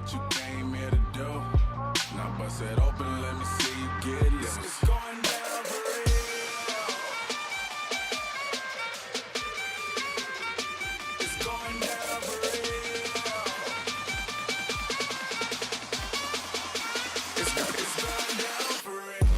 what you came here to do. Now bust it open, let me see you get loose. It's going down for real. It's going down for real. It's going down for real.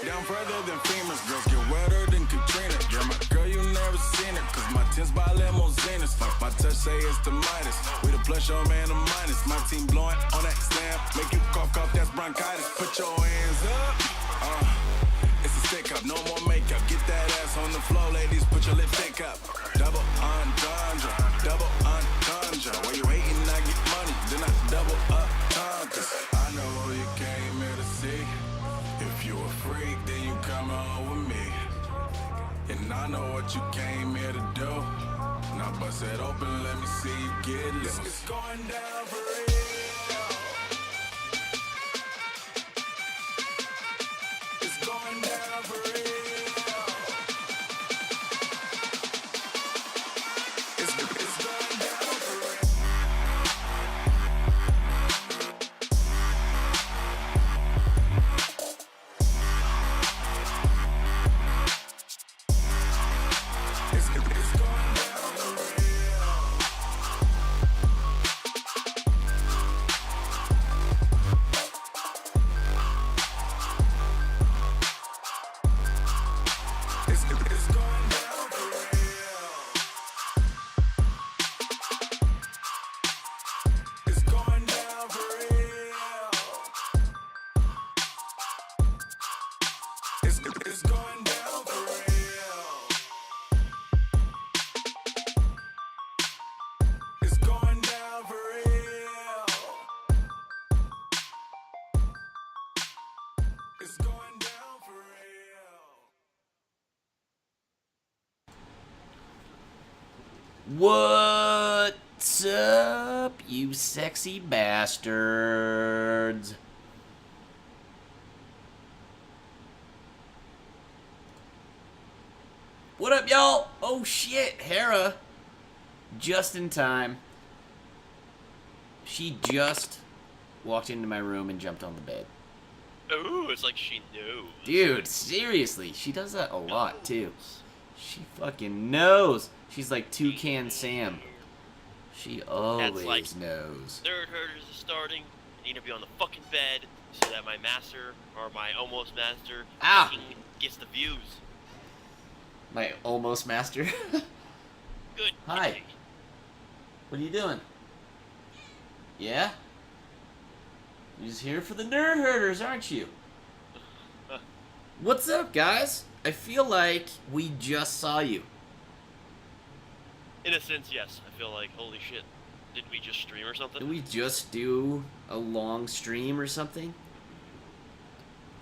Down further than famous, girls get wetter than Katrina. You're my girl, you never seen her, cause my tins by limousines. My touch say it's the Midas, we the plus your man the minus. My team blowing on that slam, make you cough, that's bronchitis. Put your hands up, it's a stick up, no more makeup. Get that ass on the floor, ladies, put your lipstick up. Double entendre, double entendre. While you hating, I get money, then I double up entendre. I know who you came here to see. If you a freak, then you come on with me. And I know what you came here to do. Now bust it open, let me see you get loose. It's going down for real. It's going down for real. It's going down for real. What's up, you sexy bastards? What up, y'all? Oh shit, Hera. Just in time. She just walked into my room and jumped on the bed. Ooh, it's like she knows. Dude, seriously, she does that a lot, too. She fucking knows. She's like Toucan Sam. She always knows. Nerd Herders is starting. I need to be on the fucking bed so that my master, or my almost master, fucking gets the views. My almost master? Good. Hi. What are you doing? Yeah? You're just here for the Nerd Herders, aren't you? What's up, guys? I feel like we just saw you. In a sense, yes. I feel like, holy shit, did we just stream or something? Did we just do a long stream or something?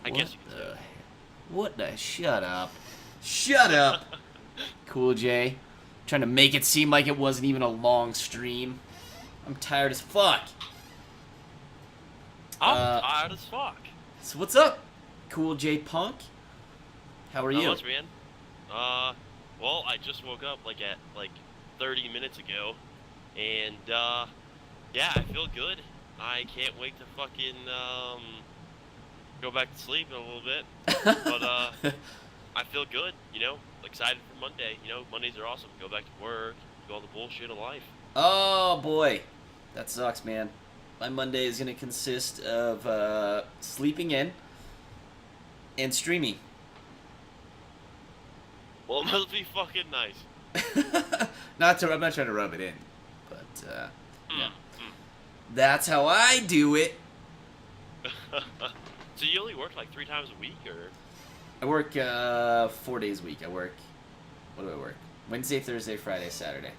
I guess you could say. What the? Shut up. Shut up! Cool J. Trying to make it seem like it wasn't even a long stream. I'm tired as fuck. I'm tired as fuck. So what's up, Cool J Punk? How are you? Not much, man. Well, I just woke up like at 30 minutes ago, and yeah, I feel good. I can't wait to fucking go back to sleep in a little bit. But I feel good, you know, excited for Monday. You know, Mondays are awesome. Go back to work, do all the bullshit of life. Oh boy, that sucks, man. My Monday is gonna consist of sleeping in and streaming. Well, it must be fucking nice. I'm not trying to rub it in, but yeah, Mm. that's how I do it. So you only work like 3 times a week, or? I work 4 days a week. What do I work? Wednesday, Thursday, Friday, Saturday.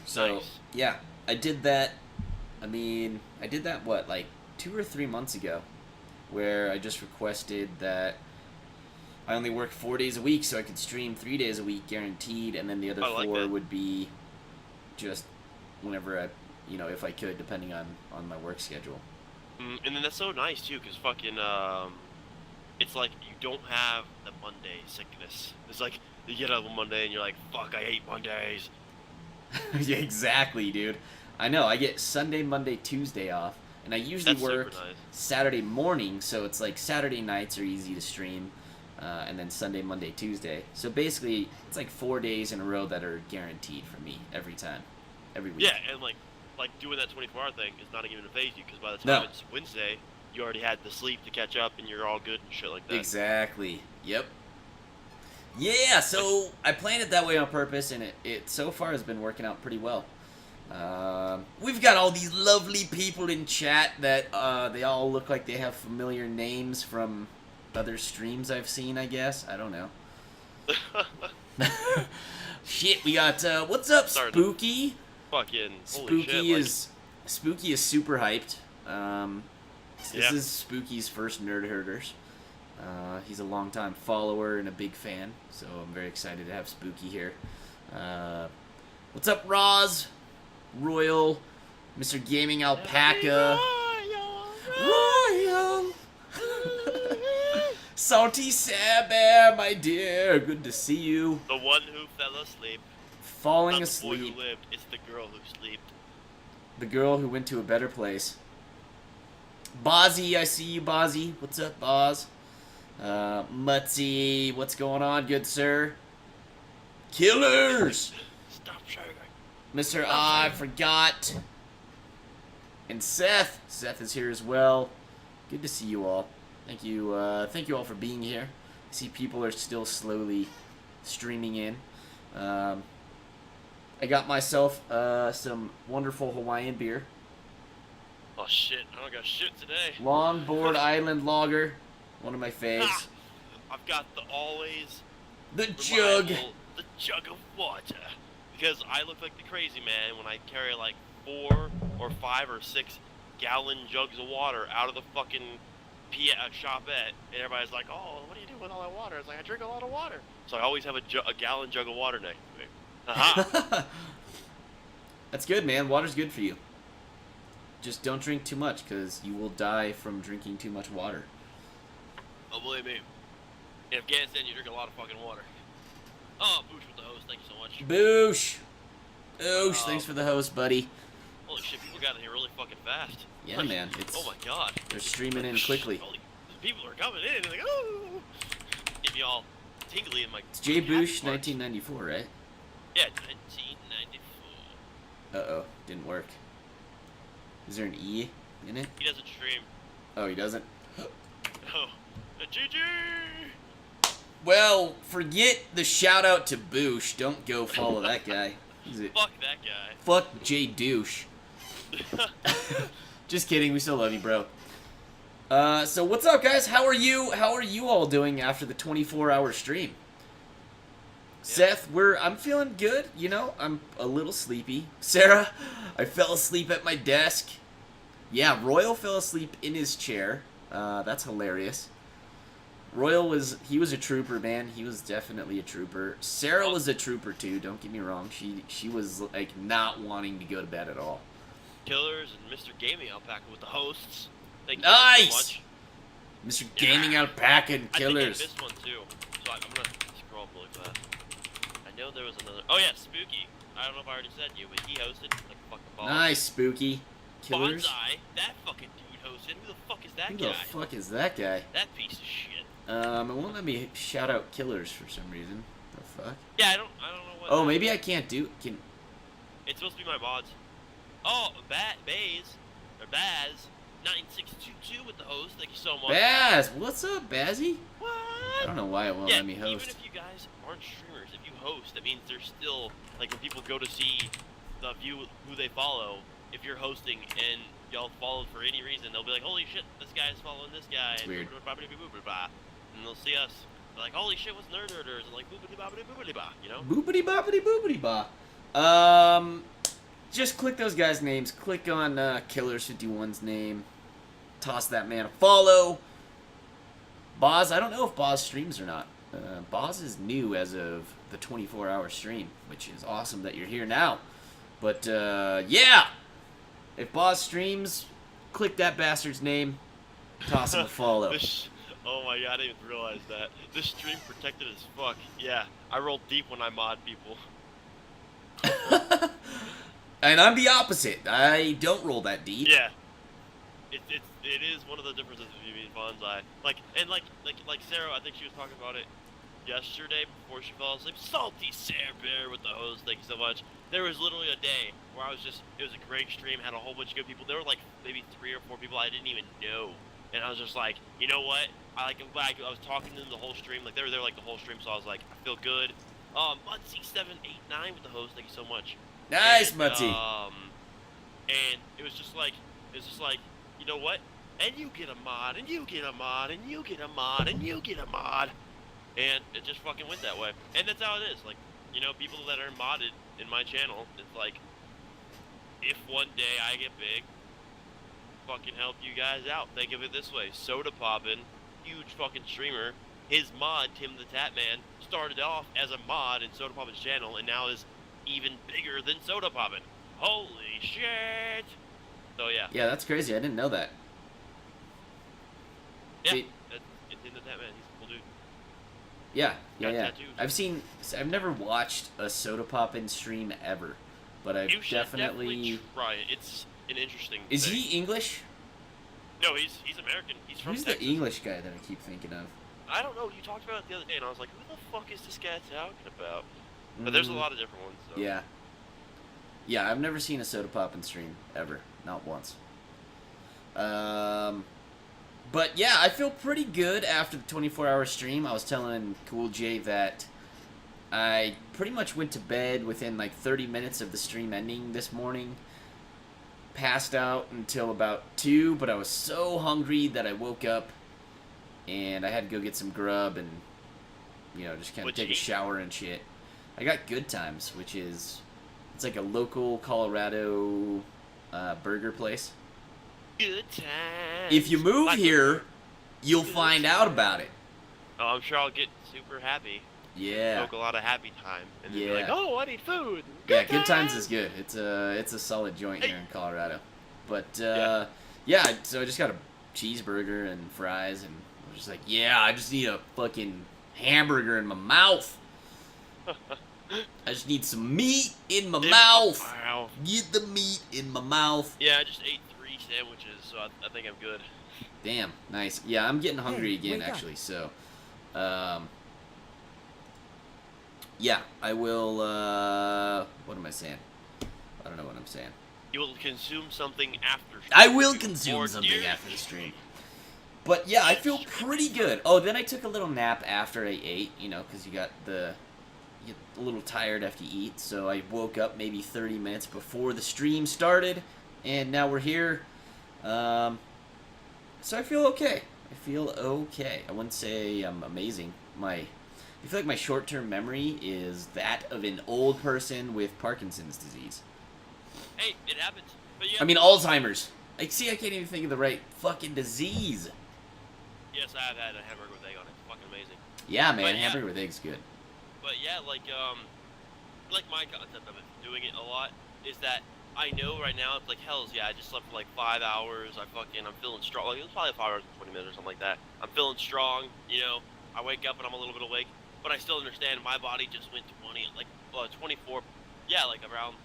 So Nice. yeah, I did that. I mean, I did that what, like 2 or 3 months ago, where I just requested that I only work 4 days a week, so I could stream 3 days a week guaranteed, and then the other I like 4 that. would be just whenever I, if I could, depending on my work schedule. And then that's so nice too, cause fucking it's like you don't have the Monday sickness. It's like you get up on Monday and you're like, fuck, I hate Mondays. Yeah, exactly, dude. I know. I get Sunday, Monday, Tuesday off, and I usually That's work super nice. Saturday morning, so it's like Saturday nights are easy to stream, and then Sunday, Monday, Tuesday. So basically, it's like 4 days in a row that are guaranteed for me every time, every week. Yeah, and like doing that 24-hour thing is not even gonna phase you, because by the No. time it's Wednesday, you already had the sleep to catch up, and you're all good and shit like that. Exactly. Yep. Yeah, so I planned it that way on purpose, and it so far has been working out pretty well. We've got all these lovely people in chat that they all look like they have familiar names from other streams I've seen, I guess. I don't know. Shit, we got, what's up, Sorry. Spooky? Fucking holy Spooky shit, like, Spooky is super hyped. This Yeah. is Spooky's first Nerd Herders. He's a longtime follower and a big fan, so I'm very excited to have Spooky here. What's up, Roz? Royal, Mr. Gaming Alpaca, Royal, Salty Sabear, my dear, good to see you. the one who fell asleep. Falling Not the boy asleep, who lived, it's the girl who slept. the girl who went to a better place. Bozzy, I see you, Bozzy. What's up, Boz? Mutsy, what's going on, good sir? Killers! Stop shaking. Mr. I forgot. And Seth. Seth is here as well. Good to see you all. Thank you all for being here. I see people are still slowly streaming in. I got myself some wonderful Hawaiian beer. Oh shit, I don't got shit today. Longboard Island Lager. One of my faves. Ah, I've got the always The jug. reliable- the jug of water. Because I look like the crazy man when I carry like 4 or 5 or 6 gallon jugs of water out of the fucking shopette, and everybody's like, "Oh, what do you do with all that water?" It's like, I drink a lot of water, so I always have a gallon jug of water next to me. Aha! That's good, man. Water's good for you. Just don't drink too much, because you will die from drinking too much water. Oh, believe me, in Afghanistan you drink a lot of fucking water. Oh, Boosh with the host, thank you so much. Boosh! Boosh, thanks for the host, buddy. Holy shit, people got in here really fucking fast. Yeah, Like, man. It's, oh my god. they're streaming in quickly. Holy, people are coming in, like, oh! Get me all tingly in my... It's Jay happy Boosh, parts. 1994, right? Yeah, 1994. Uh-oh, didn't work. Is there an E in it? He doesn't stream. Oh, he doesn't? Oh. GG! Well, forget the shout out to Boosh. Don't go follow that guy. He's a, Fuck that guy. fuck Jay Douche. Just kidding, we still love you, bro. So what's up, guys? How are you? How are you all doing after the 24-hour stream? Seth, I'm feeling good, you know? I'm a little sleepy. Sarah, I fell asleep at my desk. Yeah, Royal fell asleep in his chair. That's hilarious. Royal was a trooper, man. He was definitely a trooper. Sarah was a trooper too, don't get me wrong. She was like not wanting to go to bed at all. Killers and Mr. Gaming Alpaca with the hosts. Thank you Nice! guys so much. Mr. Gaming Alpaca and I Killers. think I missed one too. So I'm gonna scroll up really fast. I know there was another. Oh yeah, Spooky. I don't know if I already said you, but he hosted like fucking balls. Nice, Spooky. Killers. Bonsai, that fucking dude hosted. Who the fuck is that Who guy? the fuck is that guy? That piece of shit. It won't let me shout out Killers for some reason. The fuck? Yeah, I don't know what. Oh, maybe I can't do. Can It's supposed to be my mods. Oh, Baz 9622 with the host. Thank you so much. Baz? What's up, Bazzy? What? I don't know why it won't yeah, let me host. even if you guys aren't streamers, if you host, that means there's still, like, when people go to see the view who they follow, if you're hosting and y'all followed for any reason, they'll be like, holy shit, this guy's following this guy. It's weird. And they'll see us. They're like, holy shit, what's Nerd Herders? And like, boopity boppity boopity ba, you know? Boopity boppity boopity ba. Just click those guys' names. Click on Killers51's name. Toss that man a follow. Boz, I don't know if Boz streams or not. Boz is new as of the 24-hour stream, which is awesome that you're here now. But, yeah! If Boz streams, click that bastard's name. Toss him a follow. Oh my god, I didn't even realize that. This stream protected as fuck. Yeah, I roll deep when I mod people. And I'm the opposite. I don't roll that deep. Yeah. It is one of the differences between Bonsai. Like Sarah, I think she was talking about it yesterday before she fell asleep. Salty Sarah Bear with the host, thank you so much. There was literally a day where it was a great stream, had a whole bunch of good people. There were like maybe 3 or 4 people I didn't even know. And I was just like, you know what? I was talking to them the whole stream. Like, they were there like the whole stream, so I was like, I feel good. Mutsy789 with the host, thank you so much. Nice, And, Mutsy. And it was just like, you know what? And you get a mod, and you get a mod, and you get a mod, and you get a mod. And it just fucking went that way. And that's how it is. Like, you know, people that are modded in my channel, it's like, if one day I get big, fucking help you guys out. Think of it this way. Soda Poppin', huge fucking streamer, his mod, Tim the Tatman, started off as a mod in Soda Poppin's channel, and now is even bigger than Soda Poppin'. Holy shit! So yeah. Yeah, that's crazy. I didn't know that. Yeah, See, it's Tim the Tatman. He's a cool dude. yeah. Got tattoos. I've never watched a Soda Poppin' stream ever, but I've You should definitely try it. It's an interesting Is thing. he English? No, he's American. He's from Who's Texas. the English guy that I keep thinking of? I don't know. You talked about it the other day, and I was like, who the fuck is this guy talking about? But there's a lot of different ones. So. Yeah. Yeah, I've never seen a Soda Poppin' stream ever, not once. But yeah, I feel pretty good after the 24-hour stream. I was telling Cool J that I pretty much went to bed within like 30 minutes of the stream ending this morning. Passed out until about 2, but I was so hungry that I woke up and I had to go get some grub and, you know, just kind of What'd you take a eat? shower and shit. I got Good Times, which is, it's like a local Colorado burger place. Good times. If you move Like- here, you'll find out about it. Oh, I'm sure I'll get super happy. Yeah. Smoke a lot of happy time. And then be Yeah. like, oh, I need food. Yeah, Good Times is good. It's a solid joint here in Colorado. But yeah, so I just got a cheeseburger and fries, and I was just like, yeah, I just need a fucking hamburger in my mouth. I just need some meat in my mouth. Wow. Get the meat in my mouth. Yeah, I just ate 3 sandwiches, so I think I'm good. Damn, nice. Yeah, I'm getting hungry Hey, again, wake up. actually. So, yeah, I will. What am I saying? I don't know what I'm saying. You will consume something after. I will stream. consume Or something during after the stream. But yeah, I feel pretty good. Oh, then I took a little nap after I ate, you know, because you get a little tired after you eat. So I woke up maybe 30 minutes before the stream started, and now we're here. So I feel okay. I wouldn't say I'm amazing. I feel like my short-term memory is that of an old person with Parkinson's disease. Hey, it happens. But yeah. I mean, Alzheimer's. I can't even think of the right fucking disease. Yes, I have had a hamburger with egg on it. It's fucking amazing. Yeah, man, But yeah. hamburger with eggs good. But yeah, like my concept of it, doing it a lot, is that I know right now it's like, hells yeah, I just slept for like 5 hours. I'm feeling strong. Like, it was probably 5 hours and 20 minutes or something like that. I'm feeling strong. You know, I wake up and I'm a little bit awake, but I still understand my body just went 24. Yeah, like around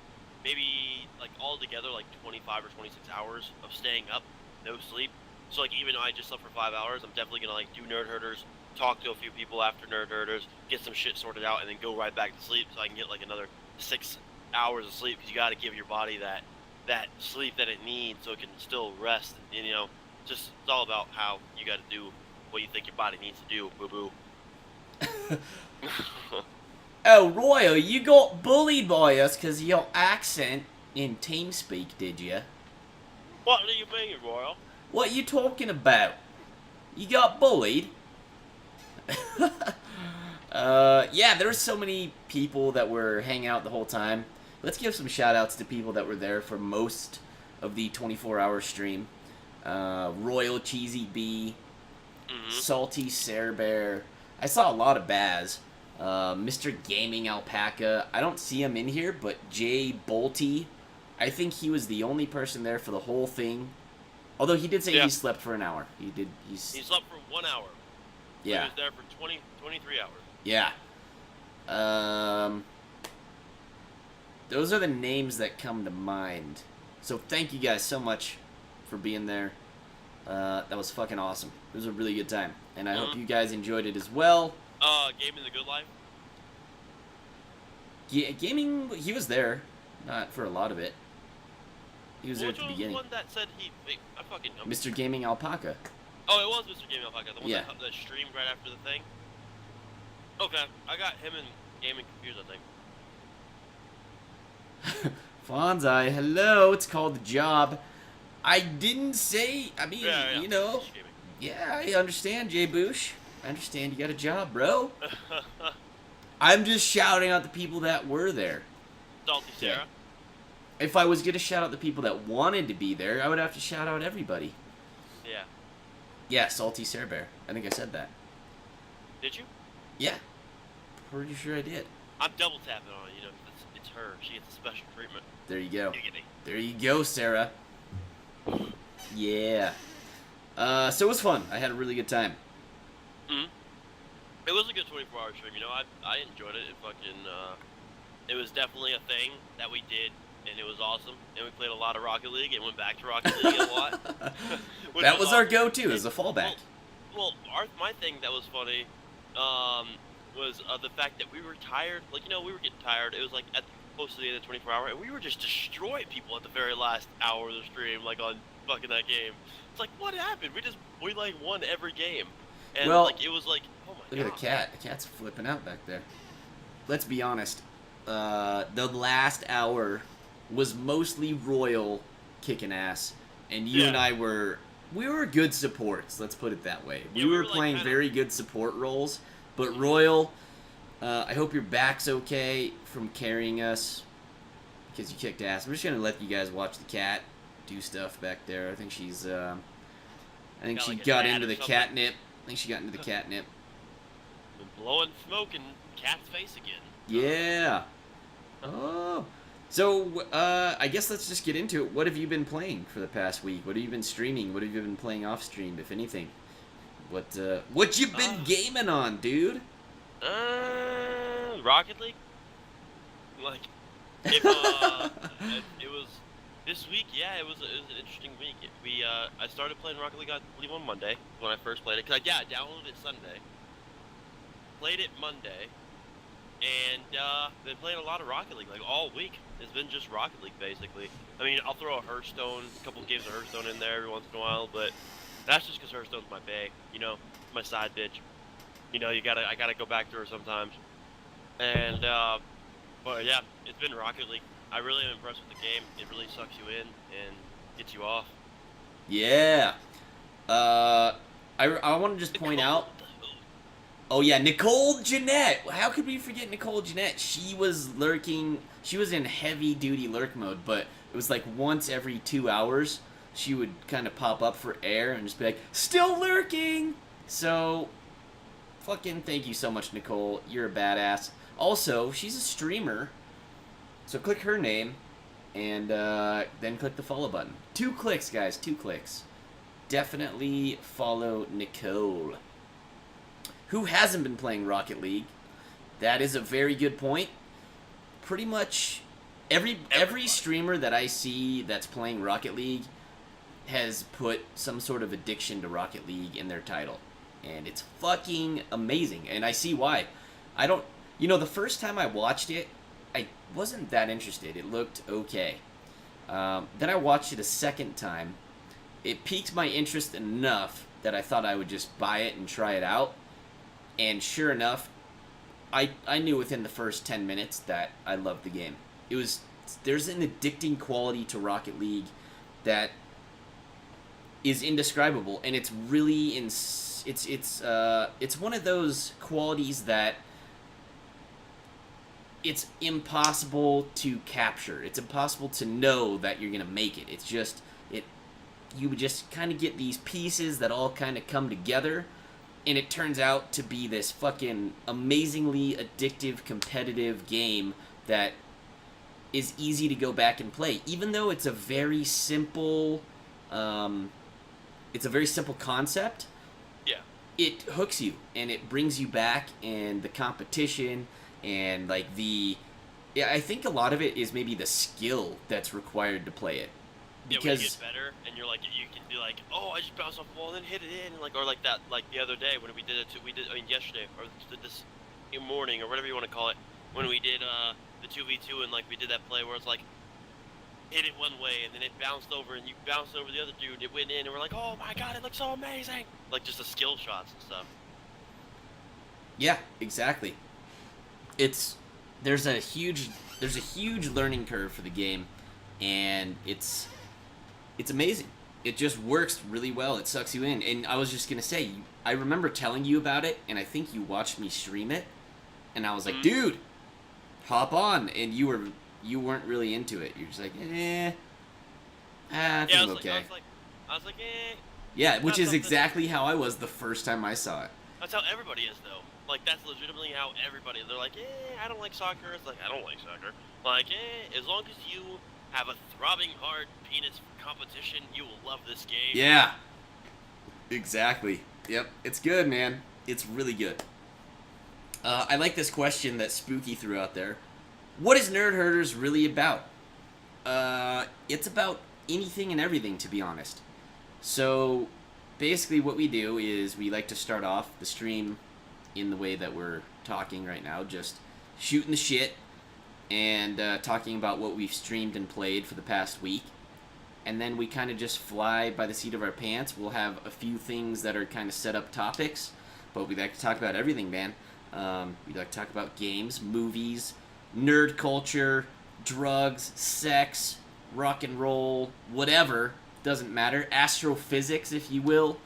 maybe like altogether like 25 or 26 hours of staying up, no sleep. So like even though I just slept for 5 hours, I'm definitely gonna like do Nerd Herders, talk to a few people after Nerd Herders, get some shit sorted out, and then go right back to sleep so I can get like another 6 hours of sleep, because you got to give your body that sleep that it needs so it can still rest. And you know, just it's all about how you got to do what you think your body needs to do. Boo boo. Oh, Royal, you got bullied by us because of your accent in TeamSpeak, did you? What do you mean, Royal? What you talking about? You got bullied? Yeah, there were so many people that were hanging out the whole time. Let's give some shout-outs to people that were there for most of the 24-hour stream. Royal Cheesy B, Salty Sare Bear. I saw a lot of Baz. Mr. Gaming Alpaca. I don't see him in here, but Jay Bolte. I think he was the only person there for the whole thing. Although he did say he slept for an hour. He slept for 1 hour. Yeah. He was there for 23 hours. Yeah. Those are the names that come to mind. So thank you guys so much for being there. That was fucking awesome. It was a really good time. And I hope you guys enjoyed it as well. Gaming the Good Life? Yeah, Gaming, he was there. Not for a lot of it. He was there at the Which beginning. one that said I fucking know. Mr. Gaming Alpaca. Oh, it was Mr. Gaming Alpaca, the one Yeah. that streamed right after the thing? Okay, I got him and Gaming confused, I think. Fonzai, hello, it's called The Job. I didn't say, I mean, Yeah. you know. Mr. Gaming. Yeah, I understand, Jay Boosh. I understand you got a job, bro. I'm just shouting out the people that were there. Salty Sarah. If I was going to shout out the people that wanted to be there, I would have to shout out everybody. Yeah. Yeah, Salty Sare Bear. I think I said that. Did you? Yeah. Pretty sure I did. I'm double tapping on it, you know, 'cause it's her. She gets a special treatment. There you go. Giggity. There you go, Sarah. Yeah. So it was fun. I had a really good time. It was a good 24-hour stream, you know. I enjoyed it. It was definitely a thing that we did, and it was awesome. And we played a lot of Rocket League and went back to Rocket League a lot. That was our go-to as a fallback. Well, my thing that was funny was the fact that we were tired. Like, you know, we were getting tired. It was like close to the end of the 24-hour, and we were just destroying people at the very last hour of the stream, like on fucking that game. It's like, what happened? We like won every game. And well, like it was like, oh my god. Look at the cat. The cat's flipping out back there. Let's be honest. The last hour was mostly Royal kicking ass, and you and I were good supports. Let's put it that way. Yeah, we were like playing very good support roles, but Royal, I hope your back's okay from carrying us because you kicked ass. I'm just gonna let you guys watch the cat do stuff back there. I think she's I think she got into the catnip. I think she got into the catnip. Been blowing smoke in Cat's face again. Yeah. Oh. So, I guess let's just get into it. What have you been playing for the past week? What have you been streaming? What have you been playing off stream, if anything? What you been gaming on, dude? Rocket League? Like, it was this week. Yeah, it was an interesting week. I started playing Rocket League, I believe, on Monday when I first played it. Cause I downloaded it Sunday, played it Monday, and been playing a lot of Rocket League like all week. It's been just Rocket League basically. I mean, I'll throw a Hearthstone, a couple games of Hearthstone in there every once in a while, but that's just because Hearthstone's my bae, you know, my side bitch. You know, I gotta go back to her sometimes. And but yeah, it's been Rocket League. I really am impressed with the game. It really sucks you in and gets you off. Yeah. I want to just point out. Oh yeah, Nicole Jeanette. How could we forget Nicole Jeanette? She was lurking. She was in heavy duty lurk mode, but it was like once every 2 hours she would kind of pop up for air and just be like, "Still lurking." So, fucking thank you so much, Nicole. You're a badass. Also, she's a streamer. So click her name, and then click the follow button. 2 clicks, guys. 2 clicks. Definitely follow Nicole. Who hasn't been playing Rocket League? That is a very good point. Pretty much every streamer that I see that's playing Rocket League has put some sort of addiction to Rocket League in their title. And it's fucking amazing. And I see why. The first time I watched it, I wasn't that interested. It looked okay. Then I watched it a second time. It piqued my interest enough that I thought I would just buy it and try it out. And sure enough, I knew within the first 10 minutes that I loved the game. There's an addicting quality to Rocket League that is indescribable, and it's really it's one of those qualities that it's impossible to capture. It's impossible to know that you're gonna make it. It's just you would just kind of get these pieces that all kind of come together, and it turns out to be this fucking amazingly addictive, competitive game that is easy to go back and play, even though it's a very simple concept. Yeah. It hooks you and it brings you back, and the competition and like I think a lot of it is maybe the skill that's required to play it. Yeah, when you Because get better, and you're like, you can be like, oh, I just bounced off the wall and then hit it in, or like that, like the other day when we did it. Yesterday or this morning or whatever you want to call it, when we did the 2v2 and like we did that play where it's like hit it one way and then it bounced over and you bounced over the other dude, it went in, and we're like, oh my god, it looks so amazing, like just the skill shots and stuff. yeah, exactly. There's a huge learning curve for the game, and it's amazing. It just works really well. It sucks you in. And I was just gonna say, I remember telling you about it, and I think you watched me stream it, and I was like, dude, hop on, and you weren't really into it. You're just like, I think I'm okay. I was like, Yeah, which not is something- exactly how I was the first time I saw it. That's how everybody is, though. Like, that's legitimately how everybody, they're like, I don't like soccer. It's like, I don't like soccer. Like, as long as you have a throbbing hard penis for competition, you will love this game. Yeah. Exactly. Yep. It's good, man. It's really good. I like this question that Spooky threw out there. What is Nerd Herders really about? It's about anything and everything, to be honest. So, basically what we do is we like to start off the stream in the way that we're talking right now, just shooting the shit and talking about what we've streamed and played for the past week. And then we kind of just fly by the seat of our pants. We'll have a few things that are kind of set up topics, but we like to talk about everything, man. We like to talk about games, movies, nerd culture, drugs, sex, rock and roll, whatever. Doesn't matter. Astrophysics, if you will.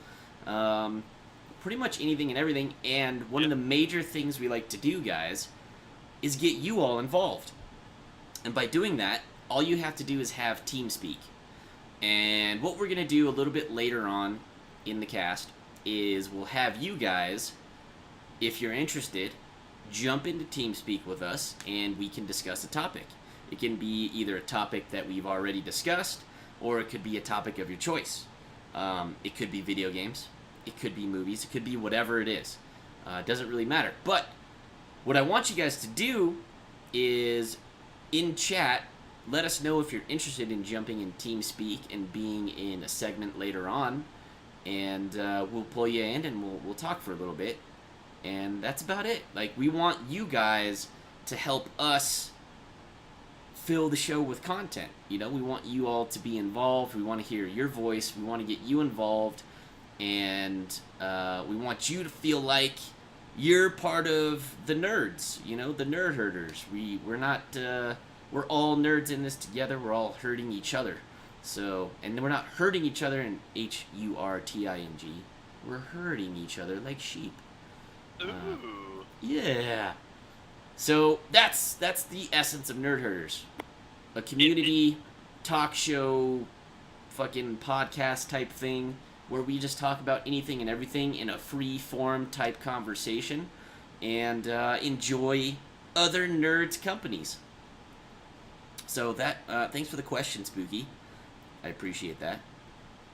Pretty much anything and everything. And one of the major things we like to do, guys, is get you all involved. And by doing that, all you have to do is have TeamSpeak. And what we're going to do a little bit later on in the cast is we'll have you guys, if you're interested, jump into TeamSpeak with us and we can discuss a topic. It can be either a topic that we've already discussed, or it could be a topic of your choice. It could be video games, it could be movies, it could be whatever it is. It doesn't really matter. But what I want you guys to do is, in chat, let us know if you're interested in jumping in TeamSpeak and being in a segment later on, and we'll pull you in and we'll talk for a little bit. And that's about it. Like, we want you guys to help us fill the show with content. You know, we want you all to be involved. We want to hear your voice. We want to get you involved. And we want you to feel like you're part of the nerds, you know, the Nerd Herders. We're not, we're all nerds in this together. We're all hurting each other. So, and we're not hurting each other in HURTING. We're hurting each other like sheep. Ooh. Yeah. So that's the essence of Nerd Herders. A community talk show, fucking podcast type thing where we just talk about anything and everything in a free form type conversation and enjoy other nerds' companies. So that thanks for the question, Spooky. I appreciate that.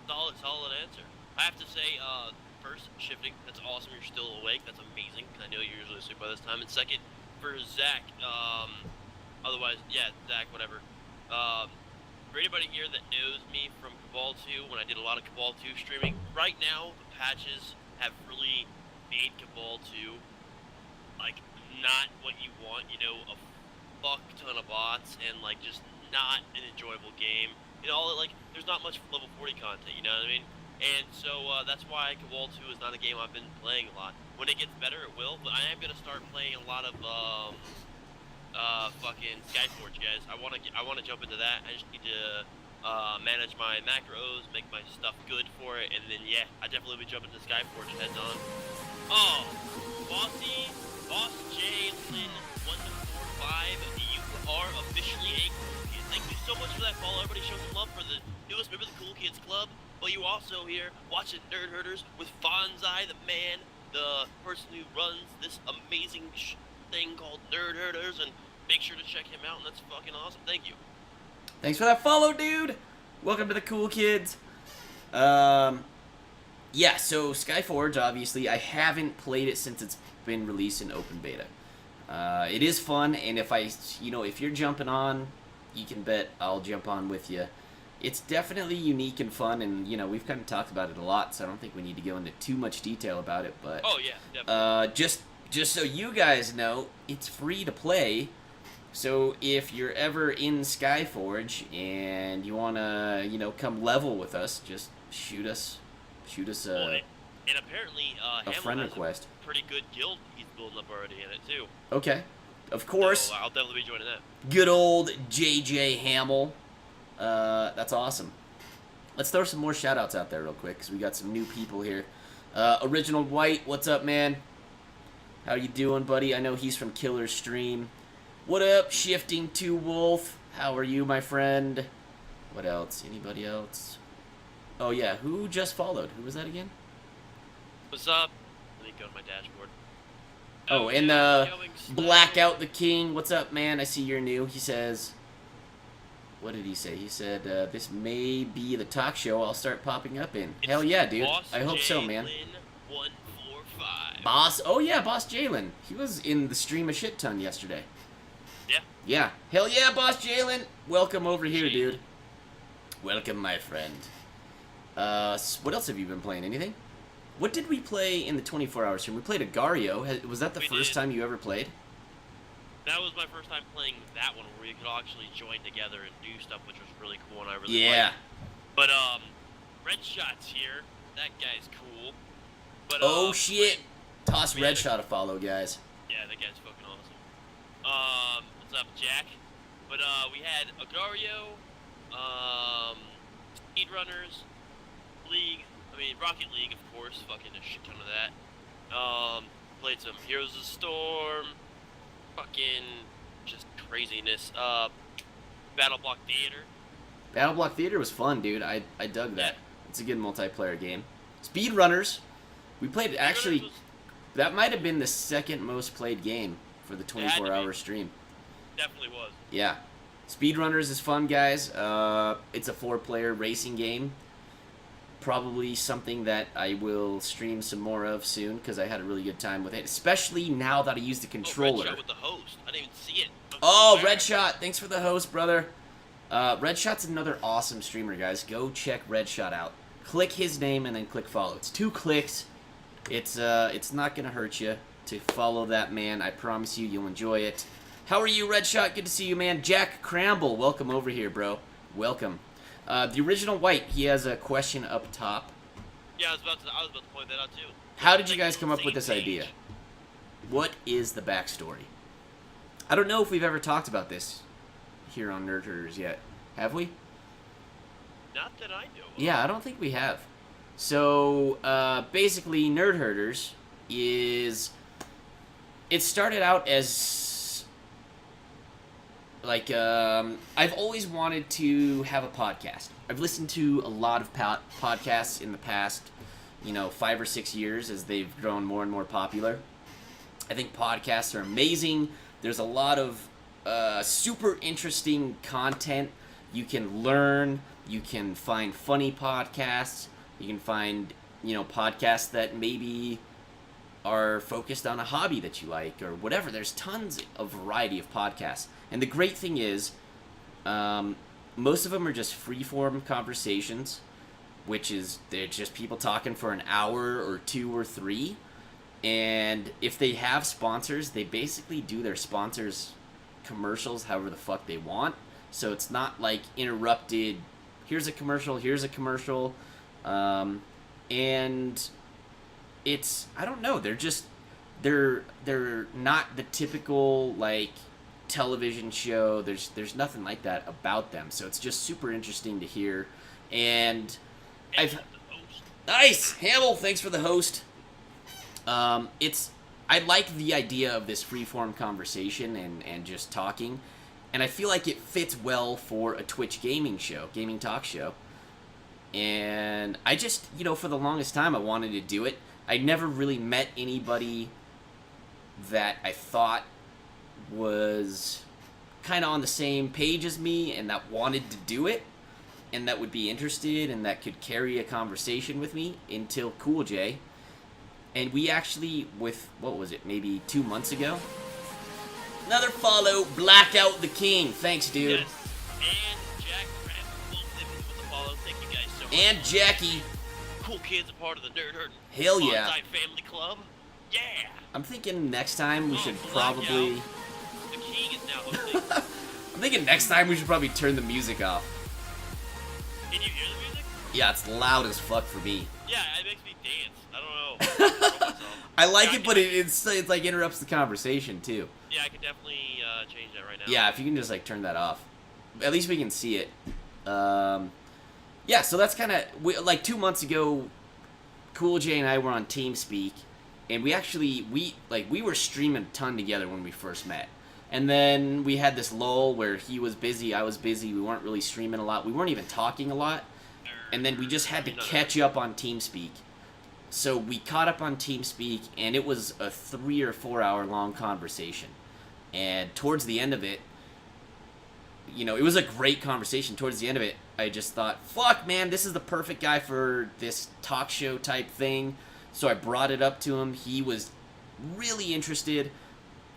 Solid answer. I have to say, first, shifting, that's awesome. You're still awake. That's amazing. I know you're usually asleep by this time. And second, for Zach, otherwise, yeah, Zach, whatever. For anybody here that knows me from Cabal 2, when I did a lot of Cabal 2 streaming, right now, the patches have really made Cabal 2, like, not what you want, you know, a fuck ton of bots, and, like, just not an enjoyable game. You know, like, there's not much level 40 content, you know what I mean? And so that's why Cabal 2 is not a game I've been playing a lot. When it gets better, it will, but I am gonna start playing a lot of fucking Skyforge, guys. I wanna jump into that. I just need to manage my macros, make my stuff good for it, and then yeah, I definitely will be jumping to Skyforge heads on. Oh, Boss Jalen 145, you are officially a cool kid. Thank you so much for that follow. Everybody show some love for the newest member of the Cool Kids Club. But you also here watching Nerd Herders with Fonzai, the man, the person who runs this amazing thing called Nerd Herders, and make sure to check him out, and that's fucking awesome. Thank you. Thanks for that follow, dude. Welcome to the Cool Kids. Yeah, so Skyforge, obviously, I haven't played it since it's been released in open beta. It is fun, and if you're jumping on, you can bet I'll jump on with you. It's definitely unique and fun, and, we've kind of talked about it a lot, so I don't think we need to go into too much detail about it, but... Oh, yeah, definitely. Just so you guys know, it's free to play, so if you're ever in Skyforge and you want to, come level with us, just shoot us and apparently, a friend has request. A pretty good guild he's building up already in it, too. Okay. Of course. So I'll definitely be joining that. Good old JJ Hamill. That's awesome. Let's throw some more shout-outs out there real quick, because we got some new people here. Original White, what's up, man? How you doing, buddy? I know he's from Killer Stream. What up, Shifting to Wolf? How are you, my friend? What else? Anybody else? Oh, yeah. Who just followed? Who was that again? What's up? Let me go to my dashboard. Oh, and Blackout the King. What's up, man? I see you're new. He says... What did he say? He said, this may be the talk show I'll start popping up in. Hell yeah, dude. I hope so, man. 145. Boss. Oh, yeah, Boss Jalen. He was in the stream a shit ton yesterday. Yeah. Yeah. Hell yeah, Boss Jalen. Welcome over here, dude. Welcome, my friend. What else have you been playing? Anything? What did we play in the 24-hour stream? We played Agario. Was that the first time you ever played? That was my first time playing that one, where we could all actually join together and do stuff, which was really cool, and I really liked. But, Red Shot's here. That guy's cool. But, oh, shit. Toss Red Shot a follow, guys. Yeah, that guy's fucking awesome. What's up, Jack? But, we had Agario, Speedrunners, Rocket League, of course, fucking a shit ton of that. Played some Heroes of the Storm, fucking just craziness. Battle Block Theater. Battle Block Theater was fun, dude. I dug that. It's a good multiplayer game. Speedrunners. We played, actually, that might have been the second most played game for the 24-hour stream. Definitely was. Yeah. Speedrunners is fun, guys. It's a 4-player racing game. Probably something that I will stream some more of soon, because I had a really good time with it, especially now that I use the controller. Red Shot with the host. I didn't even see it. Oh, Red Shot. Thanks for the host, brother. Red Shot's another awesome streamer, guys. Go check Red Shot out. Click his name and then click follow. It's 2 clicks. It's not going to hurt you to follow that man. I promise you, you'll enjoy it. How are you, Red Shot? Good to see you, man. Jack Cramble, welcome over here, bro. Welcome. The Original White, he has a question up top. Yeah, I was about to point that out, too. How did you guys come up with this idea? What is the backstory? I don't know if we've ever talked about this here on Nerd Herders yet. Have we? Not that I know of. Yeah, I don't think we have. So, basically, Nerd Herders is... It started out as... Like, I've always wanted to have a podcast. I've listened to a lot of podcasts in the past, 5 or 6 years as they've grown more and more popular. I think podcasts are amazing. There's a lot of super interesting content. You can learn. You can find funny podcasts. You can find, podcasts that maybe are focused on a hobby that you like or whatever. There's tons of variety of podcasts. And the great thing is, most of them are just free-form conversations, which is they're just people talking for an hour or 2 or 3. And if they have sponsors, they basically do their sponsors' commercials however the fuck they want. So it's not like interrupted, here's a commercial, And it's, I don't know, they're not the typical like television show. There's nothing like that about them, so it's just super interesting to hear. And I've nice Hamill, thanks for the host. I like the idea of this freeform conversation and just talking, and I feel like it fits well for a Twitch gaming talk show. And I just, for the longest time I wanted to do it. I never really met anybody that I thought was kind of on the same page as me and that wanted to do it and that would be interested and that could carry a conversation with me until Cool J. And we actually, what was it, maybe 2 months ago? Another follow, Blackout the King. Thanks, dude. Yes. And Jack Ramble with the follow. Thank you guys so much. And Jackie. Cool kids, a part of the Nerd Herd Hell yeah. Bonsai Family Club. Yeah. I'm thinking next time we should Blackout. probably... The King is now hosting. I'm thinking next time we should probably turn the music off. Can you hear the music? Yeah, it's loud as fuck for me. Yeah, it makes me dance. I don't know. I like it, but it's like interrupts the conversation too. Yeah, I could definitely change that right now. Yeah, if you can just like turn that off. At least we can see it. Yeah, so that's kind of like 2 months ago. Cool J and I were on TeamSpeak, and we were streaming a ton together when we first met. And then we had this lull where he was busy, I was busy. We weren't really streaming a lot. We weren't even talking a lot. And then we just had to catch up on TeamSpeak. So we caught up on TeamSpeak, and it was a 3 or 4 hour long conversation. And towards the end of it, it was a great conversation. Towards the end of it, I just thought, fuck, man, this is the perfect guy for this talk show type thing. So I brought it up to him. He was really interested.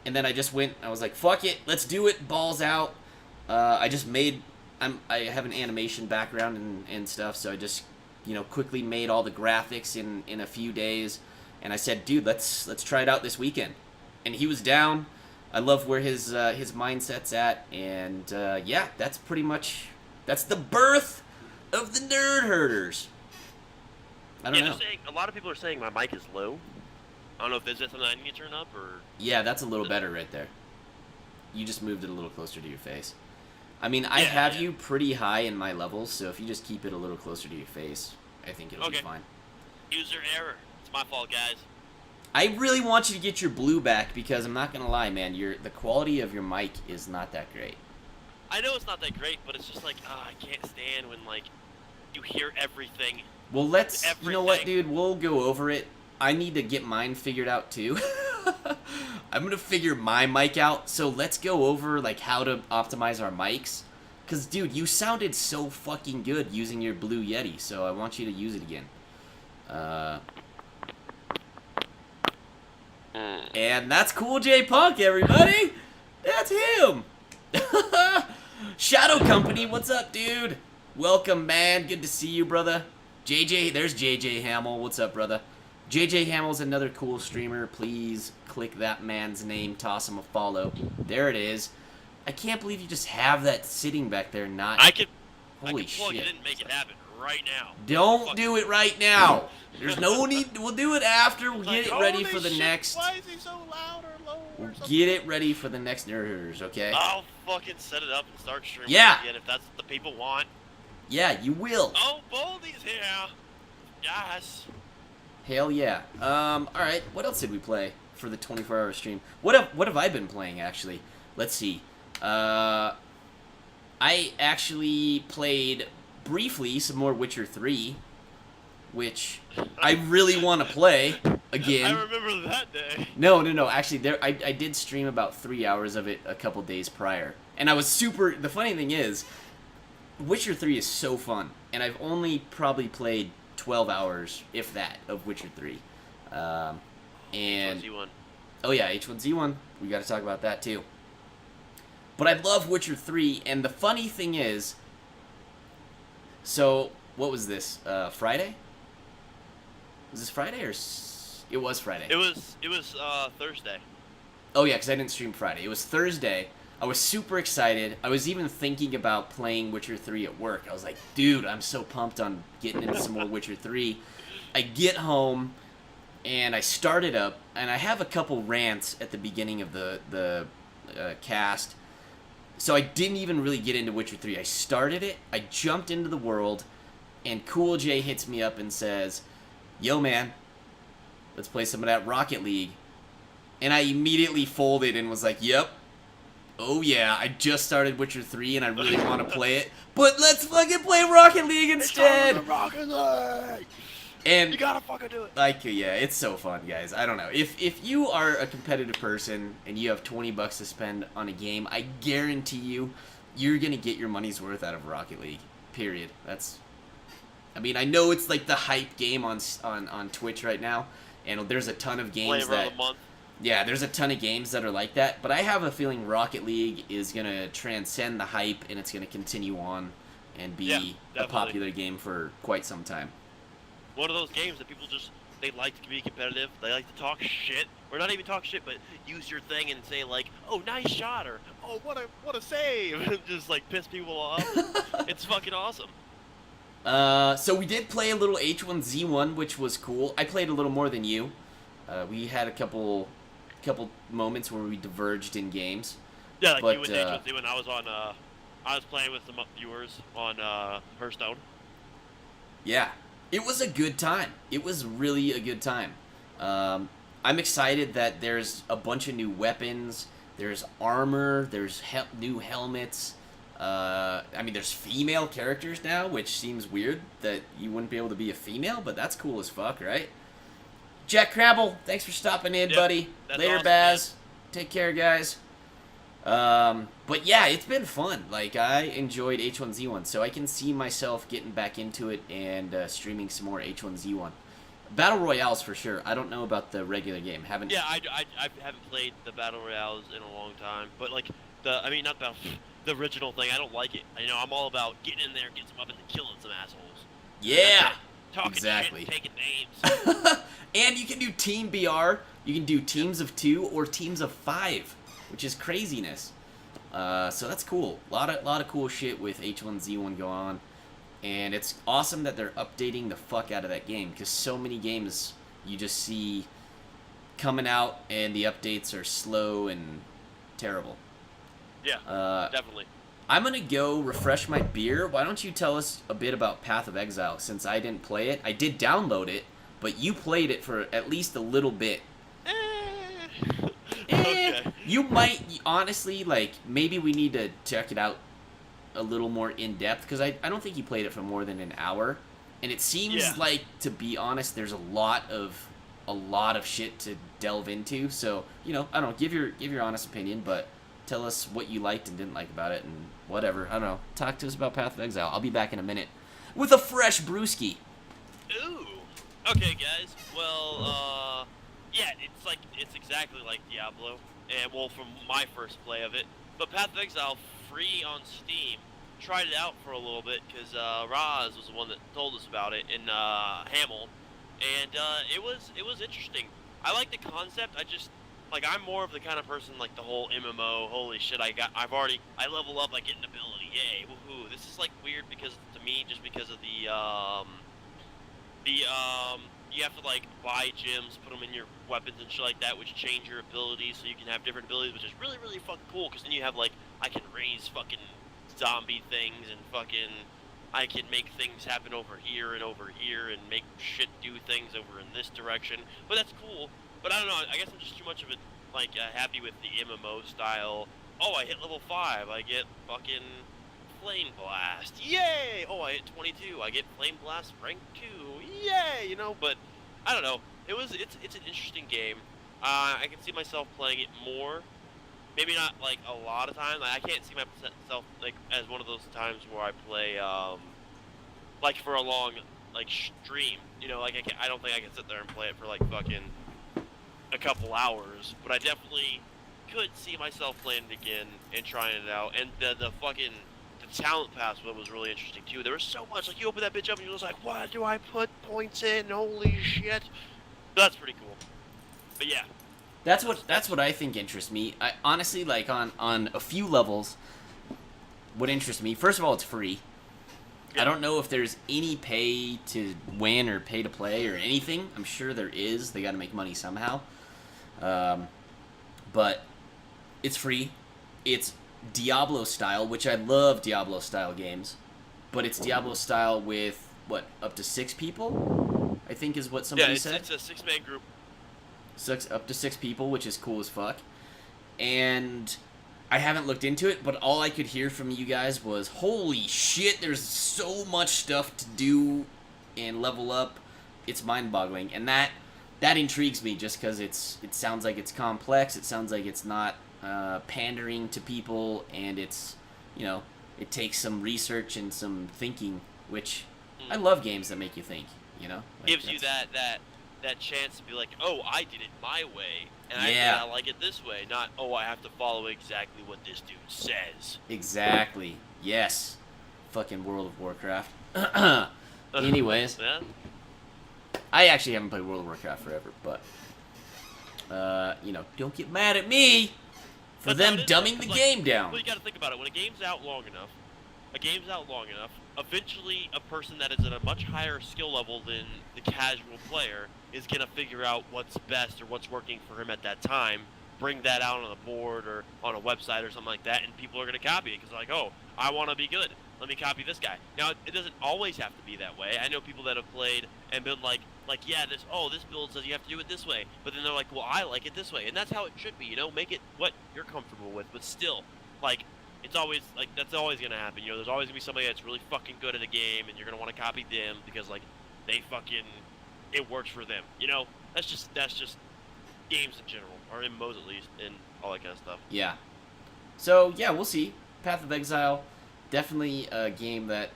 And then I just went, I was like, fuck it, let's do it, balls out. I have an animation background and stuff, so I just, quickly made all the graphics in a few days. And I said, dude, let's try it out this weekend. And he was down. I love where his mindset's at. And yeah, that's the birth of the Nerd Herders. I don't know. A lot of people are saying my mic is low. I don't know if there's something I need to turn up or... Yeah, that's a little better right there. You just moved it a little closer to your face. I mean, I have you pretty high in my levels, so if you just keep it a little closer to your face, I think it'll be fine. User error. It's my fault, guys. I really want you to get your blue back because I'm not gonna lie, man. The quality of your mic is not that great. I know it's not that great, but it's just like, I can't stand when you hear everything. Well, you know what, dude? We'll go over it. I need to get mine figured out too. I'm gonna figure my mic out. So let's go over how to optimize our mics. Cause dude, you sounded so fucking good using your Blue Yeti. So I want you to use it again. And that's Cool J Punk, everybody. That's him. Shadow Company, what's up, dude? Welcome, man. Good to see you, brother. There's JJ Hamill. What's up, brother? JJ Hamill's another cool streamer. Please click that man's name, toss him a follow. There it is. I can't believe you just have that sitting back there. Holy I could plug shit! it in and make it happen right now. Don't do it right now. There's no need. We'll do it after. We'll get it ready for the next. Why is he so loud or low? We'll get it ready for the next Nerd Herders, okay? I'll fucking set it up and start streaming again if that's what the people want. Yeah, you will. Oh, Boldy's here. Yes. Hell yeah. Alright, what else did we play for the 24-hour stream? What have I been playing, actually? Let's see. I actually played, briefly, some more Witcher 3, which I really want to play again. I remember that day. No. Actually, I did stream about 3 hours of it a couple days prior. And I was the funny thing is, Witcher 3 is so fun. And I've only probably played 12 hours, if that, of Witcher 3. And H1Z1. Oh yeah, H1Z1. We got to talk about that too. But I love Witcher 3, and the funny thing is, so what was this? Friday? Was this Friday or? It was Friday. It was Thursday. Oh yeah, because I didn't stream Friday. It was Thursday. I was super excited. I was even thinking about playing Witcher 3 at work. I was like, dude, I'm so pumped on getting into some more Witcher 3. I get home, and I start it up, and I have a couple rants at the beginning of the cast. So I didn't even really get into Witcher 3. I started it, I jumped into the world, and Cool J hits me up and says, yo, man, let's play some of that Rocket League. And I immediately folded and was like, yep. Oh yeah, I just started Witcher 3 and I really want to play it, but let's fucking play Rocket League instead! Rocket League! And You gotta fucking do it! like, yeah, it's so fun, guys. I don't know. If you are a competitive person and you have $20 to spend on a game, I guarantee you're gonna get your money's worth out of Rocket League. Period. I mean, I know it's like the hype game on Twitch right now, and there's a ton of games Flavor of the month. yeah, there's a ton of games that are like that, but I have a feeling Rocket League is going to transcend the hype, and it's going to continue on and be a definitely. popular game for quite some time. One of those games that people just, they like to be competitive, they like to talk shit, or not even talk shit, but use your thing and say like, oh, nice shot, or oh, what a save, just like piss people off. It's fucking awesome. So we did play a little H1Z1, which was cool. I played a little more than you. We had a couple moments where we diverged in games. Yeah, like but, you and H1Z when I was playing with some viewers on Hearthstone. Yeah, it was a good time. It was really a good time. I'm excited that there's a bunch of new weapons. There's armor. There's new helmets. I mean, there's female characters now, which seems weird that you wouldn't be able to be a female, but that's cool as fuck, right? Jack Crabble, thanks for stopping in, buddy. Later, awesome, Baz. Take care, guys. But yeah, it's been fun. Like, I enjoyed H1Z1, so I can see myself getting back into it and streaming some more H1Z1. Battle Royales for sure. I don't know about the regular game. Yeah, I haven't played the Battle Royales in a long time, but like the original thing, I don't like it. You know, I'm all about getting in there, getting some weapons, and killing some assholes. Yeah, Talking exactly. shit, taking names. And you can do Team BR. You can do teams of 2 or teams of 5, which is craziness. So that's cool. Lot of cool shit with H1Z1 going on. And it's awesome that they're updating the fuck out of that game, because so many games you just see coming out and the updates are slow and terrible. Yeah, definitely. I'm going to go refresh my beer. Why don't you tell us a bit about Path of Exile, since I didn't play it. I did download it, but you played it for at least a little bit. Okay. You might, honestly, like, maybe we need to check it out a little more in depth, because I don't think you played it for more than an hour, and it seems like, to be honest, there's a lot of shit to delve into. So, you know, I don't know, give your honest opinion, but tell us what you liked and didn't like about it, and whatever. I don't know. Talk to us about Path of Exile. I'll be back in a minute with a fresh brewski. Ooh. Okay, guys. Well, yeah, it's exactly like Diablo, and well, from my first play of it. But Path of Exile, free on Steam. Tried it out for a little bit because Roz was the one that told us about it in Hamel, and it was interesting. I like the concept. I'm more of the kind of person like the whole MMO. Holy shit! I level up. I get an ability. Yay! Woohoo! This is like weird because to me, just because of the you have to like buy gems, put them in your weapons and shit like that, which change your abilities so you can have different abilities, which is really really fucking cool. Because then you have like I can raise fucking zombie things and fucking I can make things happen over here and make shit do things over in this direction. But that's cool. But I don't know, I guess I'm just too much of it, like, happy with the MMO style. Oh, I hit level 5, I get fucking Flame Blast. Yay! Oh, I hit 22, I get Flame Blast rank 2. Yay! You know, but, I don't know. It's an interesting game. I can see myself playing it more. Maybe not, like, a lot of times. Like, I can't see myself, like, as one of those times where I play, like, for a long, like, stream. You know, like, I don't think I can sit there and play it for, like, fucking a couple hours, but I definitely could see myself playing it again and trying it out. And the talent pass one was really interesting too. There was so much, like you open that bitch up and you're just like, what do I put points in? Holy shit. That's pretty cool. But yeah, That's what I think interests me. I honestly, like, on a few levels, what interests me. First of all, it's free. I don't know if there's any pay to win or pay to play or anything. I'm sure there is. They got to make money somehow. But it's free. It's Diablo style, which I love Diablo style games. But it's Diablo style with, what, up to 6 people? I think is what somebody said. It's a 6-man group. Up to 6 people, which is cool as fuck. And I haven't looked into it, but all I could hear from you guys was, holy shit, there's so much stuff to do and level up. It's mind-boggling. And that intrigues me just because it sounds like it's complex. It sounds like it's not pandering to people, and it's, you know, it takes some research and some thinking, which I love games that make you think, you know? Like, gives you that chance to be like, oh, I did it my way, and I like it this way, not, oh, I have to follow exactly what this dude says. Exactly. Yes. Fucking World of Warcraft. Anyways. Yeah? I actually haven't played World of Warcraft forever, but, you know, don't get mad at me for But them that is, dumbing the like, game down. Well, you gotta think about it. When a game's out long enough, eventually a person that is at a much higher skill level than the casual player is gonna figure out what's best or what's working for him at that time, bring that out on a board or on a website or something like that, and people are gonna copy it because like, oh, I want to be good. Let me copy this guy. Now, it doesn't always have to be that way. I know people that have played and been like, yeah, this build says you have to do it this way, but then they're like, well, I like it this way, and that's how it should be. You know, make it what you're comfortable with, but still, like, it's always like that's always gonna happen. You know, there's always gonna be somebody that's really fucking good at a game, and you're gonna want to copy them because like they fucking it works for them. You know, that's just games in general, or MMOs at least, and all that kind of stuff. Yeah. So, yeah, we'll see. Path of Exile, definitely a game that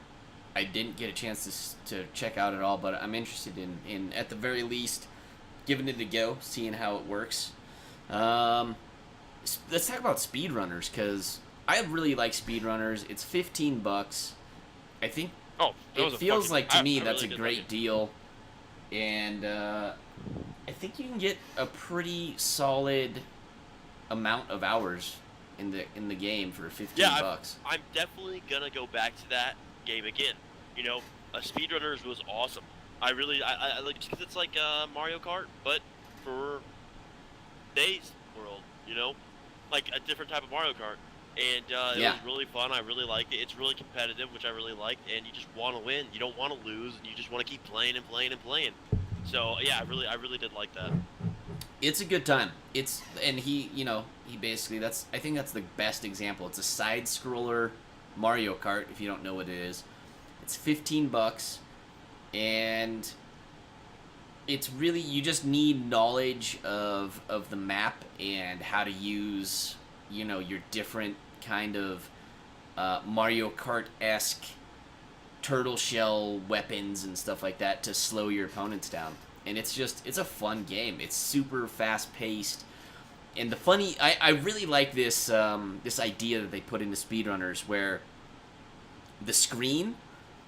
I didn't get a chance to check out at all, but I'm interested in at the very least, giving it a go, seeing how it works. Let's talk about speedrunners, because I really like speedrunners. It's $15. I think it feels like, to me, that's a great deal. And I think you can get a pretty solid amount of hours in the game for $15. I'm definitely gonna go back to that game again. You know, Speedrunners was awesome. I like just because it's like Mario Kart, but for today's world. You know, like a different type of Mario Kart. And it was really fun. I really liked it. It's really competitive, which I really liked. And you just want to win. You don't want to lose. And you just want to keep playing and playing and playing. So yeah, I really did like that. It's a good time. He basically I think that's the best example. It's a side scroller Mario Kart. If you don't know what it is, it's $15, and it's really, you just need knowledge of the map and how to use, you know, your different kind of Mario Kart-esque turtle shell weapons and stuff like that to slow your opponents down. And it's a fun game. It's super fast-paced. And I really like this this idea that they put into speedrunners where the screen,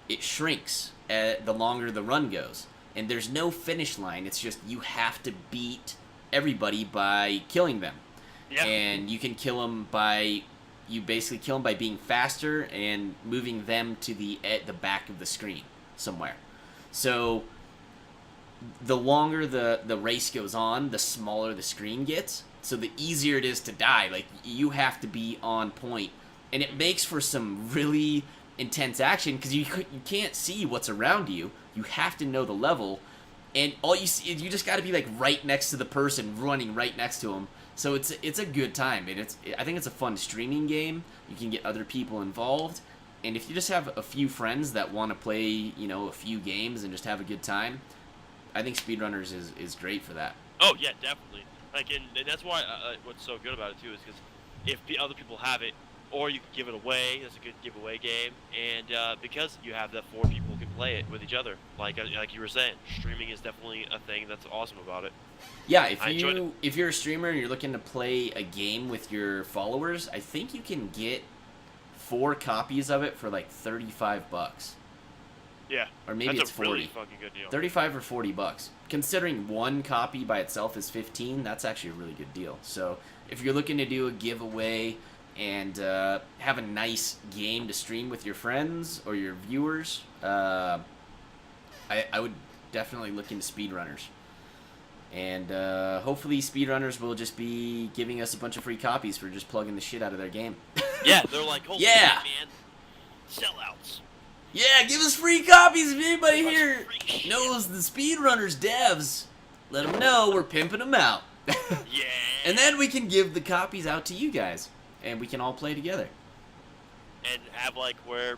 it shrinks the longer the run goes. And there's no finish line. It's just you have to beat everybody by killing them. Yeah. And you can kill them by being faster and moving them to the back of the screen somewhere. So the longer the race goes on, the smaller the screen gets. So the easier it is to die. Like, you have to be on point. And it makes for some really intense action because you can't see what's around you. You have to know the level. And all you see, you just got to be like right next to the person, running right next to them. So it's a good time, and I think it's a fun streaming game. You can get other people involved, and if you just have a few friends that want to play, you know, a few games and just have a good time, I think Speedrunners is great for that. Oh yeah, definitely. Like, and that's why what's so good about it too is because if the other people have it, or you can give it away, that's a good giveaway game, and because you have that 4 people who can play it with each other, like you were saying, streaming is definitely a thing that's awesome about it. Yeah, if you're a streamer and you're looking to play a game with your followers, I think you can get 4 copies of it for like $35. Yeah. Or maybe That's it's a really 40. fucking good deal. 35 or $40. Considering one copy by itself is 15, that's actually a really good deal. So if you're looking to do a giveaway and have a nice game to stream with your friends or your viewers, I would definitely look into speedrunners. And hopefully speedrunners will just be giving us a bunch of free copies for just plugging the shit out of their game. Yeah, they're like, holy Yeah. shit, man. Sellouts. Yeah, give us free copies if anybody Give us here free shit. knows the speedrunners devs. Let them know we're pimping them out. Yeah. And then we can give the copies out to you guys, and we can all play together. And have, like, where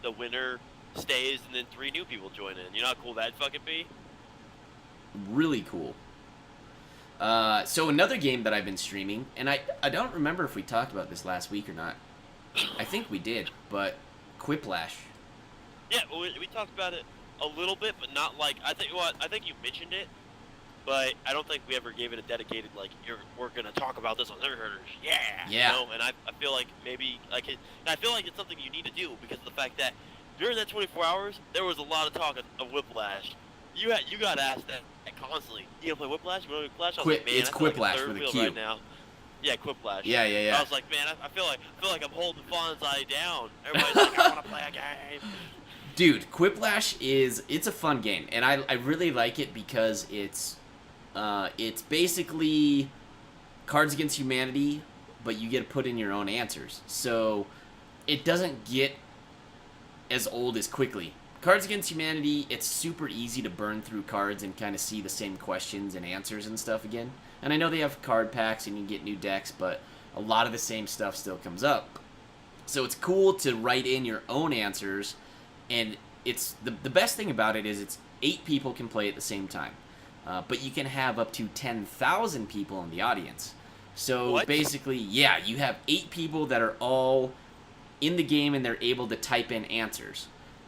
the winner stays and then 3 new people join in. You know how cool that'd fucking be? Really cool. So another game that I've been streaming, and I don't remember if we talked about this last week or not. I think we did, but Quiplash. Yeah, we talked about it a little bit, but not like, I think you mentioned it, but I don't think we ever gave it a dedicated, like, we're gonna talk about this on Nerd Herders. Yeah. Yeah. You know? And I feel like maybe, like, I feel like it's something you need to do because of the fact that during that 24 hours, there was a lot of talk of Whiplash. You got asked that constantly. You gonna play Whiplash? You wanna play Whiplash? I was like, man, It's I feel like Quiplash in third with a wheel Q. right now. Yeah, Quiplash. Yeah. I was like, man, I feel like I'm holding Fonzie down. Everybody's like, I wanna play a game. Dude, Quiplash it's a fun game, and I really like it because it's basically Cards Against Humanity, but you get to put in your own answers. So it doesn't get as old as quickly. Cards Against Humanity, it's super easy to burn through cards and kind of see the same questions and answers and stuff again. And I know they have card packs and you can get new decks, but a lot of the same stuff still comes up. So it's cool to write in your own answers, and it's the best thing about it is it's 8 people can play at the same time. But you can have up to 10,000 people in the audience. So What? basically, yeah, you have 8 people that are all in the game and they're able to type in answers.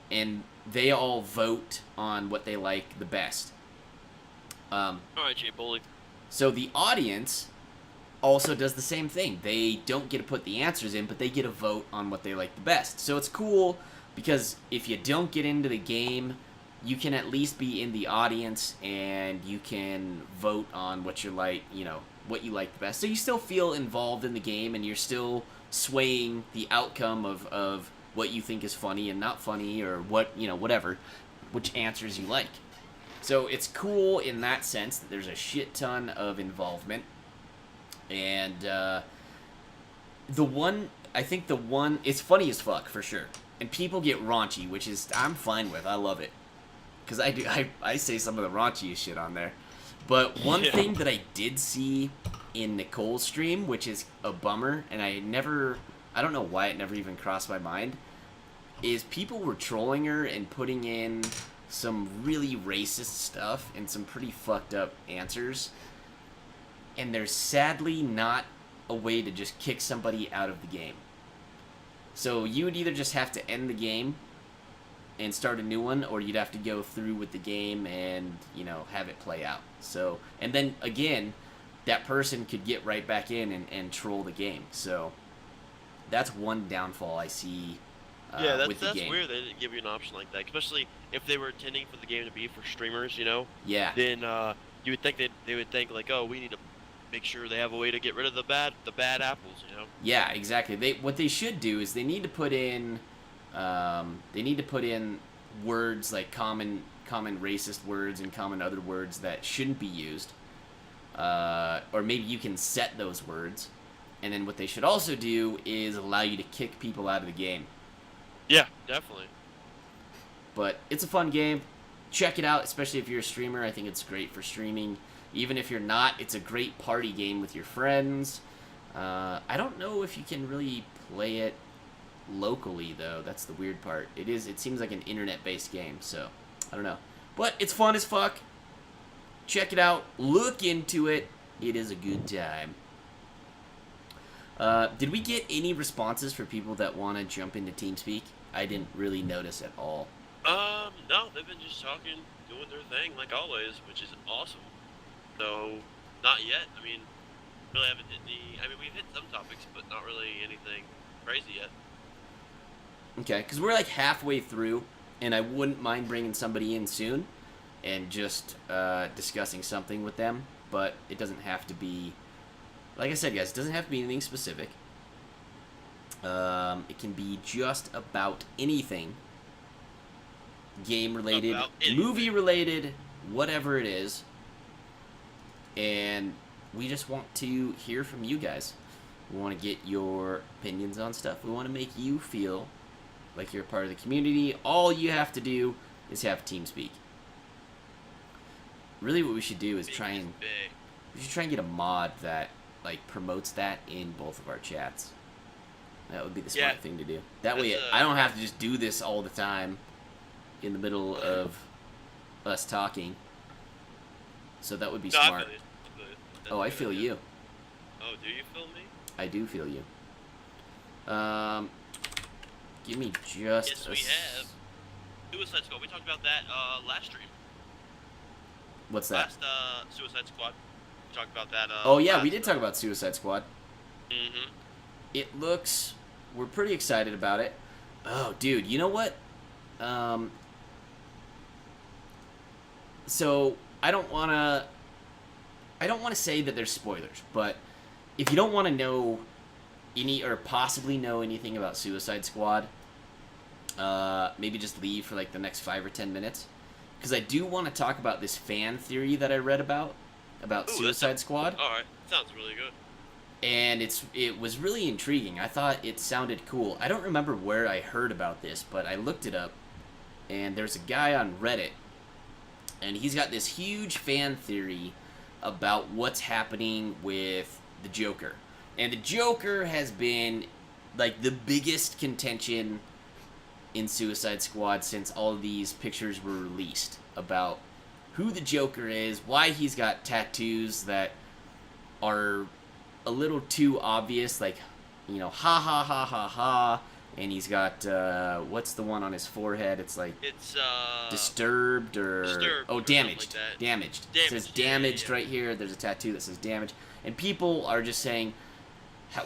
And they all vote on what they like the best. Alright, Jay Bully. So the audience also does the same thing. They don't get to put the answers in, but they get to vote on what they like the best. So it's cool because if you don't get into the game, you can at least be in the audience and you can vote on what you like, what you like the best. So you still feel involved in the game and you're still swaying the outcome of what you think is funny and not funny, or whatever, which answers you like. So it's cool in that sense that there's a shit ton of involvement. And it's funny as fuck for sure. And people get raunchy, which is, I'm fine with. I love it. Because I say some of the raunchiest shit on there. But one thing that I did see in Nicole's stream, which is a bummer, and I don't know why it never even crossed my mind, is people were trolling her and putting in some really racist stuff and some pretty fucked up answers. And there's sadly not a way to just kick somebody out of the game. So you would either just have to end the game and start a new one, or you'd have to go through with the game and, have it play out. So, and then again, that person could get right back in and troll the game. So that's one downfall I see with the that's game. weird. They didn't give you an option like that, especially if they were intending for the game to be for streamers. Yeah. Then you would think they would think like, oh, we need to make sure they have a way to get rid of the bad apples. Yeah, exactly. What they should do is they need to put in words like common racist words and common other words that shouldn't be used. Or maybe you can set those words. And then what they should also do is allow you to kick people out of the game. Yeah, definitely. But it's a fun game. Check it out, especially if you're a streamer. I think it's great for streaming. Even if you're not, it's a great party game with your friends. I don't know if you can really play it locally, though. That's the weird part. It seems like an internet-based game, so I don't know. But it's fun as fuck. Check it out. Look into it. It is a good time. Did we get any responses for people that want to jump into TeamSpeak? I didn't really notice at all. No, they've been just talking, doing their thing like always, which is awesome. So, not yet. I mean, really haven't hit we've hit some topics, but not really anything crazy yet. Okay, because we're like halfway through. and I wouldn't mind bringing somebody in soon and just discussing something with them, but it doesn't have to be, like I said, guys, it doesn't have to be anything specific. It can be just about anything, game related, movie related, whatever it is, and we just want to hear from you guys. We want to get your opinions on stuff. We want to make you feel like you're a part of the community. All you have to do is have TeamSpeak. Really, what we should do is try and get a mod that like promotes that in both of our chats. That would be the smart thing to do. That way, I don't have to just do this all the time in the middle of us talking. So that would be smart. I feel you. Oh, do you feel me? I do feel you. Give me just. Yes, we have. Suicide Squad. We talked about that last stream. What's that? Last Suicide Squad. We talked about that. Oh yeah, we did talk about Suicide Squad. Mhm. It looks. We're pretty excited about it. Oh, dude, you know what? So I don't wanna say that there's spoilers, but if you don't want to know any or possibly know anything about Suicide Squad, maybe just leave for like the next 5 or 10 minutes, because I do want to talk about this fan theory that I read about Suicide Squad. All right, sounds really good. And it was really intriguing. I thought it sounded cool. I don't remember where I heard about this, but I looked it up, and there's a guy on Reddit, and he's got this huge fan theory about what's happening with the Joker. And the Joker has been like the biggest contention in Suicide Squad since all of these pictures were released about who the Joker is, why he's got tattoos that are a little too obvious, like, you know, ha ha ha ha ha, and he's got, what's the one on his forehead? It's like, it's, Disturbed, or, Disturbed, oh, or Damaged, like that. Damaged. It says Damaged right here, there's a tattoo that says Damaged, and people are just saying,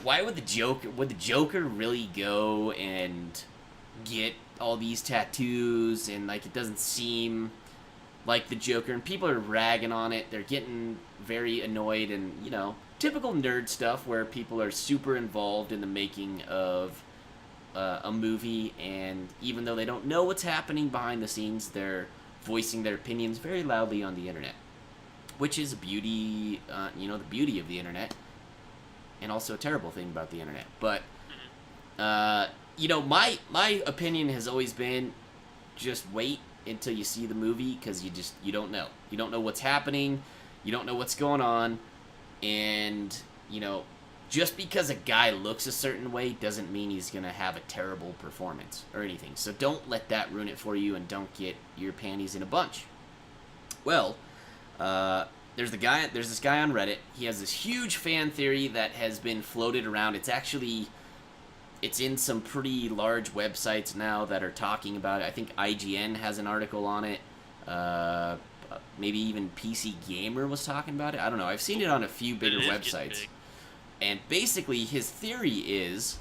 why would the Joker really go and get all these tattoos, and, like, it doesn't seem like the Joker, and people are ragging on it, they're getting very annoyed, and, you know, typical nerd stuff where people are super involved in the making of a movie, and even though they don't know what's happening behind the scenes, they're voicing their opinions very loudly on the internet, which is a beauty, the beauty of the internet, and also a terrible thing about the internet. But, my opinion has always been, just wait until you see the movie, because you don't know. You don't know what's happening, you don't know what's going on, and, just because a guy looks a certain way doesn't mean he's going to have a terrible performance or anything. So don't let that ruin it for you, and don't get your panties in a bunch. Well, there's this guy on Reddit. He has this huge fan theory that has been floated around. It's in some pretty large websites now that are talking about it. I think IGN has an article on it. Maybe even PC Gamer was talking about it. I don't know. I've seen it on a few bigger websites. And basically, his theory is,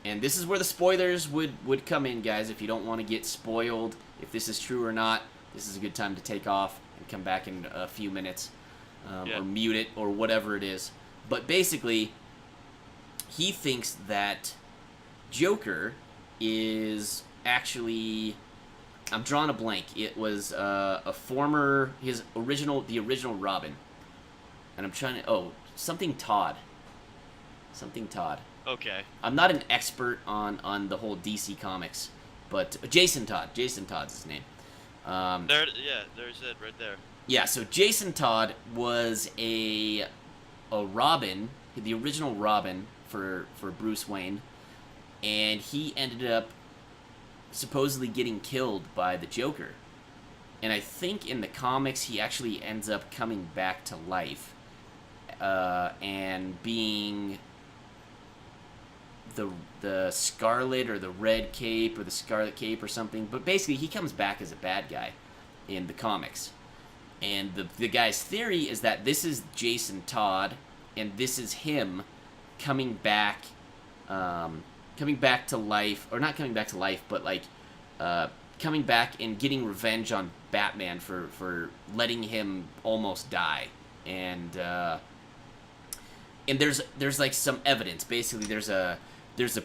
and this is where the spoilers would come in, guys. If you don't want to get spoiled, if this is true or not, this is a good time to take off and come back in a few minutes, or mute it, or whatever it is. But basically, he thinks that Joker is actually, I'm drawing a blank. It was the original Robin, and I'm trying to, something Todd. Okay. I'm not an expert on the whole DC comics, but Jason Todd. Jason Todd's his name. There's it right there. Yeah, so Jason Todd was a Robin, the original Robin for Bruce Wayne, and he ended up supposedly getting killed by the Joker. And I think in the comics he actually ends up coming back to life, and being the Scarlet or the Red Cape or the Scarlet Cape or something. But basically he comes back as a bad guy in the comics. And the guy's theory is that this is Jason Todd, and this is him coming back to life, or not coming back to life, but like coming back and getting revenge on Batman for letting him almost die, and there's like some evidence. Basically, there's a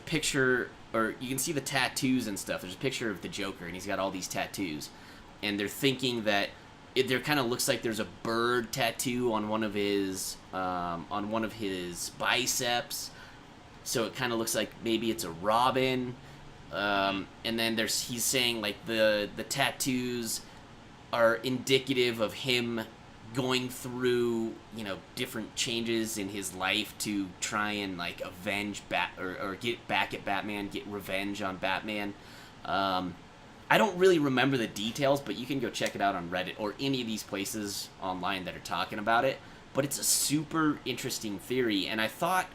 picture, or you can see the tattoos and stuff. There's a picture of the Joker, and he's got all these tattoos, and they're thinking that there kind of looks like there's a bird tattoo on one of his biceps, so it kind of looks like maybe it's a Robin. And then he's saying like the tattoos are indicative of him going through, you know, different changes in his life to try and like avenge or get back at Batman, get revenge on Batman. I don't really remember the details, but you can go check it out on Reddit or any of these places online that are talking about it. But it's a super interesting theory, and I thought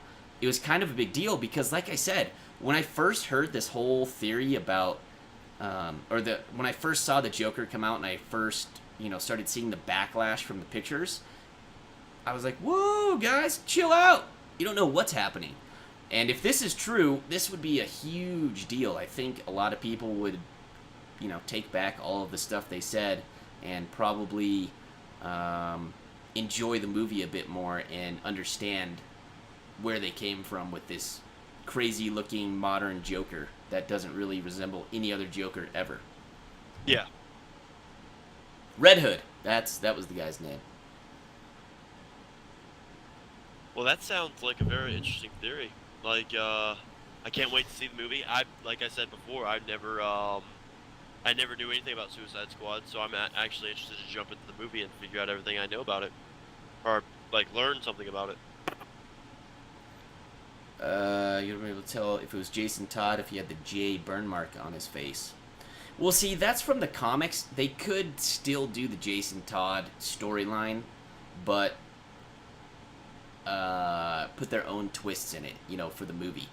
it was kind of a big deal because, like I said, when I first heard this whole theory about, when I first saw the Joker come out and I first, you know, started seeing the backlash from the pictures, I was like, whoa, guys, chill out. You don't know what's happening. And if this is true, this would be a huge deal. I think a lot of people would, you know, take back all of the stuff they said and probably enjoy the movie a bit more and understand where they came from with this crazy looking modern Joker that doesn't really resemble any other Joker ever. Yeah. Red Hood. That was the guy's name. Well, that sounds like a very interesting theory. Like, I can't wait to see the movie. Like I said before, I never knew anything about Suicide Squad, so I'm actually interested to jump into the movie and figure out everything I know about it, or like learn something about it. You'll be able to tell if it was Jason Todd if he had the J burn mark on his face. Well, see, that's from the comics. They could still do the Jason Todd storyline, but put their own twists in it, you know, for the movie.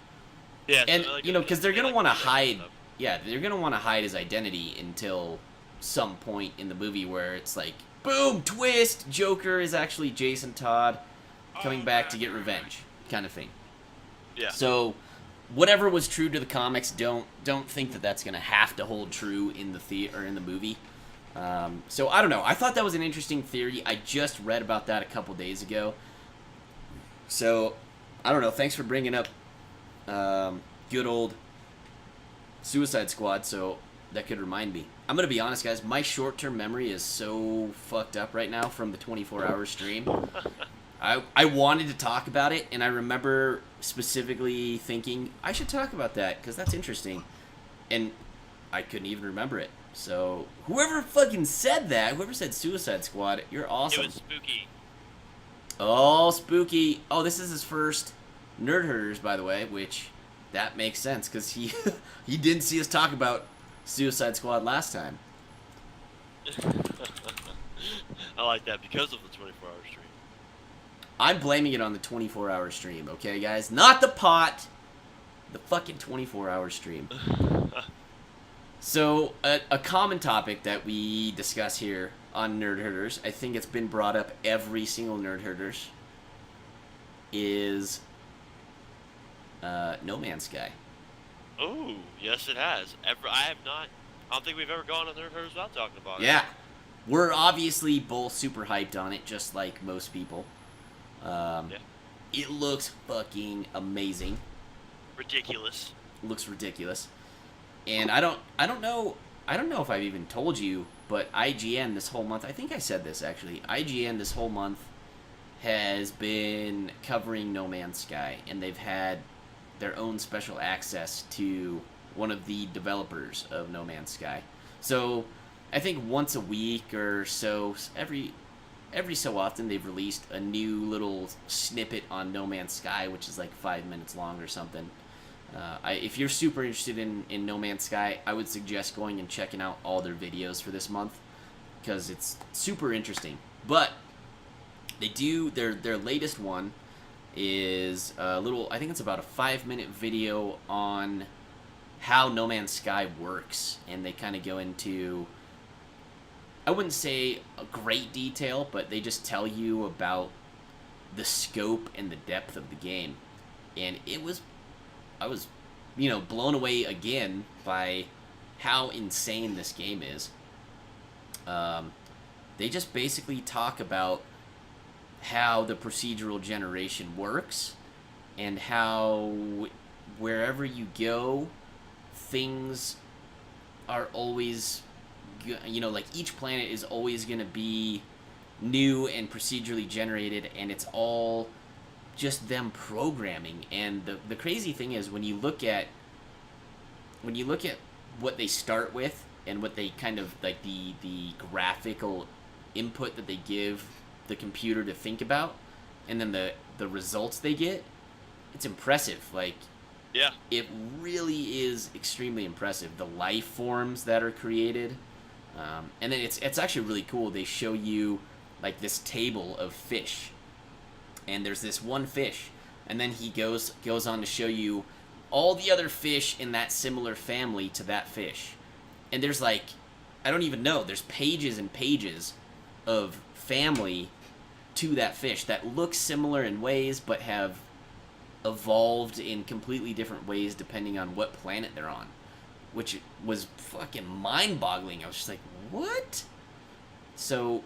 Yeah, and so like, you know, because they're gonna want to like hide. stuff. Yeah, they're gonna want to hide his identity until some point in the movie where it's like, boom, twist! Joker is actually Jason Todd coming back to get revenge, kind of thing. Yeah. So, whatever was true to the comics, don't think that that's gonna have to hold true in the in the movie. So I don't know. I thought that was an interesting theory. I just read about that a couple days ago. So I don't know. Thanks for bringing up good old Suicide Squad. So that could remind me. I'm gonna be honest, guys. My short-term memory is so fucked up right now from the 24-hour stream. I wanted to talk about it, and I remember specifically thinking, I should talk about that, because that's interesting. And I couldn't even remember it. So, whoever fucking said that, whoever said Suicide Squad, you're awesome. It was spooky. Oh, spooky. Oh, this is his first Nerd Herders, by the way, which, that makes sense, because he, he didn't see us talk about Suicide Squad last time. I like that because of the 24-hour stream. I'm blaming it on the 24-hour stream, okay, guys? Not the pot. The fucking 24-hour stream. So, a common topic that we discuss here on Nerd Herders, I think it's been brought up every single Nerd Herders, is No Man's Sky. Oh, yes it has. I don't think we've ever gone on Nerd Herders without talking about it. Yeah. We're obviously both super hyped on it, just like most people. Yeah. It looks fucking amazing. Ridiculous. Looks ridiculous. And I don't know if I've even told you, but IGN this whole month, I think I said this actually, IGN this whole month has been covering No Man's Sky, and they've had their own special access to one of the developers of No Man's Sky. So I think once a week or so, every so often, they've released a new little snippet on No Man's Sky, which is like 5 minutes long or something. If you're super interested in No Man's Sky, I would suggest going and checking out all their videos for this month, because it's super interesting. But they do, their latest one is a little, I think it's about a 5-minute video on how No Man's Sky works, and they kind of go into, I wouldn't say a great detail, but they just tell you about the scope and the depth of the game. And I was, blown away again by how insane this game is. They just basically talk about how the procedural generation works and how wherever you go, things are always, like each planet is always going to be new and procedurally generated, and it's all just them programming. And the crazy thing is when you look at what they start with and what they kind of like the graphical input that they give the computer to think about, and then the results they get, it's impressive. Like, Yeah. it really is extremely impressive. The life forms that are created, and then it's actually really cool. They show you like this table of fish, and there's this one fish, and then he goes on to show you all the other fish in that similar family to that fish, and there's like, I don't even know, there's pages and pages of family to that fish that look similar in ways but have evolved in completely different ways depending on what planet they're on, which was fucking mind-boggling. I was just like, what? So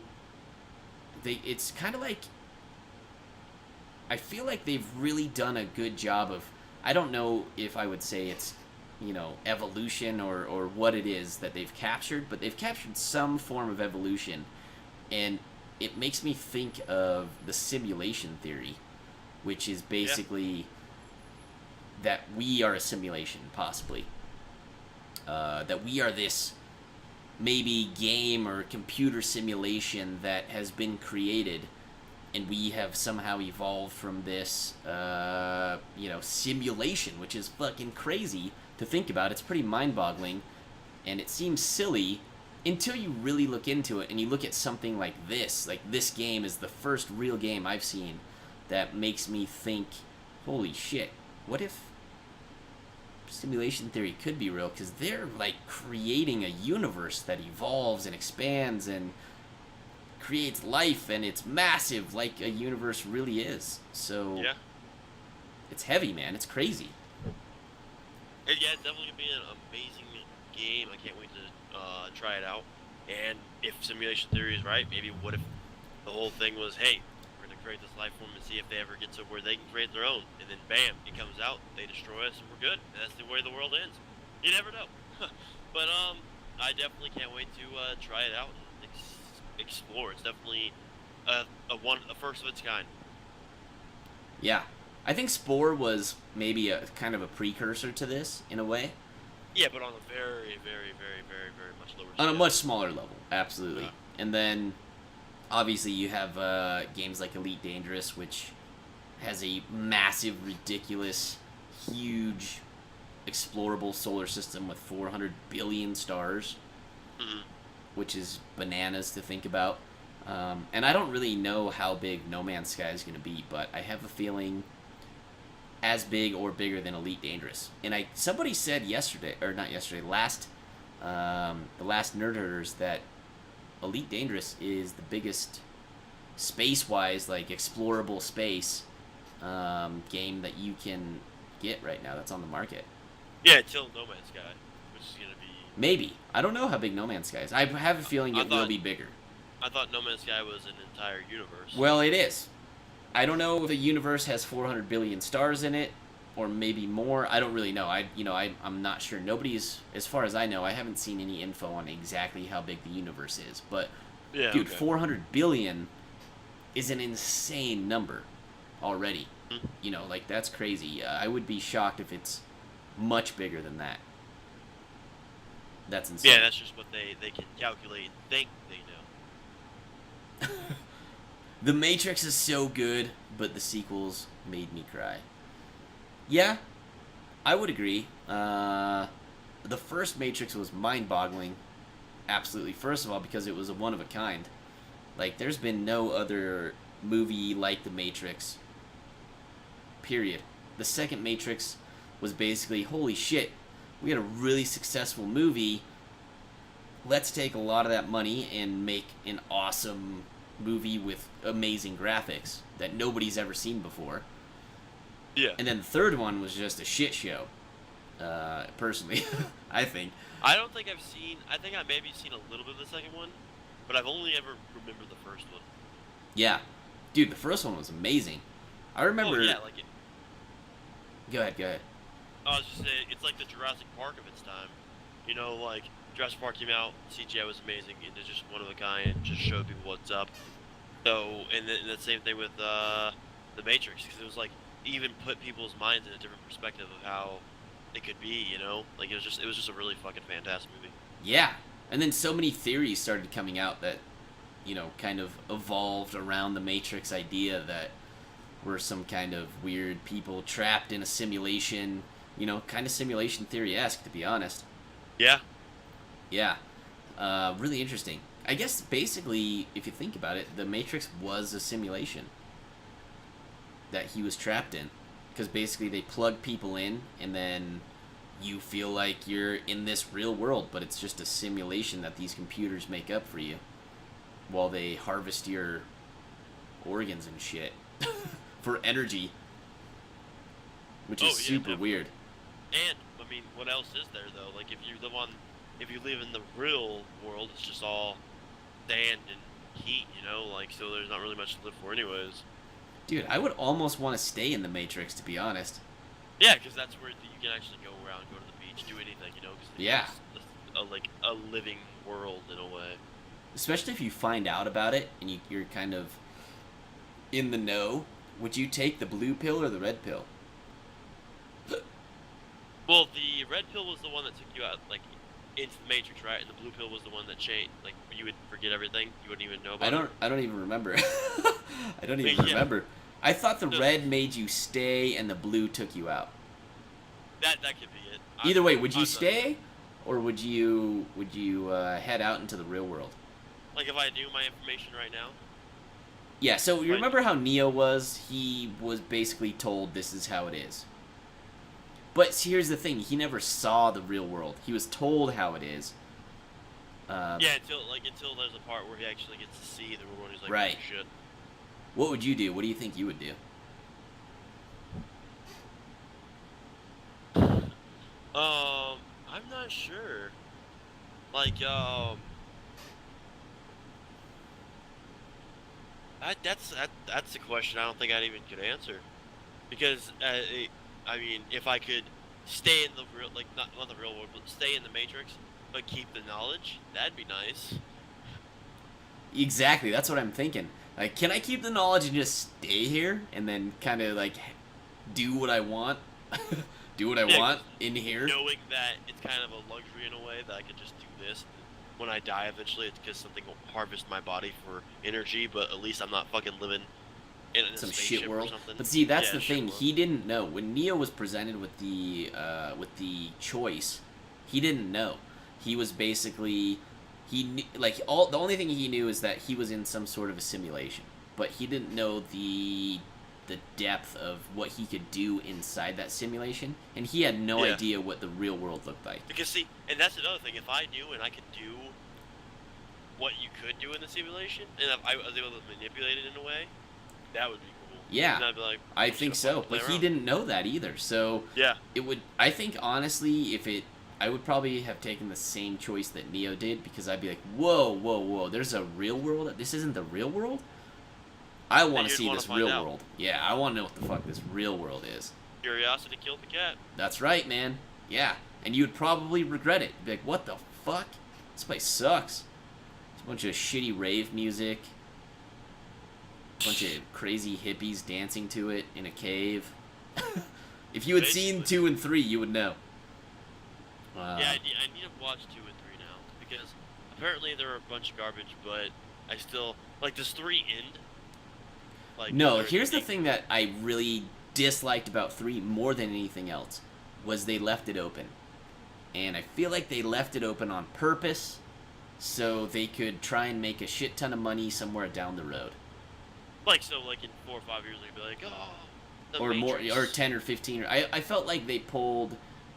it's kind of like, I feel like they've really done a good job of, I don't know if I would say it's, evolution or what it is that they've captured, but they've captured some form of evolution, and it makes me think of the simulation theory, which is basically that we are a simulation, possibly. That we are this maybe game or computer simulation that has been created, and we have somehow evolved from this, simulation, which is fucking crazy to think about. It's pretty mind-boggling, and it seems silly until you really look into it and you look at something like this. Like, this game is the first real game I've seen that makes me think, holy shit, what if simulation theory could be real? Because they're, like, creating a universe that evolves and expands and creates life, and it's massive, like a universe really is. So, Yeah. it's heavy, man. It's crazy. Yeah, it's definitely gonna be an amazing game. I can't wait to try it out. And if simulation theory is right, maybe what if the whole thing was, hey, we're gonna create this life form and see if they ever get to where they can create their own, and then bam, it comes out, they destroy us, and we're good. And that's the way the world ends. You never know. But I definitely can't wait to try it out and explore. It's definitely a first of its kind. Yeah. I think Spore was maybe a kind of a precursor to this, in a way. Yeah, but on a very, very, very, very, very much lower On a scale. much smaller level, absolutely. Yeah. And then, obviously, you have games like Elite Dangerous, which has a massive, ridiculous, huge, explorable solar system with 400 billion stars, Mhm. which is bananas to think about. And I don't really know how big No Man's Sky is going to be, but I have a feeling as big or bigger than Elite Dangerous. And somebody said yesterday, or not yesterday, the last Nerd Herders, that Elite Dangerous is the biggest space-wise, like, explorable space game that you can get right now that's on the market. Yeah, till No Man's Sky, which is gonna be. Maybe. I don't know how big No Man's Sky is. I have a feeling I it will thought- be bigger. I thought No Man's Sky was an entire universe. Well, it is. I don't know if the universe has 400 billion stars in it, or maybe more. I don't really know. I'm not sure. Nobody's, as far as I know, I haven't seen any info on exactly how big the universe is. But, Yeah, dude, okay. 400 billion is an insane number already. Mhm. Like, that's crazy. I would be shocked if it's much bigger than that. That's insane. Yeah, that's just what they can calculate and think they know. The Matrix is so good, but the sequels made me cry. Yeah, I would agree. The first Matrix was mind-boggling. Absolutely. First of all, because it was a one-of-a-kind. Like, there's been no other movie like The Matrix. Period. The second Matrix was basically, holy shit, we had a really successful movie. Let's take a lot of that money and make an awesome movie with amazing graphics that nobody's ever seen before. Yeah. And then the third one was just a shit show. personally. I think. I don't think I've seen. I think I maybe seen a little bit of the second one, but I've only ever remembered the first one. Yeah, dude, the first one was amazing. I remember. Oh yeah, like it. Go ahead, go ahead. I was just saying, it's like the Jurassic Park of its time. You know, like Jurassic Park came out, CGI was amazing, and it's just one of a kind, just showed people what's up. So, and the same thing with The Matrix, because it was like even put people's minds in a different perspective of how it could be. You know, like it was just a really fucking fantastic movie. Yeah, and then so many theories started coming out that, kind of evolved around the Matrix idea that we're some kind of weird people trapped in a simulation, kind of simulation theory-esque, to be honest. Yeah. Yeah. Really interesting. I guess, basically, if you think about it, the Matrix was a simulation that he was trapped in. Because basically they plug people in, and then you feel like you're in this real world, but it's just a simulation that these computers make up for you while they harvest your organs and shit for energy, which is super definitely. weird. And I mean, what else is there though? Like if you live in the real world, it's just all sand and heat, like so there's not really much to live for anyways. Dude, I would almost want to stay in the Matrix, to be honest. Yeah, because that's where you can actually go around, go to the beach, do anything, because Yeah. it's like a living world in a way. Especially if you find out about it and you're kind of in the know. Would you take the blue pill or the red pill? Well, the red pill was the one that took you out, like, into the Matrix, right? And the blue pill was the one that changed, like, you would forget everything, you wouldn't even know about it. I don't even remember. I don't even remember. I thought the red made you stay and the blue took you out. That could be it. Either way, would you stay or would you head out into the real world? Like if I knew my information right now? Yeah, so you remember how Neo was? He was basically told this is how it is. But here's the thing, he never saw the real world. He was told how it is. Yeah, until there's a part where he actually gets to see the real world. He's like, right. Oh, shit. What would you do? What do you think you would do? I'm not sure. Like, that's a question I don't think I'd even could answer, because I mean, if I could stay in the real, like not the real world, but stay in the Matrix, but keep the knowledge, that'd be nice. Exactly, that's what I'm thinking. Like, can I keep the knowledge and just stay here and then kind of like do what I want? Do what I want in here? Knowing that it's kind of a luxury in a way that I could just do this. When I die eventually, it's because something will harvest my body for energy, but at least I'm not fucking living in some spaceship shit world. or something. But see, that's the thing. World. He didn't know when Neo was presented with the choice. He didn't know. He was basically the only thing he knew is that he was in some sort of a simulation, but he didn't know the depth of what he could do inside that simulation, and he had no idea what the real world looked like. Because see, and that's another thing. If I knew and I could do what you could do in the simulation, and if I was able to manipulate it in a way, that would be cool. Yeah, and I'd be like, I think so. But he didn't know that either. So yeah, it would. I think honestly, I would probably have taken the same choice that Neo did, because I'd be like, whoa, there's a real world? This isn't the real world? I want to see this real world. Yeah, I want to know what the fuck this real world is. Curiosity killed the cat. That's right, man. Yeah, and you would probably regret it. Be like, what the fuck? This place sucks. It's a bunch of shitty rave music. A bunch of crazy hippies dancing to it in a cave. If you had seen 2 and 3, you would know. Yeah, I need to watch 2 and 3 now, because apparently they're a bunch of garbage, but I still, like, does 3 end? Like, no, here's the thing that I really disliked about 3 more than anything else, was they left it open. And I feel like they left it open on purpose, so they could try and make a shit ton of money somewhere down the road. Like, so, like, in 4 or 5 years, they'd be like, oh, the or Matrix. more, or 10 or 15. I felt like they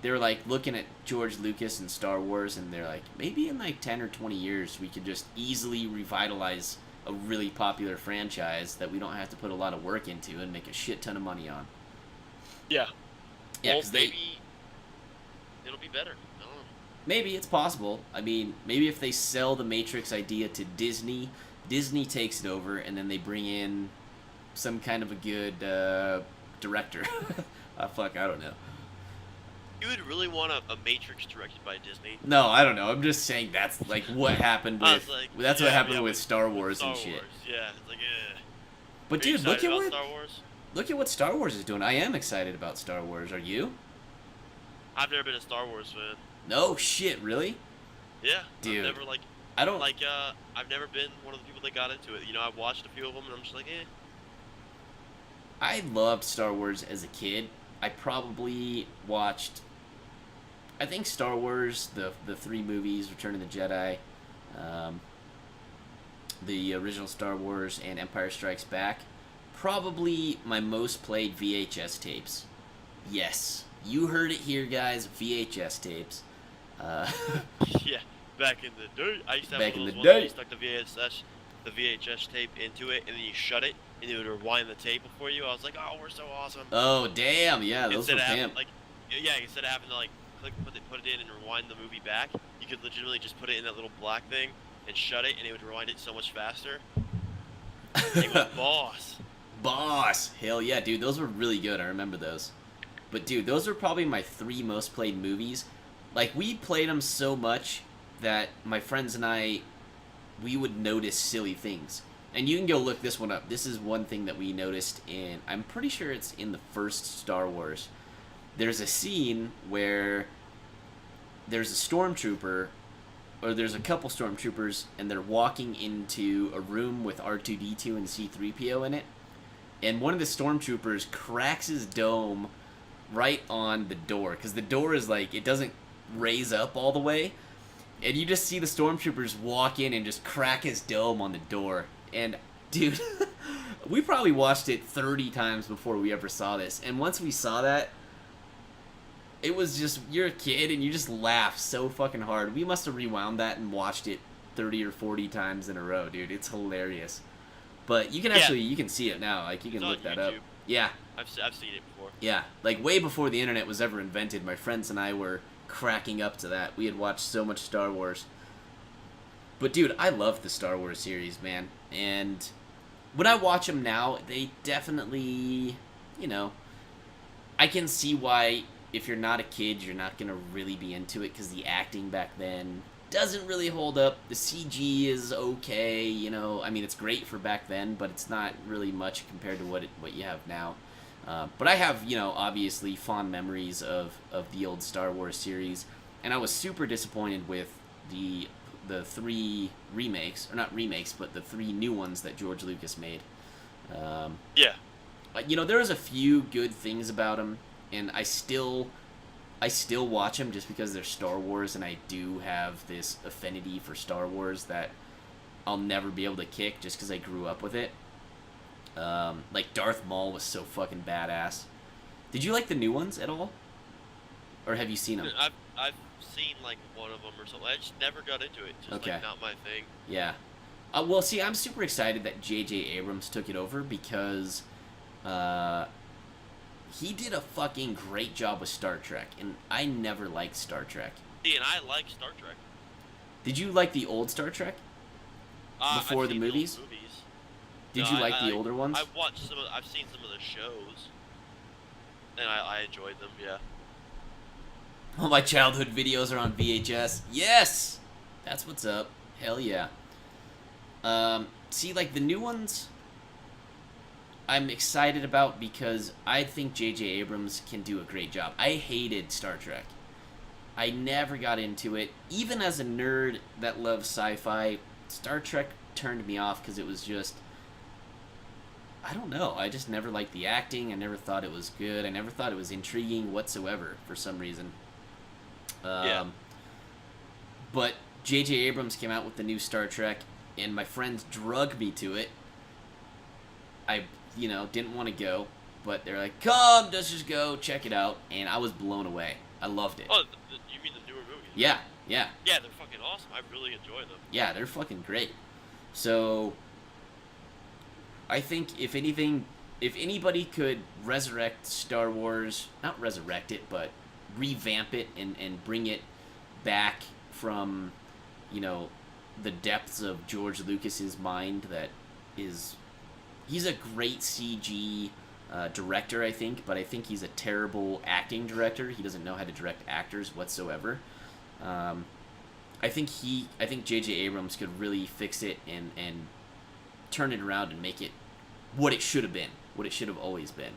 were, like, looking at George Lucas and Star Wars, and they're like, maybe in, like, 10 or 20 years, we could just easily revitalize a really popular franchise that we don't have to put a lot of work into and make a shit ton of money on. Yeah. Yeah, well, because it'll be better. I don't know. Maybe it's possible. I mean, maybe if they sell the Matrix idea to Disney, Disney takes it over, and then they bring in some kind of a good director. Fuck, I don't know. You would really want a Matrix directed by Disney? No, I don't know. I'm just saying that's like what happened I with. was like, That's what yeah, happened yeah, with with Star Wars Star and shit. Wars, yeah. It's like, But Are you dude, look excited at about what Star Wars? look at what Star Wars is doing. I am excited about Star Wars. Are you? I've never been a Star Wars fan. No shit, really? Yeah, Dude. I've never I don't. I've never been one of the people that got into it. You know, I've watched a few of them, and I'm just like, eh. I loved Star Wars as a kid. I probably watched. I think Star Wars, the three movies, Return of the Jedi, the original Star Wars, and Empire Strikes Back, probably my most played VHS tapes. Yes, you heard it here, guys. VHS tapes. Yeah, back in the day, I used to have Back one in of the those ones where day. you stuck the VHS tape into it, and then you shut it, and it would rewind the tape for you. I was like, oh, we're so awesome. Oh damn, yeah, those Instead were of having pimp. instead of having to like put it in and rewind the movie back, you could legitimately just put it in that little black thing and shut it, and it would rewind it so much faster. It was boss. Boss! Hell yeah, dude, those were really good. I remember those. But dude, those are probably my three most played movies. Like, we played them so much that my friends and I, we would notice silly things. And you can go look this one up. This is one thing that we noticed in, I'm pretty sure it's in the first Star Wars. There's a scene where there's a stormtrooper, or there's a couple stormtroopers, and they're walking into a room with R2-D2 and C-3PO in it. And one of the stormtroopers cracks his dome right on the door, because the door is like, it doesn't raise up all the way. And you just see the stormtroopers walk in and just crack his dome on the door. And, dude, we probably watched it 30 times before we ever saw this. And once we saw that, it was just, you're a kid and you just laugh so fucking hard. We must have rewound that and watched it 30 or 40 times in a row, dude. It's hilarious. But you can actually, you can see it now. Like, you can It's look on that up. YouTube. Yeah. I've seen it before. Yeah. Like, way before the internet was ever invented, my friends and I were cracking up to that. We had watched so much Star Wars. But, dude, I love the Star Wars series, man. And when I watch them now, they definitely, you know, I can see why, if you're not a kid, you're not going to really be into it, because the acting back then doesn't really hold up. The CG is okay, you know. I mean, it's great for back then, but it's not really much compared to what you have now. But I have, you know, obviously fond memories of the old Star Wars series, and I was super disappointed with the three remakes, or not remakes, but the three new ones that George Lucas made. Yeah. You know, there's a few good things about them, and I still watch them just because they're Star Wars, and I do have this affinity for Star Wars that I'll never be able to kick just because I grew up with it. Like, Darth Maul was so fucking badass. Did you like the new ones at all? Or have you seen them? I've seen like one of them or something. I just never got into it. Just Okay. like not my thing. Yeah. Well, see, I'm super excited that J.J. Abrams took it over because he did a fucking great job with Star Trek, and I never liked Star Trek. See, and I like Star Trek. Did you like the old Star Trek? Before I've the seen old movies? Did No, you like the older ones? I've watched some. I've seen some of the shows, and I enjoyed them. Yeah. All my childhood videos are on VHS. Yes! That's what's up. Hell yeah. See, like, the new ones, I'm excited about because I think J.J. Abrams can do a great job. I hated Star Trek. I never got into it. Even as a nerd that loves sci-fi, Star Trek turned me off because it was just, I don't know. I just never liked the acting. I never thought it was good. I never thought it was intriguing whatsoever for some reason. Yeah. But J.J. Abrams came out with the new Star Trek, and my friends drug me to it. I, you know, didn't want to go, but they're like, come, let's just go, check it out, and I was blown away. I loved it. Oh, you mean the newer movies? Yeah. Yeah, they're fucking awesome. I really enjoy them. Yeah, they're fucking great. So, I think if anything, if anybody could resurrect Star Wars, not resurrect it, but revamp it and bring it back from, the depths of George Lucas's mind. He's a great CG director, I think, but I think he's a terrible acting director. He doesn't know how to direct actors whatsoever. I think J.J. Abrams could really fix it and turn it around and make it what it should have been, what it should have always been.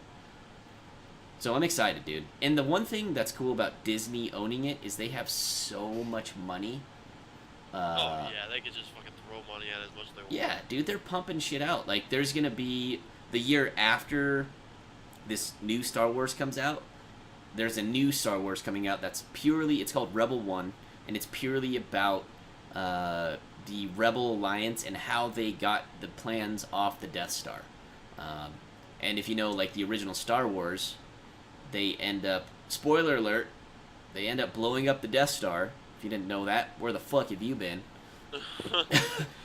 So I'm excited, dude. And the one thing that's cool about Disney owning it is they have so much money. Oh yeah, they could just fucking throw money at it as much as they want. Yeah, dude, they're pumping shit out. Like, there's gonna be the year after this new Star Wars comes out. There's a new Star Wars coming out that's it's called Rebel One, and it's purely about the Rebel Alliance and how they got the plans off the Death Star. And if you know, like, the original Star Wars, they end up, spoiler alert, they end up blowing up the Death Star. If you didn't know that, where the fuck have you been?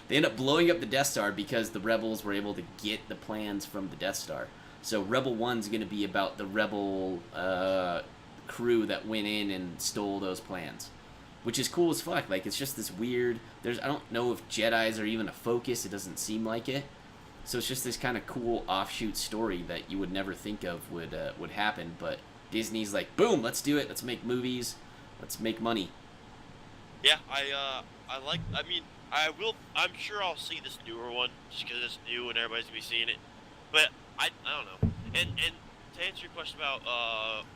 They end up blowing up the Death Star because the Rebels were able to get the plans from the Death Star. So Rebel 1's going to be about the Rebel crew that went in and stole those plans, which is cool as fuck. Like, it's just this weird, I don't know if Jedis are even a focus, it doesn't seem like it. So it's just this kind of cool offshoot story that you would never think of would happen, but Disney's like, boom, let's do it, let's make movies, let's make money. Yeah, I'm sure I'll see this newer one just because it's new and everybody's gonna be seeing it. But I don't know. And to answer your question about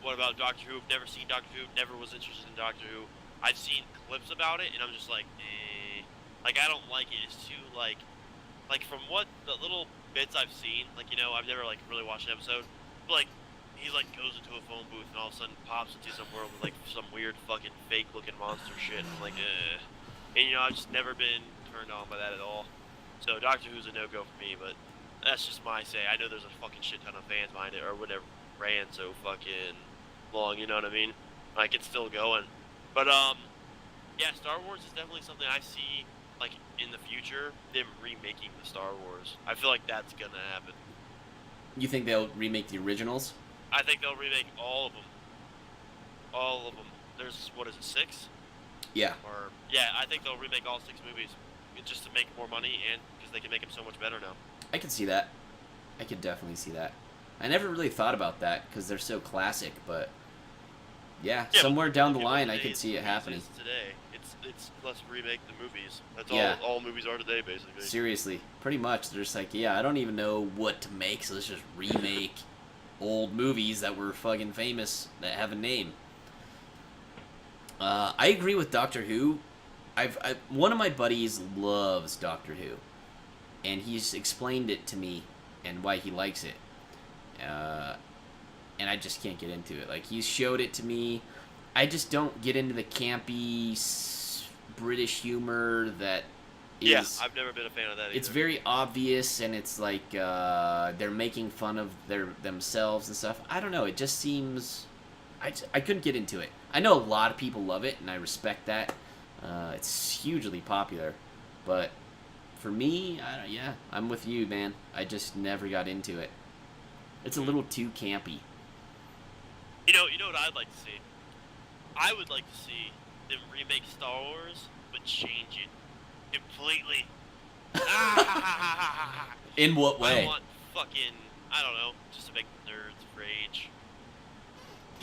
what about Doctor Who, I've never seen Doctor Who, never was interested in Doctor Who. I've seen clips about it and I'm just like, like, I don't like it. It's too like from what the little bits I've seen, like, I've never like really watched an episode, but like he like goes into a phone booth and all of a sudden pops into some world with like some weird fucking fake looking monster shit. I'm like, and I've just never been turned on by that at all. So Doctor Who's a no-go for me, but that's just my say. I know there's a fucking shit ton of fans behind it, or whatever ran so fucking long, you know what I mean? Like, it's still going. But yeah, Star Wars is definitely something I see, like, in the future, them remaking the Star Wars. I feel like that's gonna happen. You think they'll remake the originals? I think they'll remake all of them. All of them. There's, what is it, 6? Yeah. Yeah, I think they'll remake all 6 movies just to make more money and because they can make them so much better now. I could see that. I could definitely see that. I never really thought about that because they're so classic, but yeah, somewhere down the line I could see it happening. Today, it's let's remake the movies. That's yeah. all movies are today, basically. Seriously, pretty much. They're just like, yeah, I don't even know what to make, so let's just remake old movies that were fucking famous that have a name. I agree with Doctor Who. One of my buddies loves Doctor Who, and he's explained it to me and why he likes it. And I just can't get into it. Like, he's showed it to me. I just don't get into the campy British humor that is... Yeah, I've never been a fan of that either. It's very obvious, and it's like they're making fun of themselves and stuff. I don't know. It just seems... I couldn't get into it. I know a lot of people love it, and I respect that. It's hugely popular. But for me, I'm with you, man. I just never got into it. It's a little too campy. You know what I'd like to see? I would like to see them remake Star Wars, but change it completely. In what way? I want fucking, I don't know, just to make nerds rage.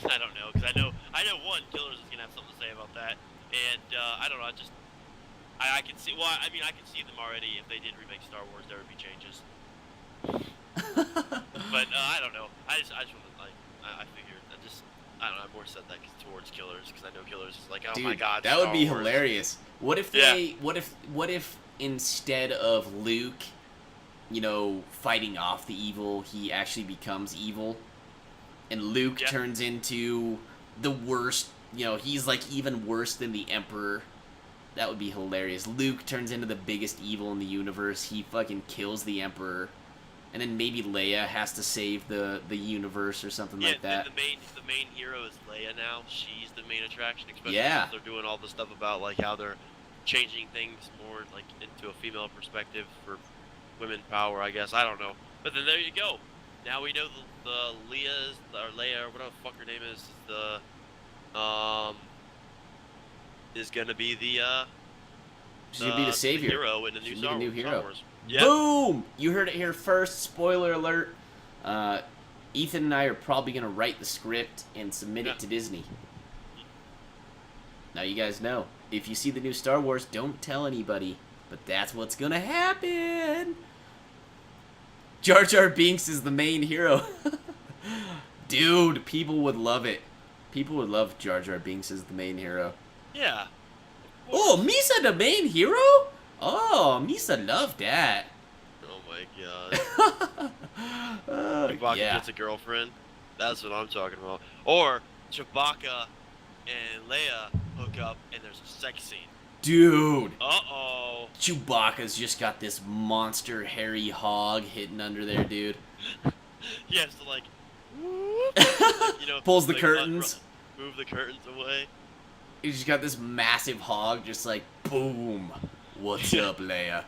I don't know, because I know one, Killers is gonna have something to say about that, and I don't know, I can see, I can see them already. If they did remake Star Wars, there would be changes. But I don't know. I just want to, like, I figured, I don't know, I more said that towards Killers, because I know Killers is like, oh, dude, my god, that Star would be Wars. hilarious. What if they, what if instead of Luke, fighting off the evil, he actually becomes evil, and Luke turns into the worst, he's like even worse than the Emperor. That would be hilarious. Luke turns into the biggest evil in the universe. He fucking kills the Emperor. And then maybe Leia has to save the universe or something like that. Yeah, the main hero is Leia now. She's the main attraction, especially since they're doing all the stuff about like how they're changing things more like into a female perspective for women power, I guess. I don't know. But then there you go. Now we know the Leia or whatever the fuck her name is is gonna be the She's gonna be the savior. hero in the new She's Star gonna be the new hero. Wars. Yep. Boom! You heard it here first. Spoiler alert. Ethan and I are probably gonna write the script and submit Yeah. it to Disney. Now you guys know. If you see the new Star Wars, don't tell anybody. But that's what's gonna happen. Jar Jar Binks is the main hero. Dude, people would love it. People would love Jar Jar Binks as the main hero. Yeah. Oh, Misa the main hero? Oh, Misa loved that. Oh my god. Chewbacca yeah. gets a girlfriend. That's what I'm talking about. Or Chewbacca and Leia hook up and there's a sex scene. Dude, Uh-oh. Chewbacca's just got this monster hairy hog hidden under there, dude. He has to like, whoop, you know, Pulls the like, curtains. Move the curtains away. He's just got this massive hog, just like, boom. What's up, Leia?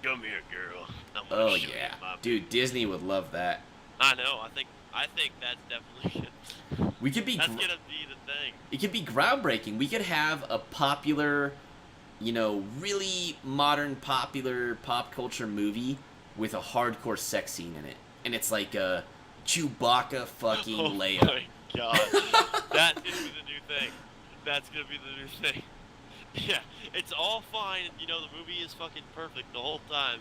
Come here, girl. I'm gonna Oh, show you yeah. my- Dude, Disney would love that. I know. I think that's definitely. We could be... That's gonna be the thing. It could be groundbreaking. We could have a popular, you know, really modern, popular pop culture movie with a hardcore sex scene in it. And it's like a Chewbacca fucking Oh Leia. my god. That's gonna be the new thing. That's gonna be the new thing. Yeah, it's all fine. You know, the movie is fucking perfect the whole time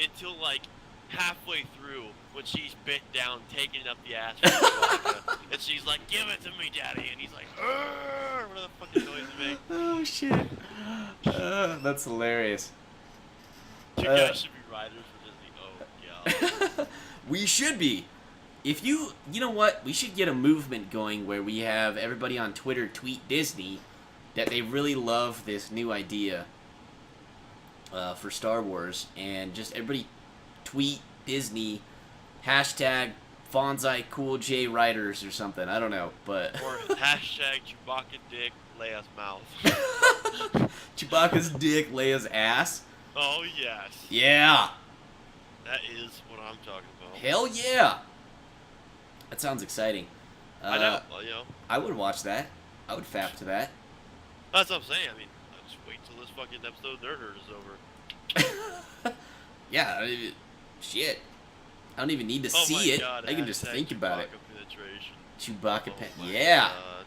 until like halfway through when she's bent down taking up the ass from Chewbacca, and she's like, "Give it to me, daddy," and he's like, "Arr!" What the fucking noise it makes? Oh, shit. That's hilarious. You guys should be writers for Disney. Oh god. We should be. If you know what? We should get a movement going where we have everybody on Twitter tweet Disney that they really love this new idea for Star Wars, and just everybody tweet Disney hashtag Fonzie Cool J Writers or something. I don't know, but Or hashtag Chewbacca dick Leia's mouth. Chewbacca's dick, Leia's ass. Oh yes. Yeah. That is what I'm talking about. Hell yeah. That sounds exciting. I know. Well, you know. I would watch that. I would fap to that. That's what I'm saying. I mean, I'll just wait till this fucking episode of Nerd Herd is over. Yeah, shit. I don't even need to Oh see my it. God, I can just hashtag think about it. Chewbacca penetration. Chewbacca Oh pen. my Yeah. God.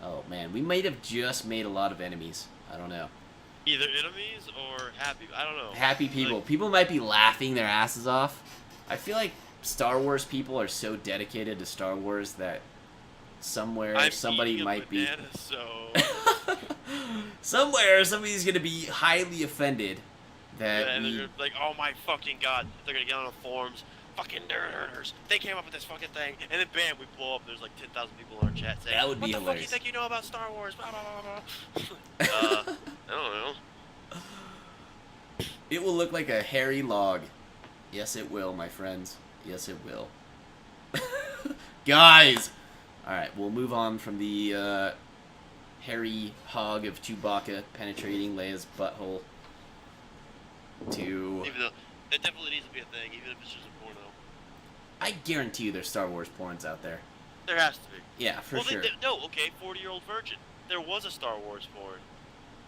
Oh man, we might have just made a lot of enemies. I don't know. Either enemies or happy. I don't know. Happy people. Like, People might be laughing their asses off. I feel like Star Wars people are so dedicated to Star Wars that somewhere I'm somebody eating a might be. banana, so Somewhere somebody's gonna be highly offended that yeah, and we. they're like, oh my fucking god, they're gonna get on the forums. Fucking nerders, they came up with this fucking thing, and then bam, we blow up. There's like 10,000 people in our chat saying, That would be "What the fuck hilarious. you think you know about Star Wars?" Blah, blah, blah, blah. I don't know. It will look like a hairy log. Yes, it will, my friends. Yes, it will. Guys! Alright, we'll move on from the hairy hog of Chewbacca penetrating Leia's butthole to... Even though that definitely needs to be a thing, even if it's just a porno. I guarantee you there's Star Wars porns out there. There has to be. Yeah, for Well, sure. no, okay, 40-year-old virgin. There was a Star Wars porn.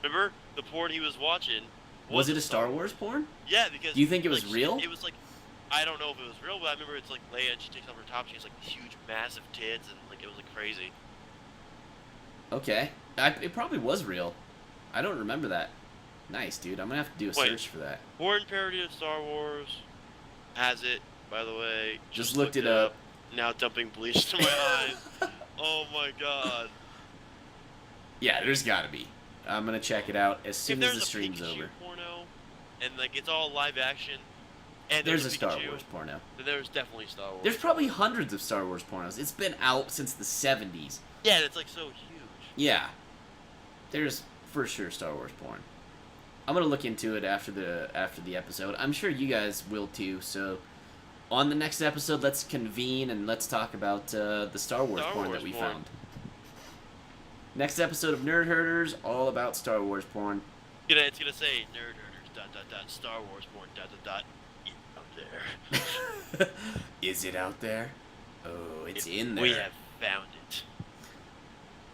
Remember the porn he was watching? Was it a Star Wars porn? Yeah, because. Do you think it was like, real? It was like, I don't know if it was real, but I remember it's like Leia and she takes off her top. She has like huge, massive tits, and like it was like crazy. Okay. It probably was real. I don't remember that. Nice, dude. I'm gonna have to do a Wait. search for that. Porn parody of Star Wars has it, by the way. Just looked it up. Now dumping bleach to my eyes. Oh my god. Yeah, there's gotta be. I'm gonna check it out as soon If as there's the stream's a Pikachu over. porno, and like it's all live action, and There's a a Star Pikachu, Wars porno. then there's definitely Star Wars. There's probably hundreds of Star Wars pornos. It's been out since the 70s. Yeah, it's like so huge. Yeah. There's for sure Star Wars porn. I'm gonna look into it after the episode. I'm sure you guys will too. So, on the next episode, let's convene and let's talk about the Star Wars porn that we found. Next episode of Nerd Herders, all about Star Wars porn. It's gonna say nerd herders ... Star Wars porn ... out there. Is it out there? Oh, it's in there. We have found it.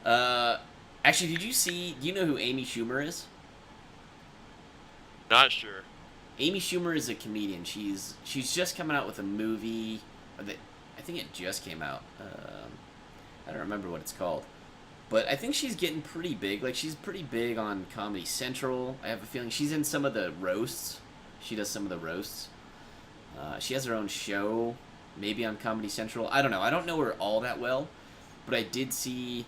Uh, actually, did you see? Do you know who Amy Schumer is? Not sure. Amy Schumer is a comedian. She's just coming out with a movie. I think it just came out. I don't remember what it's called. But I think she's getting pretty big. Like, she's pretty big on Comedy Central. I have a feeling she's in some of the roasts. She does some of the roasts. She has her own show, maybe on Comedy Central. I don't know. I don't know her all that well. But I did see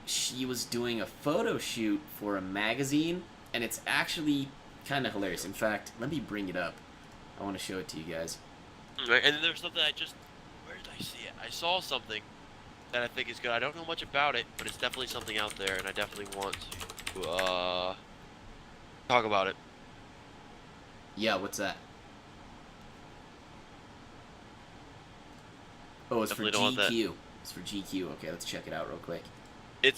she was doing a photo shoot for a magazine. And it's actually kind of hilarious. In fact, let me bring it up. I want to show it to you guys. Right, and then there's something where did I see it? I saw something that I think is good. I don't know much about it, but it's definitely something out there, and I definitely want to talk about it. Yeah, what's that? Oh, it's Definitely for don't want that. GQ. It's for GQ. Okay, let's check it out real quick.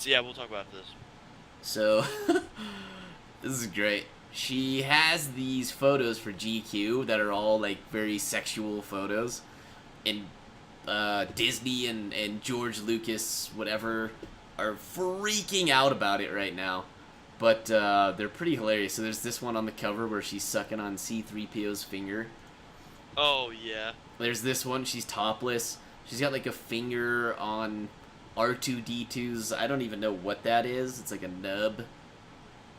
Yeah, we'll talk about this. So, this is great. She has these photos for GQ that are all, like, very sexual photos. And Disney and George Lucas, whatever, are freaking out about it right now. But they're pretty hilarious. So there's this one on the cover where she's sucking on C-3PO's finger. Oh, yeah. There's this one, she's topless. She's got, like, a finger on R2-D2's, I don't even know what that is. It's like a nub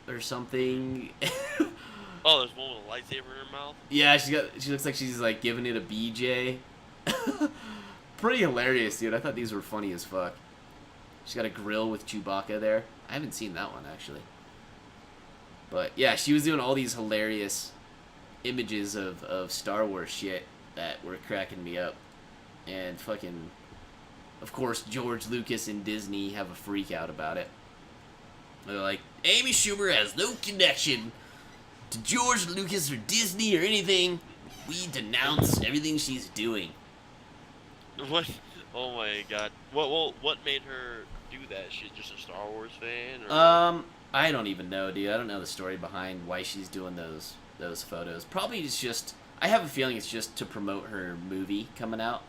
or something. Oh, there's one with a lightsaber in her mouth? Yeah, she looks like she's, like, giving it a BJ. Pretty hilarious, dude. I thought these were funny as fuck. She's got a grill with Chewbacca there. I haven't seen that one, actually. But, yeah, she was doing all these hilarious images of Star Wars shit that were cracking me up. And fucking, of course, George Lucas and Disney have a freak out about it. They're like, Amy Schumer has no connection to George Lucas or Disney or anything. We denounce everything she's doing. What? Oh my god. What made her do that? She's just a Star Wars fan? Or... I don't even know, dude. I don't know the story behind why she's doing those photos. Probably it's just, I have a feeling it's just to promote her movie coming out.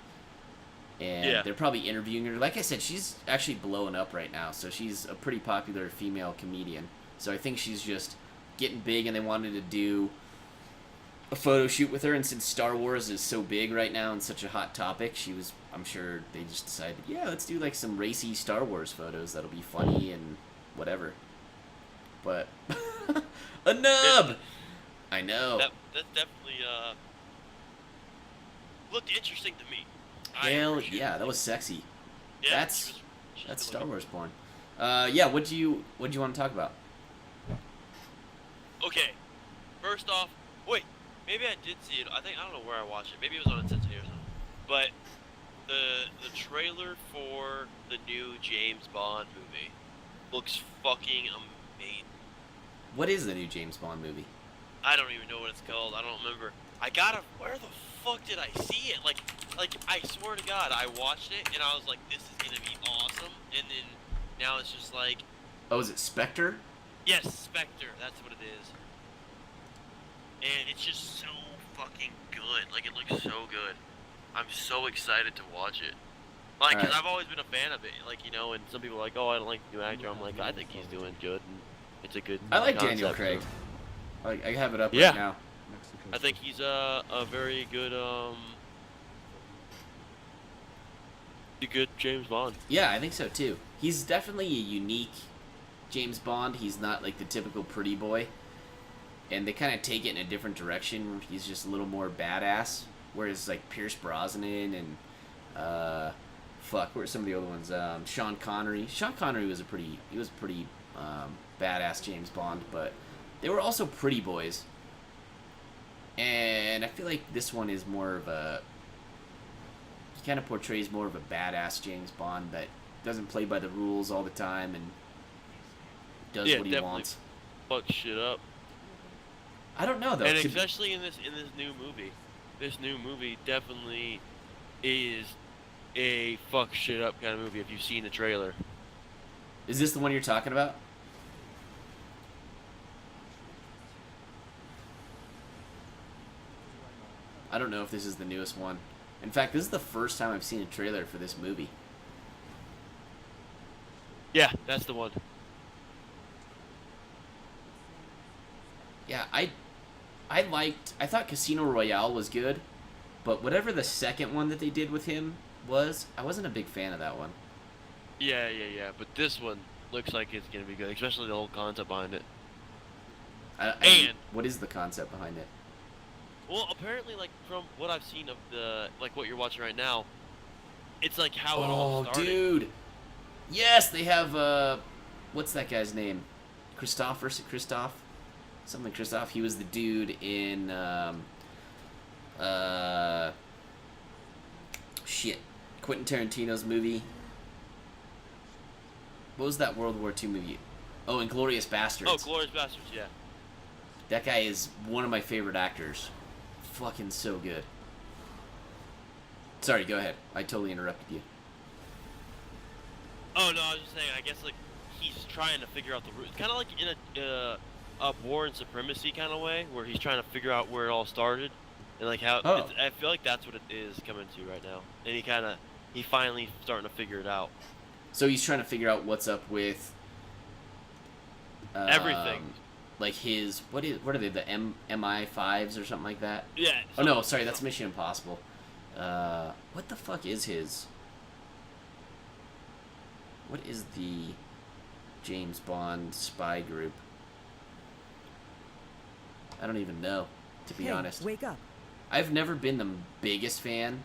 And yeah. They're probably interviewing her. Like I said, she's actually blowing up right now. So she's a pretty popular female comedian. So I think she's just getting big, and they wanted to do a photo shoot with her. And since Star Wars is so big right now and such a hot topic, I'm sure they just decided, yeah, let's do like some racy Star Wars photos that'll be funny and whatever. But a nub. I know. That definitely looked interesting to me. Hell yeah, that was sexy. Yeah, That's Star Wars porn. Yeah, what'd you want to talk about? Okay, first off, wait, maybe I did see it. I don't know where I watched it. Maybe it was on Intensity or something. But the trailer for the new James Bond movie looks fucking amazing. What is the new James Bond movie? I don't even know what it's called. I don't remember. Where the fuck did I see it? Like I swear to God, I watched it and I was like, this is gonna be awesome. And then now it's just like, Oh, is it Spectre? yes, Spectre. That's what it is. And it's just so fucking good. Like, it looks so good. I'm so excited to watch it. Like, because Alright. I've always been a fan of it. Like, you know, and some people are like, oh, I don't like the new actor. I'm like, I think he's doing good. And it's a good I like concept, Daniel Craig. so- I have it up Yeah. right now. I think he's a very good, a good James Bond. Yeah, I think so too. He's definitely a unique James Bond. He's not like the typical pretty boy. And they kind of take it in a different direction. He's just a little more badass. Whereas like Pierce Brosnan and what were some of the other ones? Sean Connery. Sean Connery was a pretty badass James Bond, but they were also pretty boys. And I feel like this one is more of a, he kind of portrays more of a badass James Bond that doesn't play by the rules all the time and does Yeah, what he definitely. wants. Fuck shit up. I don't know though. And Could- especially in this new movie. This new movie definitely is a fuck shit up kind of movie if you've seen the trailer. Is this the one you're talking about? I don't know if this is the newest one. In fact, this is the first time I've seen a trailer for this movie. Yeah, that's the one. Yeah, I thought Casino Royale was good, but whatever the second one that they did with him was, I wasn't a big fan of that one. Yeah. But this one looks like it's gonna be good, especially the whole concept behind it. And what is the concept behind it? Well, apparently, like from what I've seen of the like what you're watching right now, it's like how it all started. Dude. Yes, they have what's that guy's name? Christoph versus Christoph? Something Christoph. He was the dude in shit. Quentin Tarantino's movie. What was that World War II movie? Oh, Inglourious Basterds. Oh, Glorious Bastards, yeah. That guy is one of my favorite actors. Fucking so good. Sorry, go ahead. I totally interrupted you. Oh no, I was just saying. I guess like he's trying to figure out the root. Kind of like in a War and Supremacy kind of way, where he's trying to figure out where it all started, and like how. Oh. I feel like that's what it is coming to right now, and he finally starting to figure it out. So he's trying to figure out what's up with Everything. Like his what are they, the MI5s or something like that? Yeah. Oh no, sorry, that's Mission Impossible. What the fuck is his? What is the James Bond spy group? I don't even know, to be honest. Wake up. I've never been the biggest fan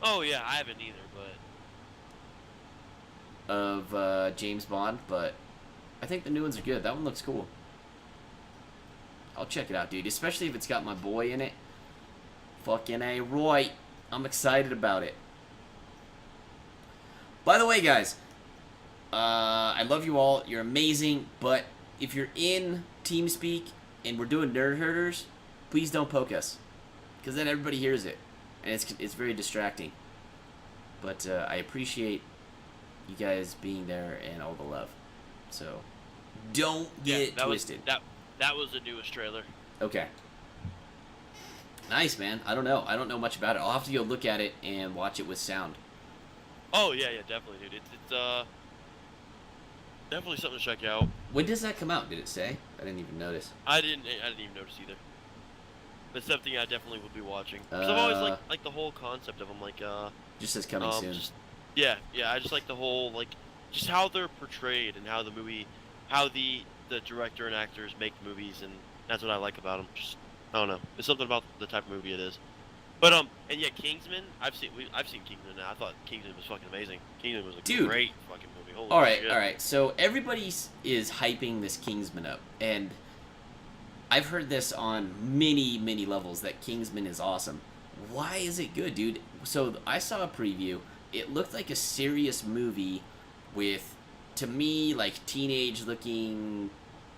Oh yeah, I haven't either, but of James Bond, but I think the new ones are good. That one looks cool. I'll check it out, dude. Especially if it's got my boy in it. Fucking A, Roy. I'm excited about it. By the way, guys, I love you all. You're amazing. But if you're in TeamSpeak and we're doing Nerd Herders, please don't poke us, because then everybody hears it, and it's very distracting. But I appreciate you guys being there and all the love. So don't get twisted. That was the newest trailer. Okay. Nice, man. I don't know much about it. I'll have to go look at it and watch it with sound. Oh yeah, definitely, dude. It's definitely something to check out. When does that come out? Did it say? I didn't even notice. I didn't even notice either. But it's something I definitely will be watching. Because I've always like the whole concept of them, like Just says coming soon. Yeah. I just like the whole just how they're portrayed and how the movie, how the director and actors make movies, and that's what I like about them. Just I don't know. It's something about the type of movie it is. But and yeah, Kingsman. I've seen Kingsman now. I thought Kingsman was fucking amazing. Kingsman was a great fucking movie. Holy shit. All right. So everybody is hyping this Kingsman up, and I've heard this on many levels that Kingsman is awesome. Why is it good, dude? So I saw a preview. It looked like a serious movie with, to me, like teenage-looking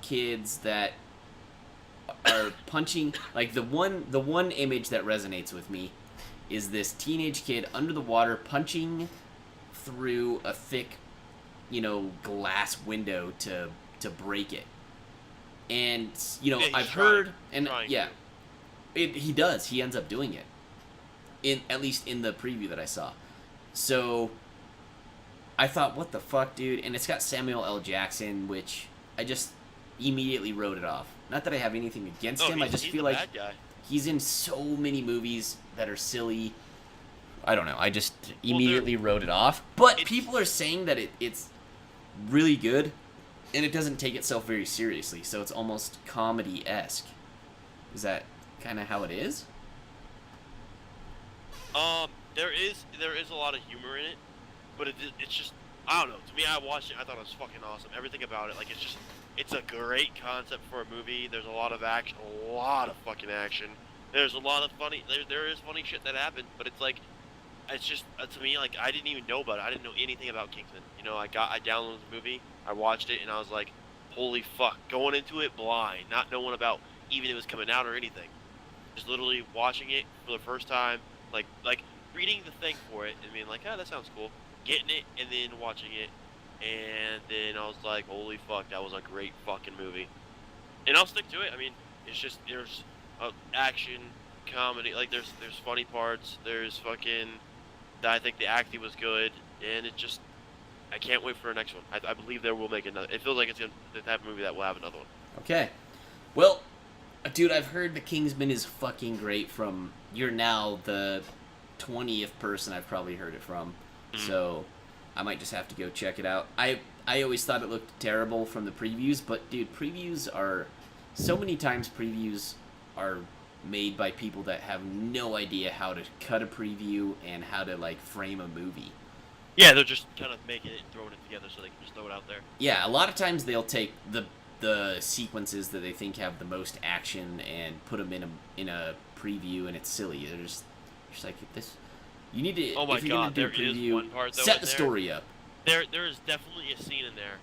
kids that are punching. Like the one image that resonates with me is this teenage kid under the water punching through a thick, glass window to break it. And I've heard, and yeah, he does. He ends up doing it. At least in the preview that I saw. So I thought, what the fuck, dude? And it's got Samuel L. Jackson, which I just immediately wrote it off. Not that I have anything against him. I just feel like he's in so many movies that are silly. I don't know. I just immediately wrote it off. But people are saying that it's really good, and it doesn't take itself very seriously. So it's almost comedy-esque. Is that kind of how it is? There is a lot of humor in it, but it's just, I don't know. To me, I watched it. I thought it was fucking awesome. Everything about it, it's a great concept for a movie. There's a lot of action, a lot of fucking action. There's a lot of funny. There is funny shit that happened, but it's just to me, like, I didn't even know about it. I didn't know anything about Kingsman. I downloaded the movie, I watched it, and I was like, holy fuck, going into it blind, not knowing about even it was coming out or anything. Just literally watching it for the first time, like reading the thing for it and being like, oh, that sounds cool. Getting it and then watching it, and then I was like, holy fuck, that was a great fucking movie. And I'll stick to it. I mean, it's just, there's action, comedy, like there's funny parts, there's fucking, I think the acting was good, and it just, I can't wait for the next one. I believe they will make another. It feels like it's gonna the type of movie that will have another one. Okay. Well, dude, I've heard The Kingsman is fucking great from... You're now the 20th person I've probably heard it from. So I might just have to go check it out. I always thought it looked terrible from the previews, but dude, previews are... So many times previews are made by people that have no idea how to cut a preview and how to, like, frame a movie. Yeah, they're just kind of making it and throwing it together so they can just throw it out there. Yeah, a lot of times they'll take the sequences that they think have the most action and put them in a preview, and it's silly. They're just like this. You need to. Oh my if you're god, gonna do there a preview, is one part though set in the there. story up. There is definitely a scene in there.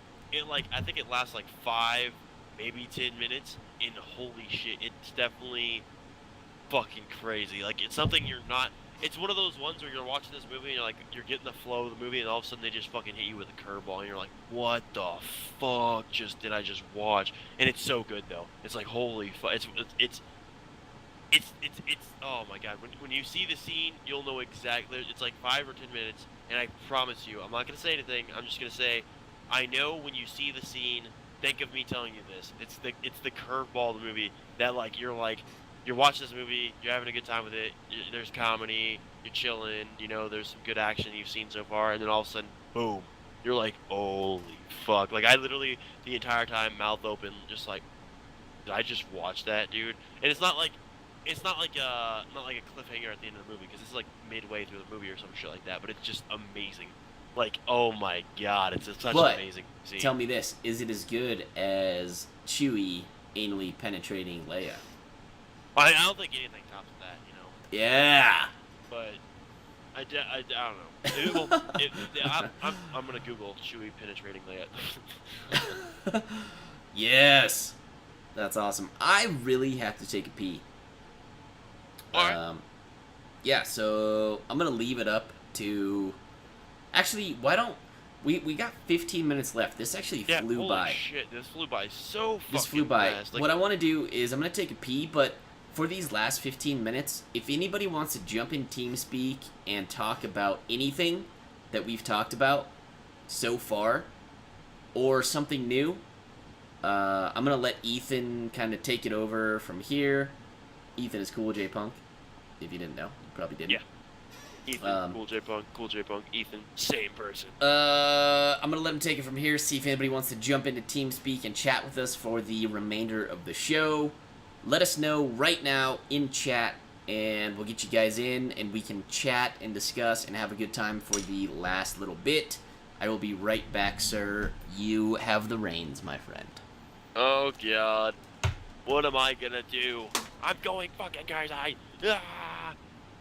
I think it lasts like 5, maybe 10 minutes. And holy shit, it's definitely fucking crazy. Like, it's something you're not. It's one of those ones where you're watching this movie and you're getting the flow of the movie, and all of a sudden they just fucking hit you with a curveball, and you're like, what the fuck did I just watch? And it's so good though. It's like, holy fuck. It's oh my god. When you see the scene, you'll know exactly. It's like 5 or 10 minutes, and I promise you, I'm not gonna say anything. I'm just gonna say, I know when you see the scene. Think of me telling you this. It's the curveball of the movie that you're watching this movie, you're having a good time with it. There's comedy, you're chilling. There's some good action you've seen so far, and then all of a sudden, boom, you're like, holy fuck! Like I literally the entire time mouth open, just like, did I just watch that, dude? And it's not like a cliffhanger at the end of the movie because it's like midway through the movie or some shit like that. But it's just amazing. Like, oh my god, it's such an amazing scene. Tell me this, is it as good as Chewie anally penetrating Leia? I don't think anything tops that, Yeah! But, I don't know. I'm gonna Google Chewie penetrating Leia. Yes! That's awesome. I really have to take a pee. Alright. Yeah, so I'm gonna leave it up to... Actually, why don't... We got 15 minutes left. This actually flew holy by. Shit, this flew by so fucking This flew by. fast. What I want to do is I'm going to take a pee, but for these last 15 minutes, if anybody wants to jump in TeamSpeak and talk about anything that we've talked about so far, or something new, I'm going to let Ethan kind of take it over from here. Ethan is Cool J Punk, if you didn't know. You probably didn't. Yeah. Ethan, Cool J Punk, Ethan, same person. I'm gonna let him take it from here, see if anybody wants to jump into TeamSpeak and chat with us for the remainder of the show. Let us know right now in chat, and we'll get you guys in, and we can chat and discuss and have a good time for the last little bit. I will be right back, sir. You have the reins, my friend. Oh god. What am I gonna do? I'm going fucking guys,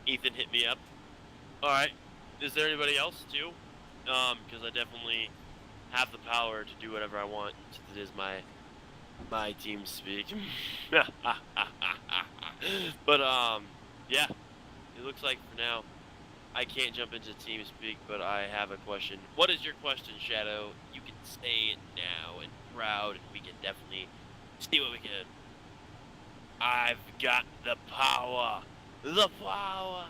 Ethan hit me up. Alright, is there anybody else too? Because I definitely have the power to do whatever I want since it is my TeamSpeak. But yeah, it looks like for now I can't jump into TeamSpeak, but I have a question. What is your question, Shadow? You can say it now and proud, and we can definitely see what we can. I've got the power. The power.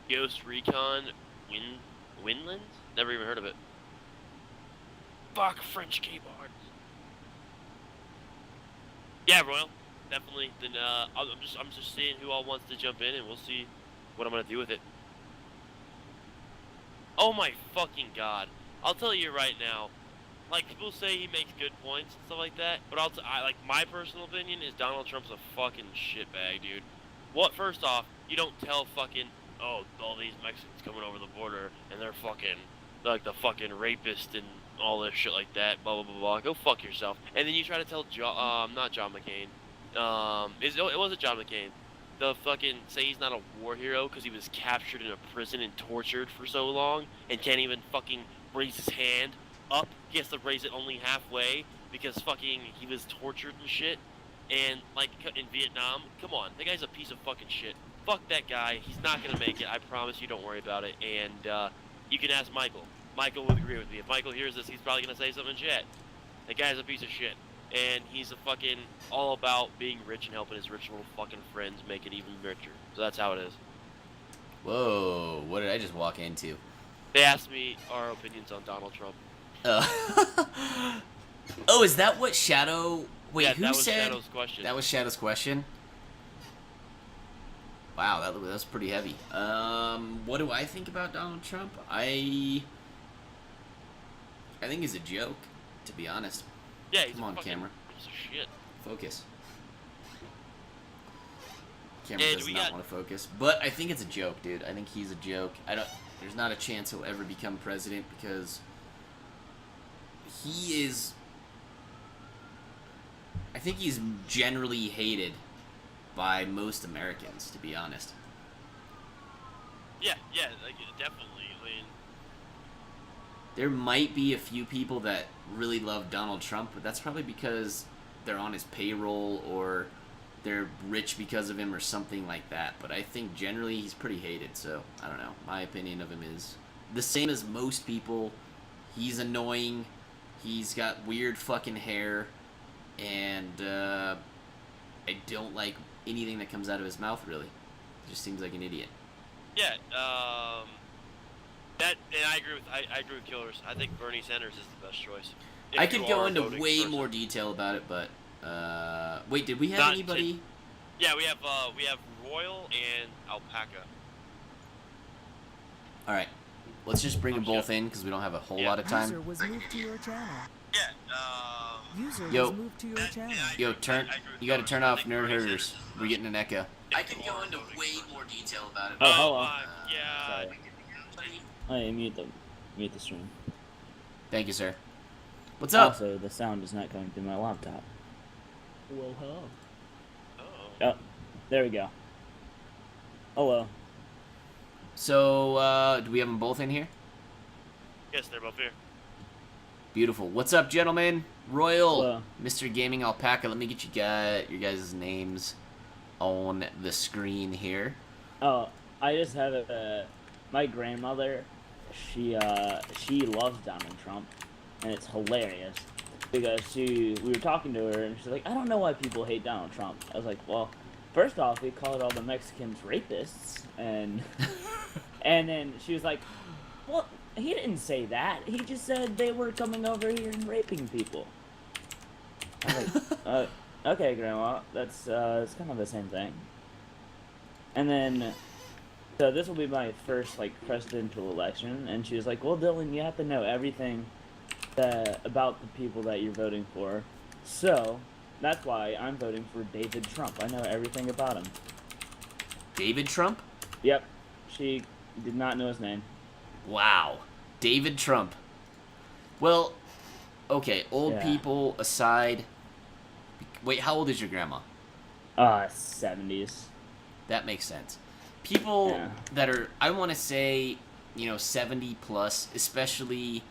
Ghost Recon Winlands? Never even heard of it. Fuck French keyboards. Yeah, Royal. Definitely. Then I'm just seeing who all wants to jump in, and we'll see what I'm gonna do with it. Oh my fucking god! I'll tell you right now. Like, people say he makes good points and stuff like that, but my personal opinion is Donald Trump's a fucking shitbag, dude. First off, you don't tell fucking, all these Mexicans coming over the border, and they're fucking, like, the fucking rapist and all this shit like that, blah, blah, blah, blah. Go fuck yourself. And then you try to tell not John McCain, it wasn't John McCain, say he's not a war hero because he was captured in a prison and tortured for so long, and can't even fucking raise his hand up. He has to raise it only halfway because fucking he was tortured and shit. And like in Vietnam, come on, that guy's a piece of fucking shit. Fuck that guy. He's not gonna make it. I promise you. Don't worry about it. And you can ask Michael. Michael would agree with me. If Michael hears this, he's probably gonna say something in chat. That guy's a piece of shit. And he's a fucking all about being rich and helping his rich little fucking friends make it even richer. So that's how it is. Whoa, what did I just walk into? They asked me our opinions on Donald Trump. Oh, is that what Shadow... Wait, Yeah, who that was said... Shadow's question. That was Shadow's question? Wow, that's pretty heavy. What do I think about Donald Trump? I think he's a joke, to be honest. Yeah, he's Come a on, fucking camera. piece of shit. Focus. Camera And does we not got- want to focus. But I think it's a joke, dude. I think he's a joke. There's not a chance he'll ever become president because he is... I think he's generally hated by most Americans, to be honest. Yeah, like, definitely. I mean, There might be a few people that really love Donald Trump, but that's probably because they're on his payroll or they're rich because of him or something like that. But I think generally he's pretty hated, so I don't know. My opinion of him is the same as most people. He's annoying. He's got weird fucking hair. And I don't like anything that comes out of his mouth, really. He just seems like an idiot. yeah, and I agree with Killers. I think Bernie Sanders is the best choice. If I you could go are a into voting way person. more detail about it, but wait, did we have Not anybody? Yeah, we have Royal and Alpaca. All right, let's just bring them Oh, shit. both in because we don't have a whole Yeah. lot of User time. was moved to your channel. Yeah, User Yo. was moved to your channel. Yo, turn. You got to turn off nerd herders. We're getting an echo. I can go into way more detail about it. Oh, hello. Yeah. Sorry. Mute the stream. Thank you, sir. What's up? Also, the sound is not coming through my laptop. Well, hello. Oh. Oh, there we go. Hello. So, do we have them both in here? Yes, they're both here. Beautiful. What's up, gentlemen? Royal, Hello. Mr. Gaming Alpaca. Let me get your guys' names on the screen here. Oh, I just have my grandmother. She loves Donald Trump, and it's hilarious because we were talking to her, and she's like, I don't know why people hate Donald Trump. I was like, well, first off, he called all the Mexicans rapists, and and then she was like, well, he didn't say that. He just said they were coming over here and raping people. I was like, okay, Grandma, that's it's kind of the same thing. And then, so this will be my first like presidential election, and she was like, well, Dylan, you have to know everything about the people that you're voting for. So that's why I'm voting for David Trump. I know everything about him. David Trump? Yep, she did not know his name. Wow. David Trump. Well, okay, old Yeah. people aside. Wait, how old is your grandma? 70s. That makes sense. People Yeah. that are, I want to say, 70 plus, especially,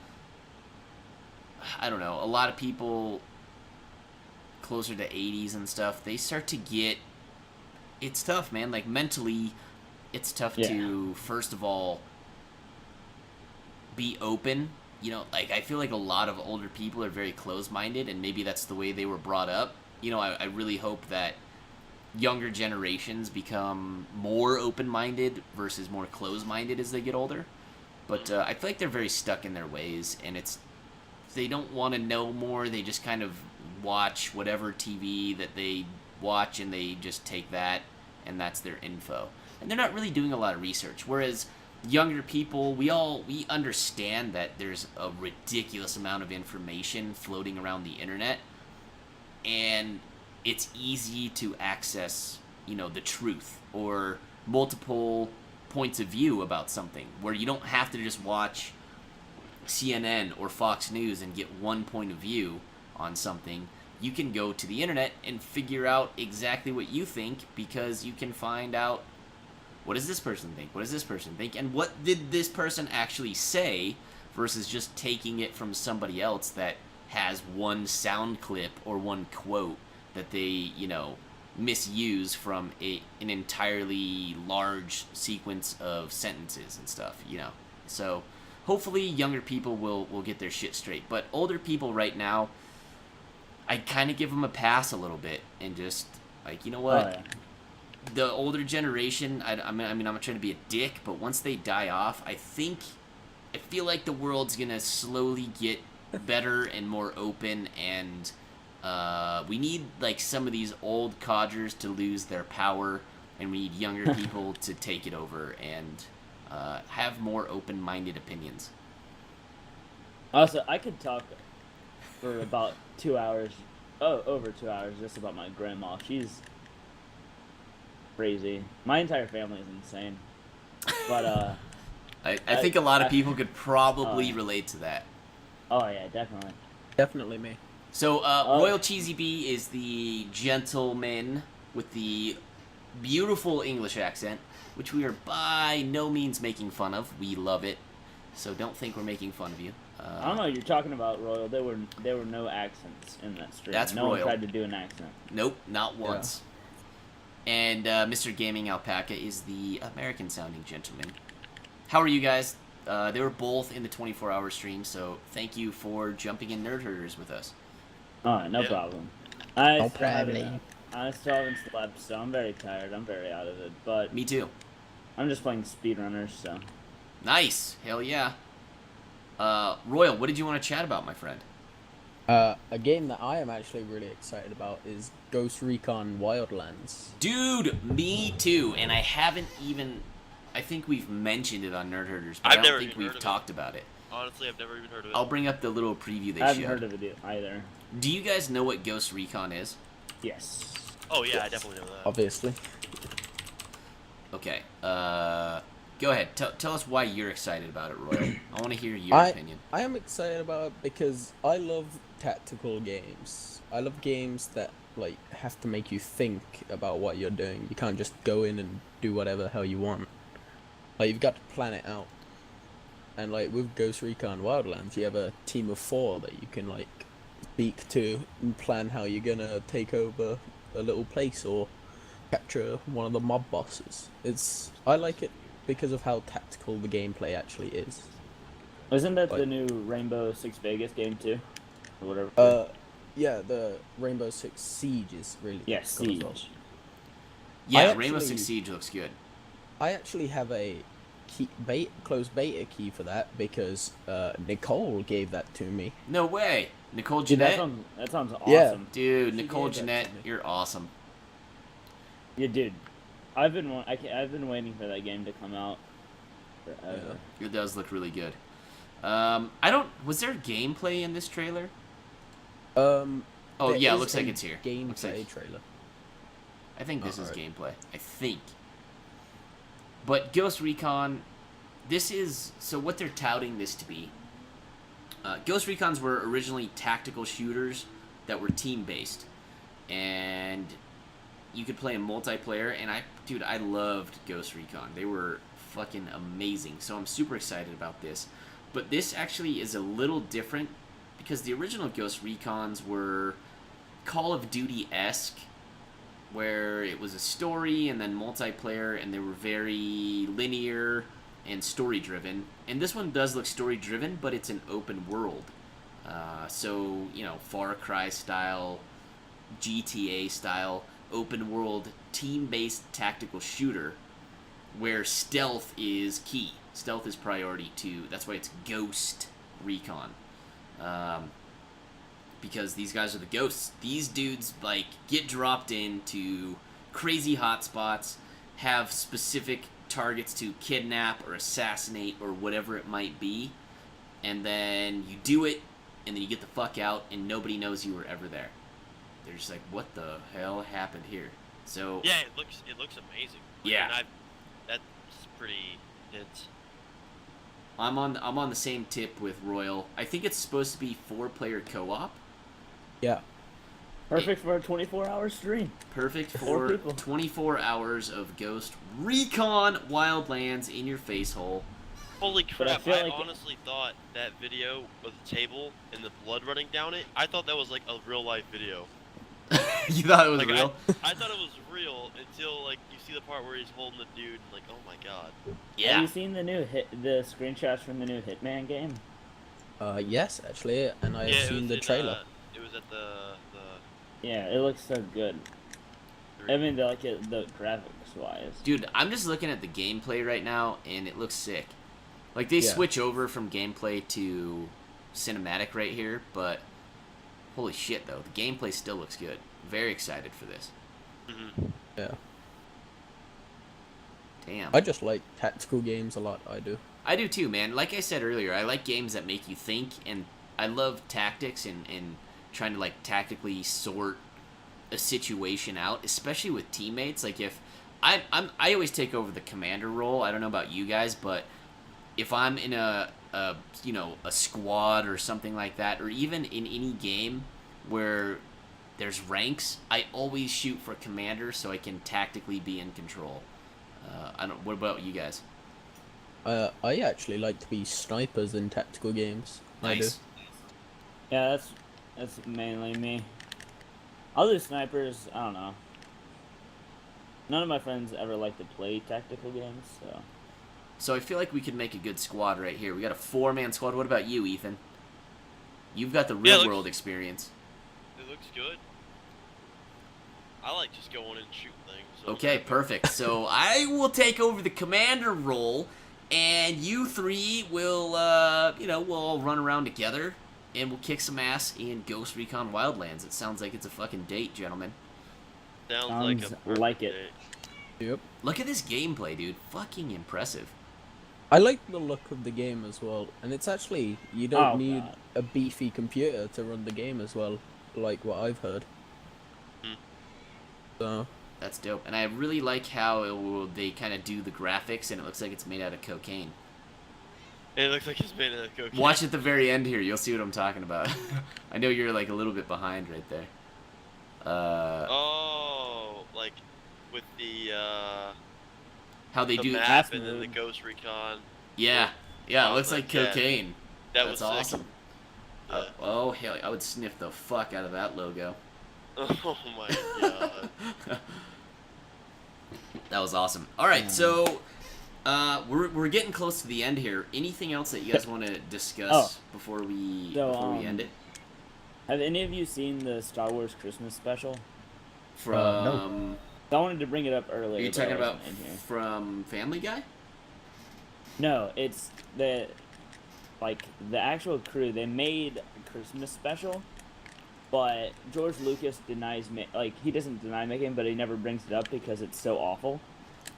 I don't know, a lot of people closer to 80s and stuff, they start to get, it's tough, man. Like, mentally, it's tough Yeah. to, first of all, be open. Like, I feel like a lot of older people are very close-minded, and maybe that's the way they were brought up. I really hope that younger generations become more open-minded versus more closed-minded as they get older. But I feel like they're very stuck in their ways, and they don't want to know more. They just kind of watch whatever TV that they watch, and they just take that, and that's their info. And they're not really doing a lot of research. Whereas younger people, we understand that there's a ridiculous amount of information floating around the internet, and it's easy to access, the truth or multiple points of view about something, where you don't have to just watch CNN or Fox News and get one point of view on something. You can go to the internet and figure out exactly what you think, because you can find out, what does this person think? What does this person think? And what did this person actually say, versus just taking it from somebody else that has one sound clip or one quote that they, misuse from an entirely large sequence of sentences and stuff, So hopefully younger people will get their shit straight. But older people right now, I kind of give them a pass a little bit and just, like, you know what? Oh, yeah. the older generation, I mean, I'm not trying to be a dick, but once they die off, I feel like the world's gonna slowly get better and more open, and we need like some of these old codgers to lose their power, and we need younger people to take it over and have more open-minded opinions. Also, I could talk for about 2 hours, over 2 hours, just about my grandma. She's crazy. My entire family is insane. But, I think a lot of people could probably yeah. relate to that. oh yeah, definitely. Definitely me. So, Royal Cheesy Bee is the gentleman with the beautiful English accent, which we are by no means making fun of. We love it, so don't think we're making fun of you. I don't know what you're talking about, Royal. There were no accents in that stream. That's no Royal. one tried to do an accent. Nope, not once. And Mr. Gaming Alpaca is the American-sounding gentleman. How are you guys? They were both in the 24-hour stream, so thank you for jumping in Nerd Herders with us. Oh, no Yeah. problem. No still haven't- problem. I still haven't slept, so I'm very tired. I'm very out of it. But Me too. I'm just playing speedrunners, so. Nice. Hell yeah. Royal, what did you want to chat about, my friend? A game that I am actually really excited about is Ghost Recon Wildlands. Dude, me too. And I haven't even... I think we've mentioned it on Nerd Herders, but I've I never don't think even heard we've of it. talked about it. Honestly, I've never even heard of it. I'll bring up the little preview they I haven't showed. heard of it either. Do you guys know what Ghost Recon is? Yes. Oh yeah, I definitely know that. Obviously. Okay. Go ahead. Tell us why you're excited about it, Royal. I want to hear your opinion. I am excited about it because I love tactical games. I love games that like have to make you think about what you're doing. You can't just go in and do whatever the hell you want. Like you've got to plan it out. And like with Ghost Recon Wildlands, you have a team of 4 that you can like speak to and plan how you're gonna take over a little place or capture one of the mob bosses. I like it because of how tactical the gameplay actually is. Isn't that the Like- new Rainbow Six Vegas game too? Or whatever. Yeah, the Rainbow Six Siege is really Yeah, good as Siege. well. Yeah, I Rainbow actually- Six Siege looks good. I actually have a closed beta key for that because Nicole gave that to me. No way. Nicole Dude, Jeanette? that sounds awesome. Yeah. Dude, She Nicole gave that to Jeanette, me. you're awesome. Yeah, dude. I've been waiting for that game to come out forever. It does look really good. Was there gameplay in this trailer? Oh There yeah, it is looks like a it's here. Looks Gameplay like- trailer. I think this is Alright. gameplay. I think. But Ghost Recon, so what they're touting this to be. Ghost Recons were originally tactical shooters that were team-based. And you could play in multiplayer, and I loved Ghost Recon. They were fucking amazing. So I'm super excited about this. But this actually is a little different because the original Ghost Recons were Call of Duty-esque, where it was a story and then multiplayer, and they were very linear and story-driven. And this one does look story-driven, but it's an open world. So, Far Cry style, GTA style, open world, team-based tactical shooter, where stealth is key. Stealth is priority too. That's why it's Ghost Recon. Because these guys are the ghosts. These dudes, get dropped into crazy hotspots, have specific targets to kidnap or assassinate or whatever it might be, and then you do it, and then you get the fuck out, and nobody knows you were ever there. They're just like, what the hell happened here? So Yeah, it looks amazing. Yeah. And that's pretty intense. I'm on the same tip with Royal. I think it's supposed to be 4-player co-op. Yeah. Perfect for a 24-hour stream. Perfect Four for people. 24 hours of Ghost Recon Wildlands in your face hole. Holy But I crap, feel I like- honestly thought that video with the table and the blood running down it, I thought that was like a real life video. You thought it was Like, real? I thought it was real until you see the part where he's holding the dude and oh my god. Have Yeah. you seen the screenshots from the new Hitman game? Yes, actually, and I Yeah, have it seen was the in, trailer. it was at the Yeah, it looks so good. I mean, the graphics wise. Dude, I'm just looking at the gameplay right now, and it looks sick. Like, they Yeah. switch over from gameplay to cinematic right here, but holy shit, though. The gameplay still looks good. Very excited for this. Mhm. Yeah. Damn. I just like tactical games a lot. I do. I do too, man. Like I said earlier, I like games that make you think, and I love tactics and trying to, like, tactically sort a situation out, especially with teammates. Like, if I always take over the commander role. I don't know about you guys, but if I'm in a squad or something like that, or even in any game where there's ranks, I always shoot for commander so I can tactically be in control. What about you guys? I actually like to be snipers in tactical games. I do. Nice. Yeah, that's mainly me. Other snipers, I don't know. None of my friends ever like to play tactical games, so. So I feel like we could make a good squad right here. We got a 4-man squad. What about you, Ethan? You've got the real world experience. It looks good. I like just going and shooting things. So Okay, perfect. So I will take over the commander role, and you three will, we'll all run around together, and we'll kick some ass in Ghost Recon Wildlands. It sounds like it's a fucking date, gentlemen. Sounds Sounds like it. date. Yep. Look at this gameplay, dude. Fucking impressive. I like the look of the game as well, and it's actually you don't Oh, need God. a beefy computer to run the game as well, like what I've heard. Hmm. So That's dope. And I really like how they kind of do the graphics, and it looks like it's made out of cocaine. It looks like it's made of cocaine. Watch at the very end here. You'll see what I'm talking about. I know you're, like, a little bit behind right there. Oh, like with the How they do... map That's and then the weird. Ghost Recon. Yeah. Yeah, it looks like Yeah. cocaine. That That's was sick. awesome. Yeah. Oh, hell, I would sniff the fuck out of that logo. Oh my god. That was awesome. All right, so we're getting close to the end here. Anything else that you guys want to discuss before we end it? Have any of you seen the Star Wars Christmas special? From I wanted to bring it up earlier. are you but talking I about wasn't in here. from Family Guy? No, it's the actual crew. They made a Christmas special, but George Lucas denies he doesn't deny making it, but he never brings it up because it's so awful.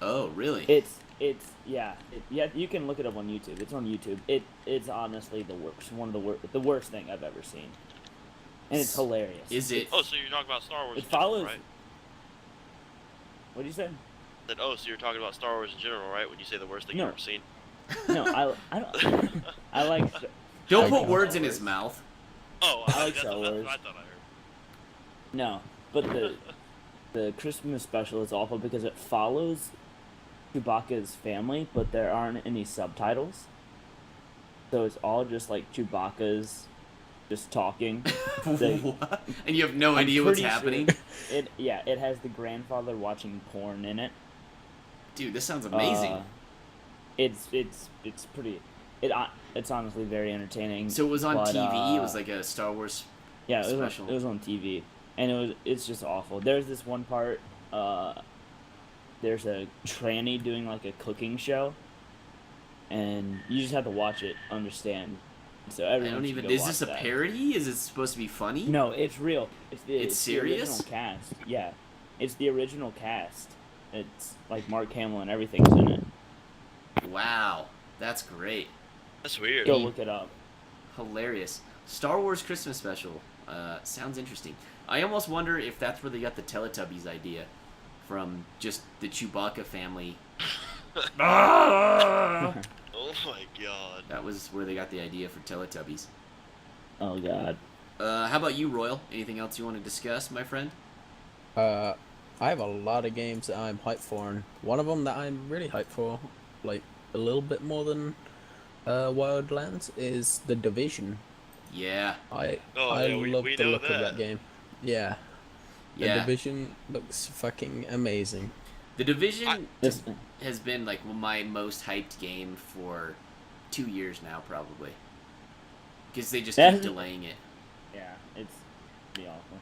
Oh, really? It's you can look it up on YouTube. It's on YouTube. It's honestly the worst. One of the worst thing I've ever seen, and it's hilarious. Is it? Oh, so you're talking about Star Wars It in general, follows. right? What did you say? That, oh, so you're talking about Star Wars in general, right? When you say the worst thing No. you've ever seen. No, I don't. I like. Don't I put like words Star in his Wars. mouth. Oh, I like that's Star what Wars. I thought I heard. No, but the Christmas special is awful because it follows Chewbacca's family, but there aren't any subtitles. So it's all just like Chewbacca's just talking. They- What? And you have no I'm idea what's pretty sure happening? It has the grandfather watching porn in it. Dude, this sounds amazing. It's pretty. It's honestly very entertaining. So it was on but, TV. It was like a Star Wars. yeah, it special. was on TV, and it's just awful. There's this one part. There's a tranny doing like a cooking show, and you just have to watch it, understand. So I everyone don't should even. go Is watch this a that. parody? Is it supposed to be funny? No, it's real. It's the serious? original cast. Yeah, it's the original cast. It's like Mark Hamill and everything's in it. Wow, that's great. That's weird. Go look it up. Hilarious. Star Wars Christmas special. Sounds interesting. I almost wonder if that's where they got the Teletubbies idea from, just the Chewbacca family. Oh my god. That was where they got the idea for Teletubbies. Oh God. How about you, Royal? Anything else you want to discuss, my friend? I have a lot of games that I'm hyped for, and one of them that I'm really hyped for, like a little bit more than Wildlands, is The Division. Yeah. I yeah, love we the know look of that. that game. Yeah. The Yeah. Division looks fucking amazing. The Division This, has been like my most hyped game for 2 years now, probably. Because they just keep That's- delaying it. yeah, it's pretty awful.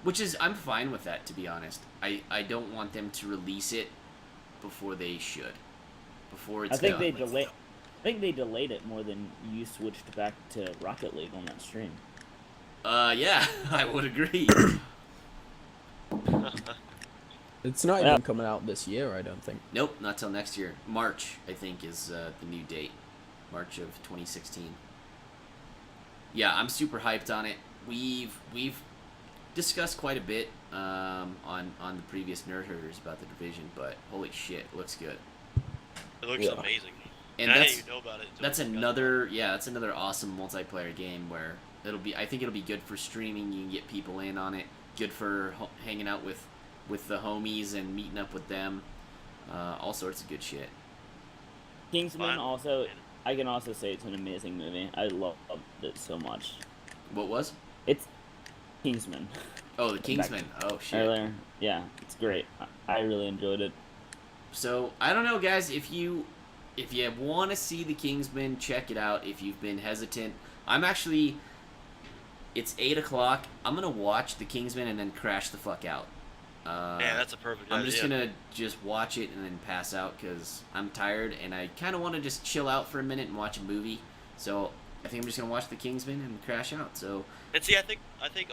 Which is, I'm fine with that, to be honest. I don't want them to release it before they should. Before it's I think done. I think they delayed it more than you switched back to Rocket League on that stream. Yeah, I would agree. It's not Yeah. even coming out this year, I don't think. Nope, not till next year. March, I think, is the new date. March of 2016. Yeah, I'm super hyped on it. We've discussed quite a bit on the previous Nerd Herders about the Division, but holy shit, it looks good. It looks Yeah. amazing. And I that's didn't even know about it. until that's we got another that's another awesome multiplayer game where I think it'll be good for streaming. You can get people in on it. Good for hanging out with the homies and meeting up with them. All sorts of good shit. Kingsman Fine. also, I can also say it's an amazing movie. I loved it so much. What was? It's Kingsman. Oh, the Kingsman. Oh shit. Earlier, yeah, it's great. I really enjoyed it. So I don't know, guys. If you want to see the Kingsman, check it out. If you've been hesitant, it's 8 o'clock. I'm gonna watch the Kingsman and then crash the fuck out. Yeah, that's a perfect I'm idea. just gonna watch it and then pass out because I'm tired and I kind of want to just chill out for a minute and watch a movie. So I think I'm just gonna watch the Kingsman and crash out. So And see, I think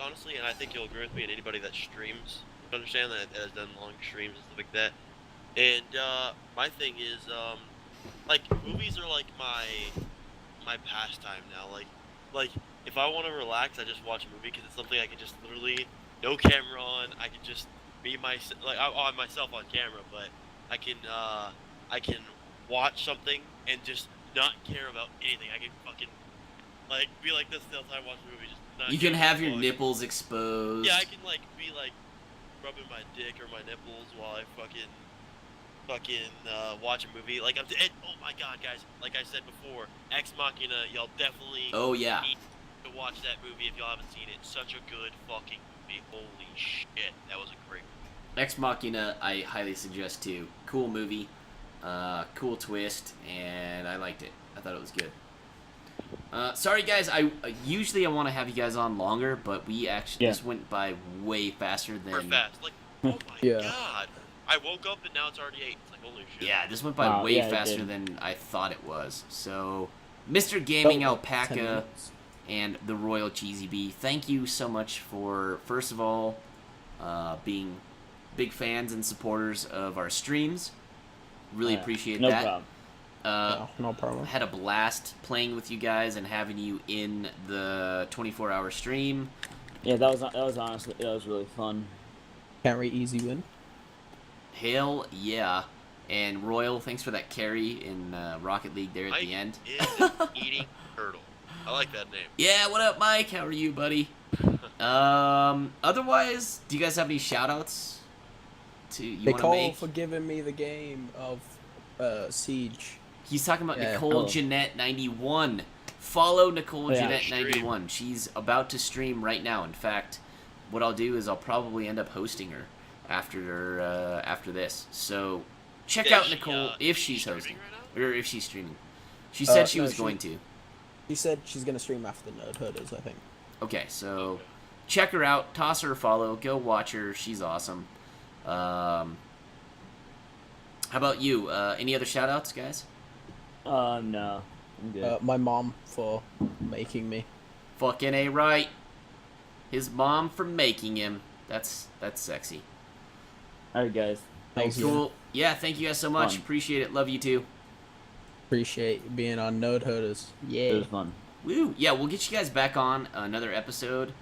honestly, and I think you'll agree with me, and anybody that streams, understand that has done long streams and stuff like that. And my thing is, like movies are like my pastime now. Like if I want to relax, I just watch a movie because it's something I can just literally no camera on. I can just be myself, like on myself on camera, but I can watch something and just not care about anything. I can fucking like be like this the time I watch a movie. Just not you can give a have your fuck. nipples exposed. Yeah, I can like be like rubbing my dick or my nipples while I fucking watch a movie. Like and, oh my god, guys! Like I said before, Ex Machina. Y'all definitely Oh yeah. need to watch that movie if y'all haven't seen it. It's such a good fucking movie. Holy shit, that was a great movie. Ex Machina, I highly suggest too. Cool movie, cool twist, and I liked it. I thought it was good. Sorry guys, I usually I want to have you guys on longer, but we actually Yeah. this went by way faster than. Super fast. Like, oh my Yeah. god. I woke up and now it's already 8. It's like, holy shit. Yeah, this went by Wow, way yeah, it faster did. than I thought it was. So, Mr. Gaming Felt like 10 Alpaca minutes. and the Royal Cheesy Bee, thank you so much for, first of all, being big fans and supporters of our streams. Really Yeah, appreciate no that. problem. No problem. Had a blast playing with you guys and having you in the 24-hour stream. Yeah, that was honestly really fun. Carry easy win. Hell yeah. And Royal, thanks for that carry in Rocket League there at Mike the end. is an eating turtle. I like that name. Yeah, what up, Mike? How are you, buddy? Otherwise, do you guys have any shout-outs to you want to Nicole make? for giving me the game of Siege. He's talking about Yeah. Nicole Oh. Jeanette 91. Follow Nicole Yeah. Jeanette Stream. 91. She's about to stream right now. In fact, what I'll do is I'll probably end up hosting her after this. So check Yeah, out she, Nicole if she's streaming hosting right or if she's streaming. She said she no, was she- going to. She said she's gonna stream after Nerd Herders, I think. Okay, so check her out. Toss her a follow. Go watch her. She's awesome. How about you? Any other shout-outs, guys? No, I'm good. My mom for making me. Fucking A right. His mom for making him. That's sexy. Alright, guys. Thank you. Cool. Yeah, thank you guys so much. Fun. Appreciate it. Love you too. Appreciate being on Nerd Herders. It Yeah. was fun. Woo. Yeah, we'll get you guys back on another episode,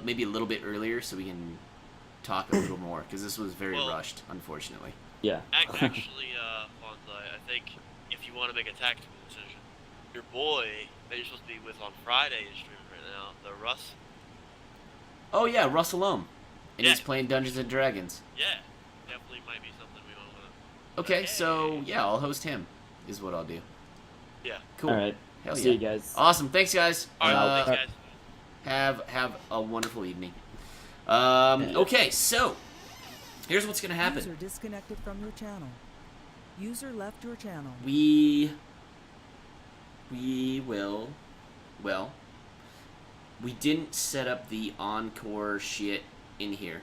maybe a little bit earlier, so we can talk a little more because this was very Well- rushed, unfortunately. Yeah. Actually, Fonzai, I think if you want to make a tactical decision, your boy that you're supposed to be with on Friday is streaming right now, the Russ. Oh yeah, Russell Ohm, and Yeah. he's playing Dungeons and Dragons. Yeah, definitely might be something we want to. Okay, so yeah, I'll host him. Is what I'll do. Yeah. Cool. Alright. Hell See yeah. you guys. Awesome. Thanks, guys. All right, thanks, guys. Have a wonderful evening. Yeah. Okay, so here's what's gonna happen. User disconnected from your channel. User left your channel. We will. Well, we didn't set up the encore shit in here.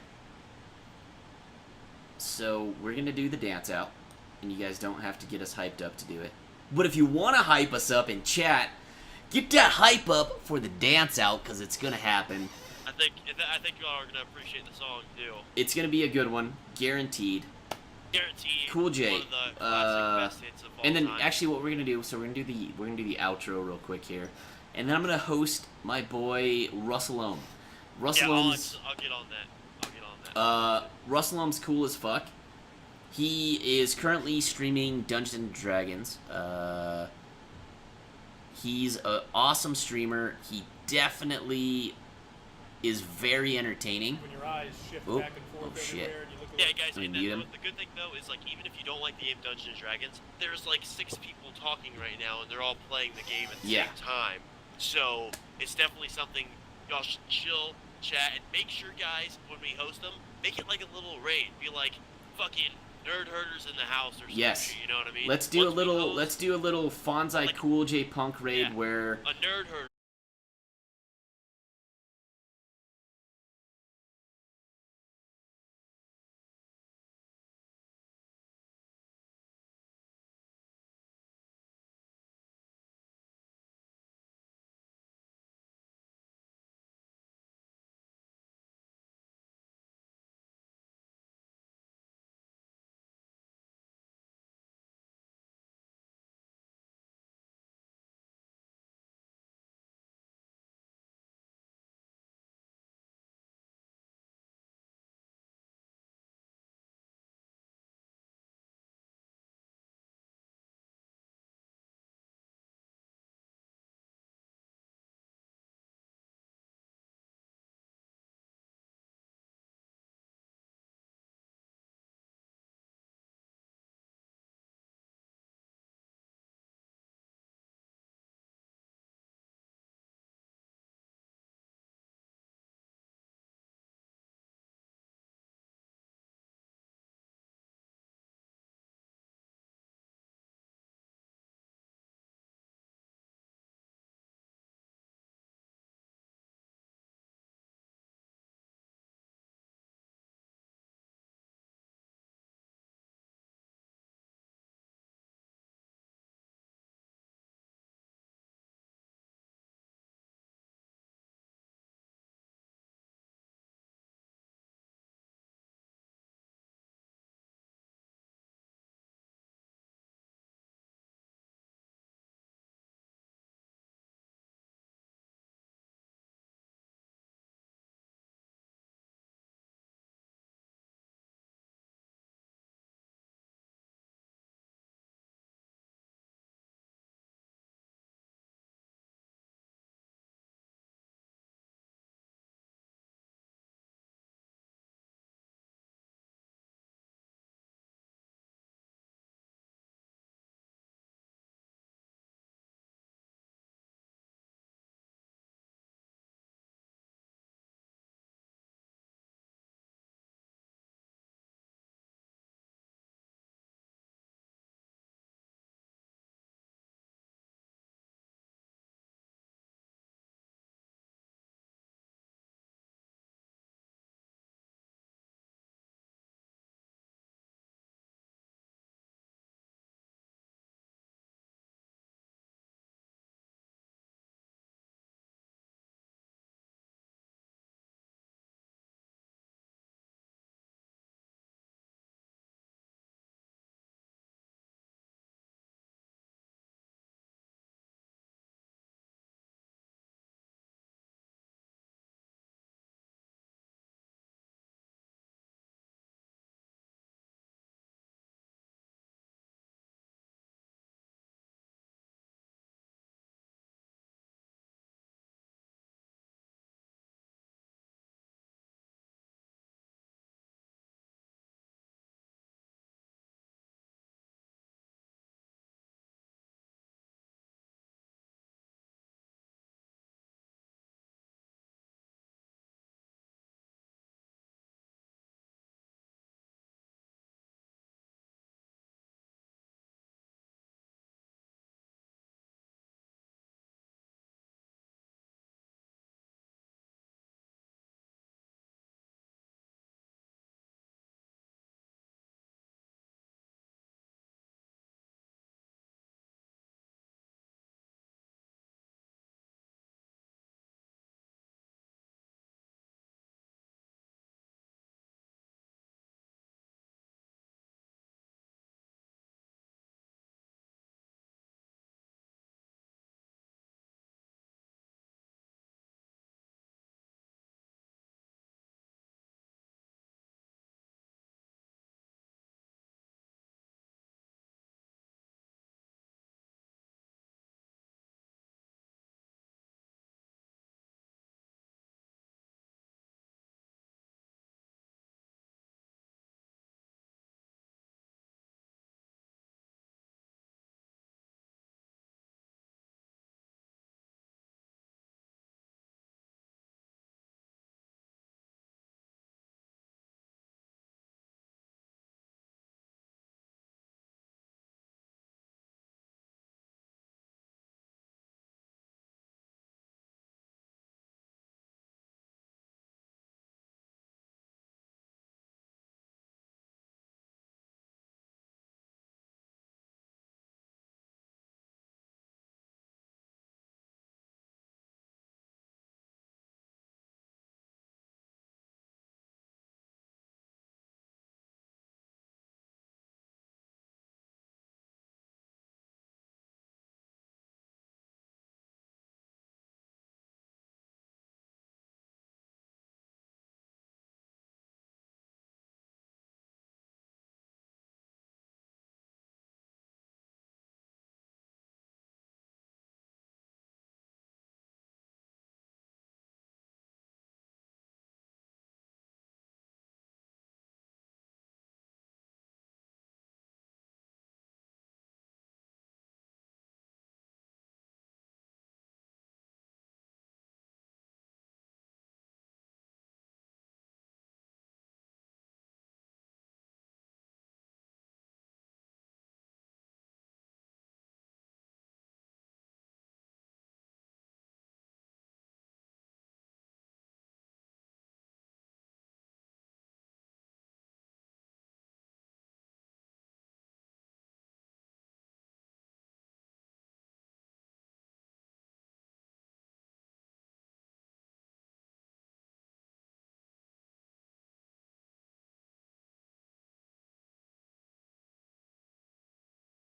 So we're gonna do the dance out, and you guys don't have to get us hyped up to do it. But if you want to hype us up in chat, get that hype up for the dance out, because it's gonna happen. I think y'all are gonna appreciate the song too. It's gonna be a good one, guaranteed. Guaranteed. Cool J. One of the classic best hits of all And then time. actually, what we're gonna do? So we're gonna do the outro real quick here, and then I'm gonna host my boy Russell Ohm. Russell yeah, Ohm's I'll get on that. Russell Ohm's cool as fuck. He is currently streaming Dungeons and Dragons. He's an awesome streamer. He definitely is very entertaining. When your eyes shift Oh, back and forth oh, shit. everywhere and you look Yeah, around. guys, Let me and mute then him. the good thing though is like even if you don't like the game Dungeons and Dragons, there's like 6 people talking right now and they're all playing the game at the Yeah. same time. So it's definitely something y'all should chill, chat, and make sure guys when we host them, make it like a little raid. Be like fucking nerd herders in the house or something. Yes. You know what I mean? Let's do Once we host a little Fonzie like- Cool J Punk raid Yeah. where a nerd herder.